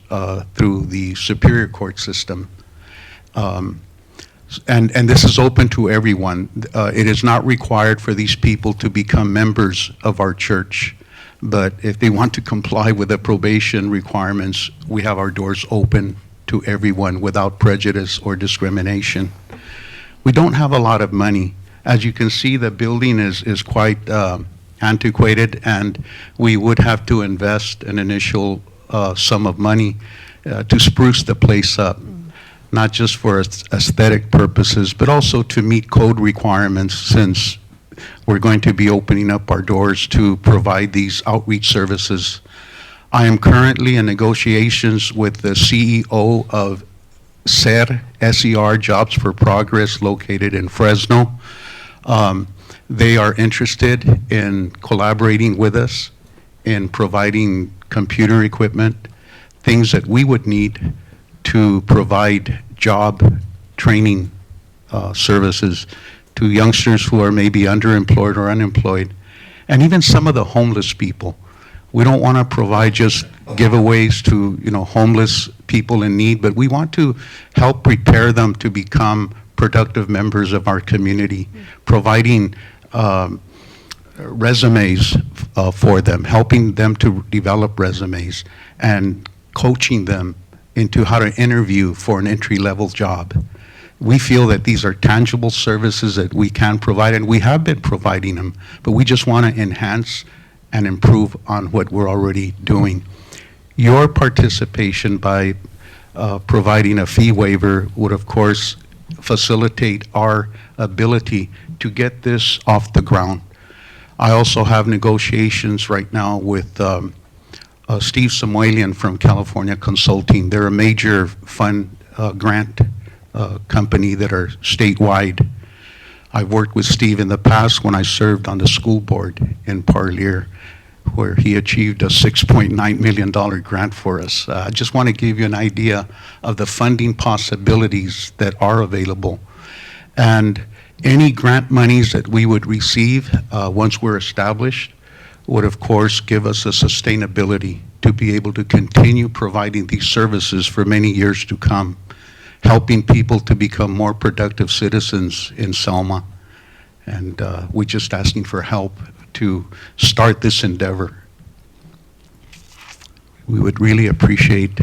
through the superior court system. And this is open to everyone. It is not required for these people to become members of our church, but if they want to comply with the probation requirements, we have our doors open to everyone without prejudice or discrimination. We don't have a lot of money. As you can see, the building is quite antiquated, and we would have to invest an initial sum of money to spruce the place up, not just for aesthetic purposes, but also to meet code requirements, since we're going to be opening up our doors to provide these outreach services. I am currently in negotiations with the CEO of SER, S-E-R, Jobs for Progress, located in Fresno. They are interested in collaborating with us in providing computer equipment, things that we would need to provide job training services to youngsters who are maybe underemployed or unemployed, and even some of the homeless people. We don't want to provide just giveaways to, homeless people in need, but we want to help prepare them to become productive members of our community, providing resumes for them, helping them to develop resumes, and coaching them into how to interview for an entry-level job. We feel that these are tangible services that we can provide, and we have been providing them, but we just want to enhance and improve on what we're already doing. Your participation by providing a fee waiver would, of course, facilitate our ability to get this off the ground. I also have negotiations right now with Steve Samuelian from California Consulting. They're a major fund grant company that are statewide. I've worked with Steve in the past when I served on the school board in Parlier, where he achieved a $6.9 million grant for us. I just want to give you an idea of the funding possibilities that are available. And any grant monies that we would receive once we're established would, of course, give us a sustainability to be able to continue providing these services for many years to come, helping people to become more productive citizens in Selma. And we're just asking for help to start this endeavor. We would really appreciate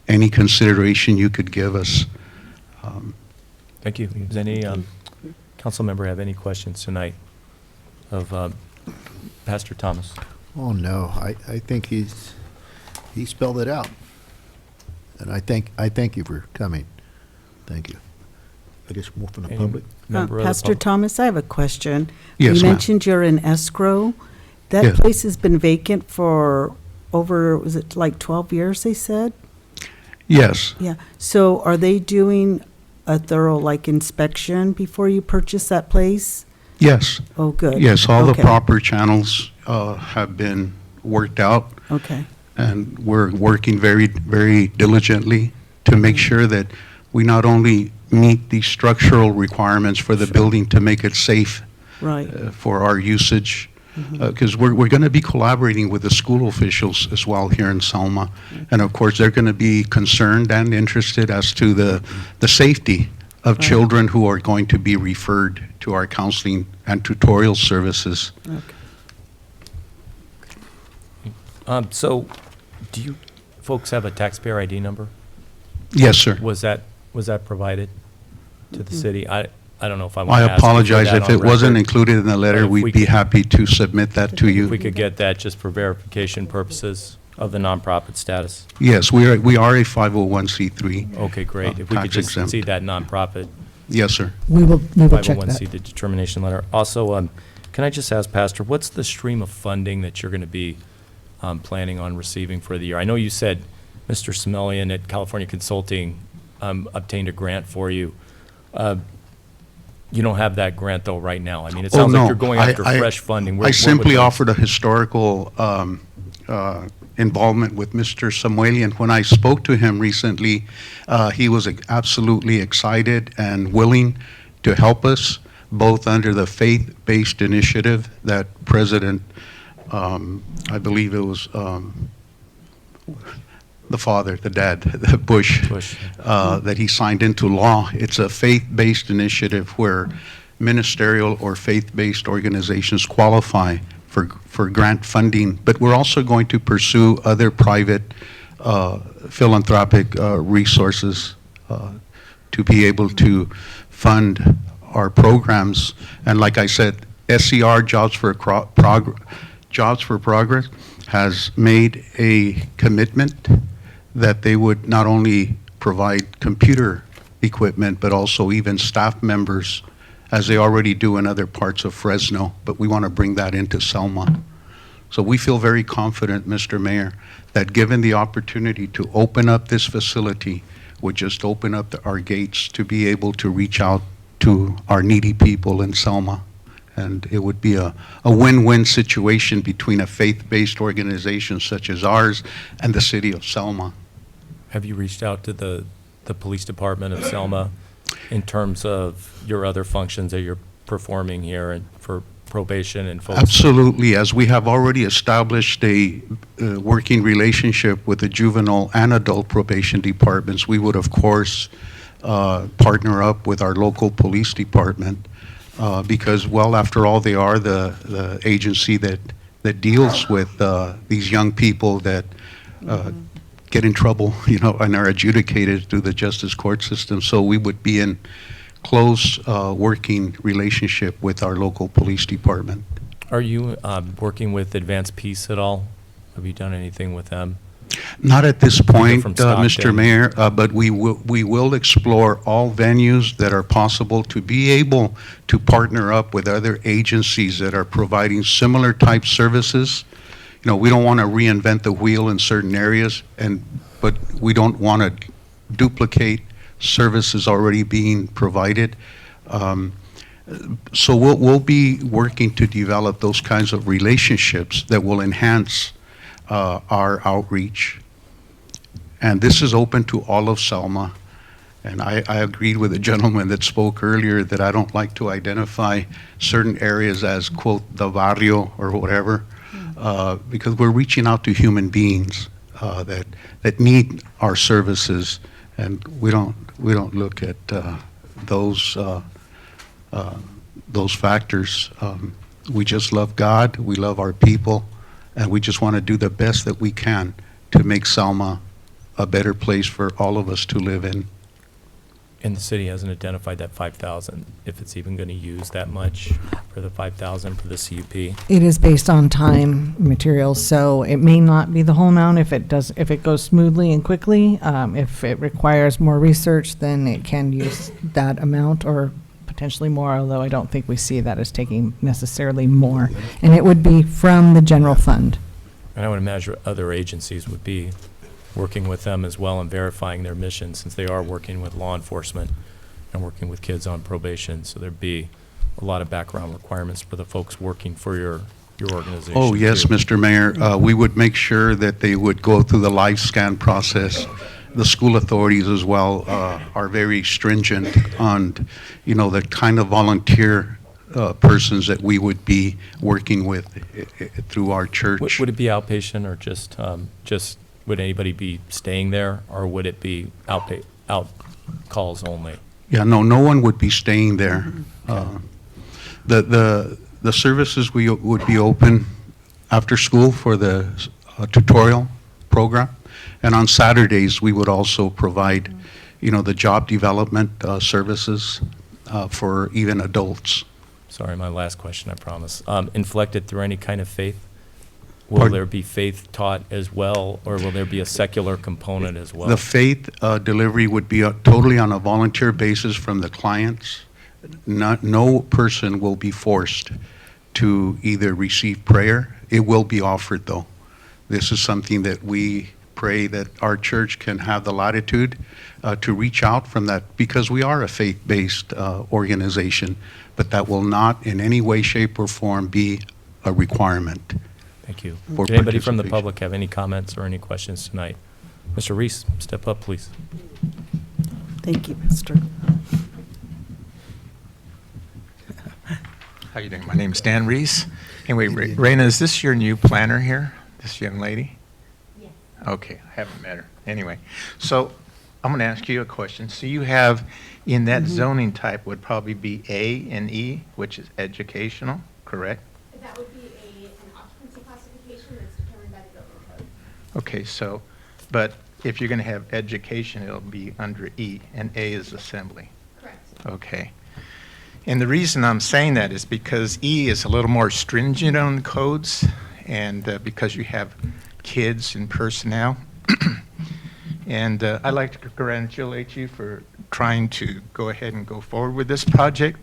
any consideration you could give us. Thank you. Does any council member have any questions tonight of Pastor Thomas? Oh, no, I think he spelled it out. And I thank you for coming. Thank you. I guess more from the Any public. member of the Pastor public? Thomas, I have a question. Yes, You ma'am. mentioned you're in escrow. That Yes. place has been vacant for over, was it like 12 years, they said? Yes. Yeah. So are they doing a thorough, inspection before you purchase that place? Yes. Oh, good. Yes, all the Okay. proper channels have been worked out, Okay. and we're working very, very diligently to make sure that we not only meet the structural requirements for the building to make it safe Right. for our usage, because we're going to be collaborating with the school officials as well here in Selma. And of course, they're going to be concerned and interested as to the safety of Right. children who are going to be referred to our counseling and tutorial services. So, do you folks have a taxpayer ID number? Yes, sir. Was that provided to the city? I don't know if I I want to ask you for apologize that if on it wasn't record. included in the letter. But if we We'd be could- happy to submit that to If we you. could get that just for verification purposes of the nonprofit status. Yes, we are a 501c3. Okay, great. If we could tax just exempt. see that nonprofit Yes, sir. We will check 501c, that. the determination letter. Also, can I just ask, Pastor, what's the stream of funding that you're going to be planning on receiving for the year? I know you said Mr. Semelian at California Consulting obtained a grant for you. You don't have that grant, though, right now. I mean, it sounds like you're going after fresh funding. Where I would simply those- offered a historical involvement with Mr. Samuelian. When I spoke to him recently, he was absolutely excited and willing to help us, both under the faith-based initiative that President, I believe it was the father, the dad, the Bush, that he signed into law. It's a faith-based initiative where ministerial or faith-based organizations qualify for grant funding, but we're also going to pursue other private philanthropic resources to be able to fund our programs. And like I said, SCR, Jobs for Progress, has made a commitment that they would not only provide computer equipment, but also even staff members, as they already do in other parts of Fresno, but we want to bring that into Selma. So we feel very confident, Mr. Mayor, that given the opportunity to open up this facility, would just open up our gates to be able to reach out to our needy people in Selma. And it would be a win-win situation between a faith-based organization such as ours and the city of Selma. Have you reached out to the police department of Selma in terms of your other functions that you're performing here and for probation and folks? Absolutely. As we have already established a working relationship with the juvenile and adult probation departments, we would, of course, partner up with our local police department because, well, after all, they are the agency that deals with these young people that get in trouble, you know, and are adjudicated through the justice court system. So we would be in close working relationship with our local police department. Are you working with Advanced Peace at all? Have you done anything with them? Not at this point, from Mr. Stockton. Mayor, but we will explore all venues that are possible to be able to partner up with other agencies that are providing similar type services. You know, we don't want to reinvent the wheel in certain areas, but we don't want to duplicate services already being provided. So we'll be working to develop those kinds of relationships that will enhance our outreach. And this is open to all of Selma. And I agreed with the gentleman that spoke earlier that I don't like to identify certain areas as, quote, the barrio or whatever, because we're reaching out to human beings that need our services, and we don't look at those factors. We just love God, we love our people, and we just want to do the best that we can to make Selma a better place for all of us to live in. And the city hasn't identified that 5,000, if it's even going to use that much for the 5,000 for the CUP. It is based on time, materials, so it may not be the whole amount if it goes smoothly and quickly. If it requires more research, then it can use that amount or potentially more, although I don't think we see that as taking necessarily more. And it would be from the general fund. And I would imagine other agencies would be working with them as well and verifying their mission, since they are working with law enforcement and working with kids on probation. So there'd be a lot of background requirements for the folks working for your organization. Oh, yes, too. Mr. Mayor. We would make sure that they would go through the live scan process. The school authorities as well are very stringent on, you know, the kind of volunteer persons that we would be working with through our church. Would it be outpatient or just would anybody be staying there, or would it be out calls only? Yeah, no one would be staying there. The services would be open after school for the tutorial program, and on Saturdays we would also provide, you know, the job development services for even adults. Sorry, my last question, I promise. Inflected through any kind of faith? Will Pardon? there be faith taught as well, or will there be a secular component as well? The faith delivery would be totally on a volunteer basis from the clients. No person will be forced to either receive prayer. It will be offered, though. This is something that we pray that our church can have the latitude to reach out from that, because we are a faith-based organization, but that will not in any way, shape, or form be a requirement. Thank you. For Did anybody from the participation. public have any comments or any questions tonight? Mr. Reese, step up, please. Thank you, Mister. How you doing? My name is Dan Reese. Anyway, Raina, is this your new planner here, this young lady? Yes. Okay, I haven't met her. Anyway, so I'm going to ask you a question. So you have, in that zoning type, would probably be A and E, which is educational, correct? That would be an occupancy classification that's determined by the building code. Okay, so, but if you're going to have education, it'll be under E, and A is assembly. Correct. Okay. And the reason I'm saying that is because E is a little more stringent on the codes, and because you have kids and personnel. And I'd like to congratulate you for trying to go ahead and go forward with this project.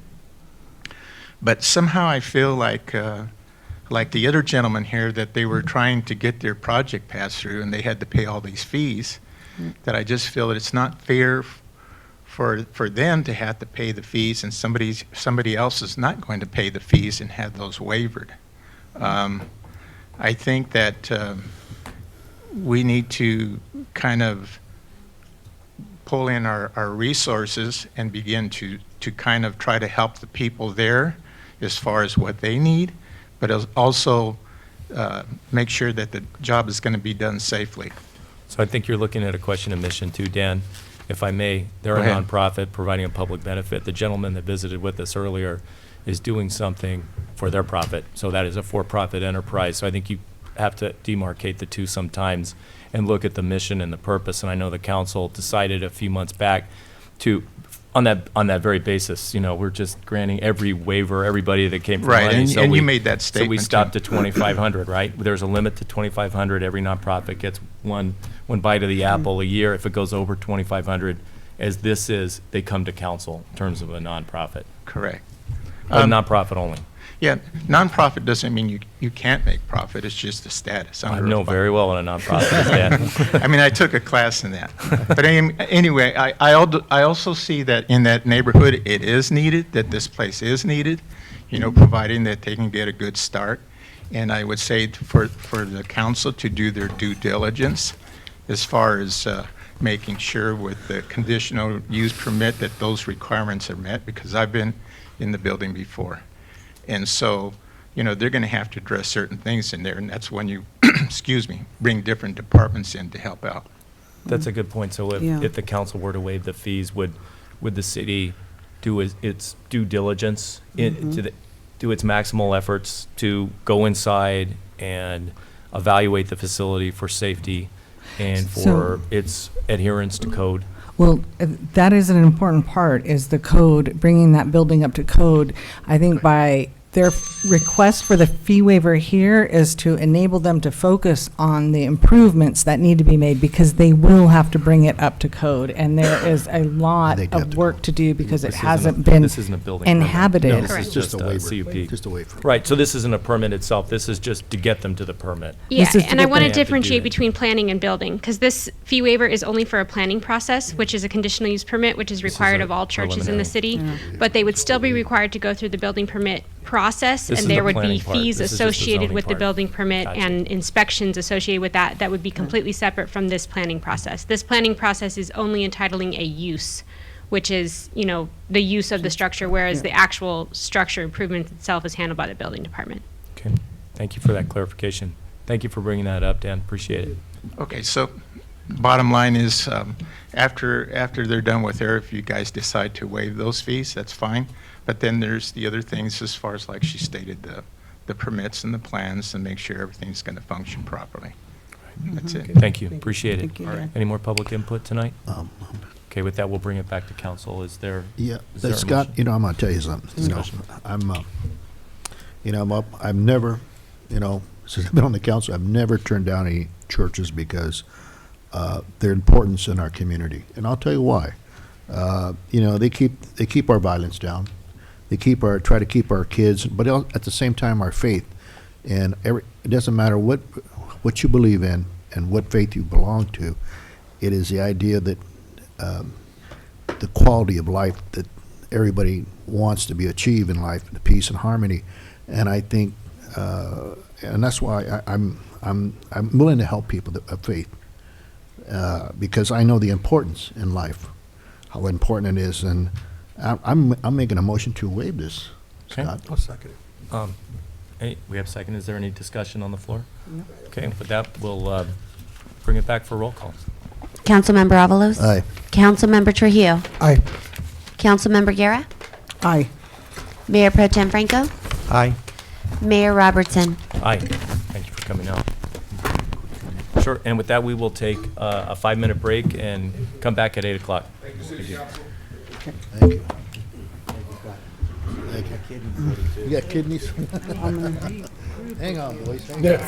But somehow I feel like the other gentleman here, that they were trying to get their project passed through and they had to pay all these fees, that I just feel that it's not fair for them to have to pay the fees and somebody else is not going to pay the fees and have those waived. I think that we need to kind of pull in our resources and begin to kind of try to help the people there as far as what they need, but also make sure that the job is going to be done safely. So I think you're looking at a question of mission too, Dan. If I may, they're a Go ahead. nonprofit providing a public benefit. The gentleman that visited with us earlier is doing something for their profit. So that is a for-profit enterprise. So I think you have to demarcate the two sometimes and look at the mission and the purpose. And I know the council decided a few months back to, on that very basis, we're just granting every waiver, everybody that came from Right, money. and you made that So we statement, stopped too. at 2,500, right? There's a limit to 2,500. Every nonprofit gets one bite of the apple a year. If it goes over 2,500, as this is, they come to council in terms of a nonprofit. Correct. A nonprofit only. Yeah, nonprofit doesn't mean you can't make profit, it's just a status. I know very well what a nonprofit is, Dan. I mean, I took a class in that. But anyway, I also see that in that neighborhood, it is needed, that this place is needed, providing that they can get a good start. And I would say for the council to do their due diligence as far as making sure with the conditional use permit that those requirements are met, because I've been in the building before. And so, they're going to have to address certain things in there, and that's when you, bring different departments in to help out. That's a good point. So Yeah. if the council were to waive the fees, would the city do its due diligence, do its maximal efforts to go inside and evaluate the facility for safety and for So- its adherence to code? Well, that is an important part, is the code, bringing that building up to code. I think by their request for the fee waiver here is to enable them to focus on the improvements that need to be made, because they will have to bring it up to code. And there is a lot They do have of to work to do because it This isn't hasn't been This isn't a building permit. inhabited. No, this Correct. is just a CUP. Just a waiver. Right, so this isn't a permit itself. This is just to get them to the permit. Yeah, This is to and I get want to them- They have to do differentiate that. between planning and building, because this fee waiver is only for a planning process, which is a conditional use permit, which is required a of all churches in the preliminary. city. But they would still be required to go through the building permit process, This is and there the would be planning part. fees This is just the associated zoning with the part. building permit Gotcha. and inspections associated with that. That would be completely separate from this planning process. This planning process is only entitling a use, which is, the use of the structure, whereas the actual structure improvement itself is handled by the building department. Okay, thank you for that clarification. Thank you for bringing that up, Dan. Appreciate it. Okay, so bottom line is, after they're done with there, if you guys decide to waive those fees, that's fine. But then there's the other things as far as, like she stated, the permits and the plans, and make sure everything's going to function properly. That's it. Thank you, appreciate it. Thank you, Dan. Any more public input tonight? Okay, with that, we'll bring it back to council. Is there? Yeah, is there a Scott, motion? I'm gonna tell you something. Discussion. I've never, since I've been on the council, I've never turned down any churches because their importance in our community, and I'll tell you why. They keep our violence down. They try to keep our kids, but at the same time, our faith. And it doesn't matter what you believe in and what faith you belong to. It is the idea that the quality of life that everybody wants to be achieved in life, the peace and harmony. And I think, and that's why I'm willing to help people of faith, because I know the importance in life, how important it is, and I'm making a motion to waive this. Okay. Scott. I'll second it. We have a second. Is there any discussion on the floor? Okay, with that, we'll bring it back for roll call. Councilmember Avalos? Aye. Councilmember Trujillo? Aye. Councilmember Guerra? Aye. Mayor Pro Tem Franco? Aye. Mayor Robertson? Aye. Thank you for coming out. Sure, and with that, we will take a 5-minute break and come back at 8 o'clock. Thank you. Thank you. You got kidneys? Hang on, boys. Hang on.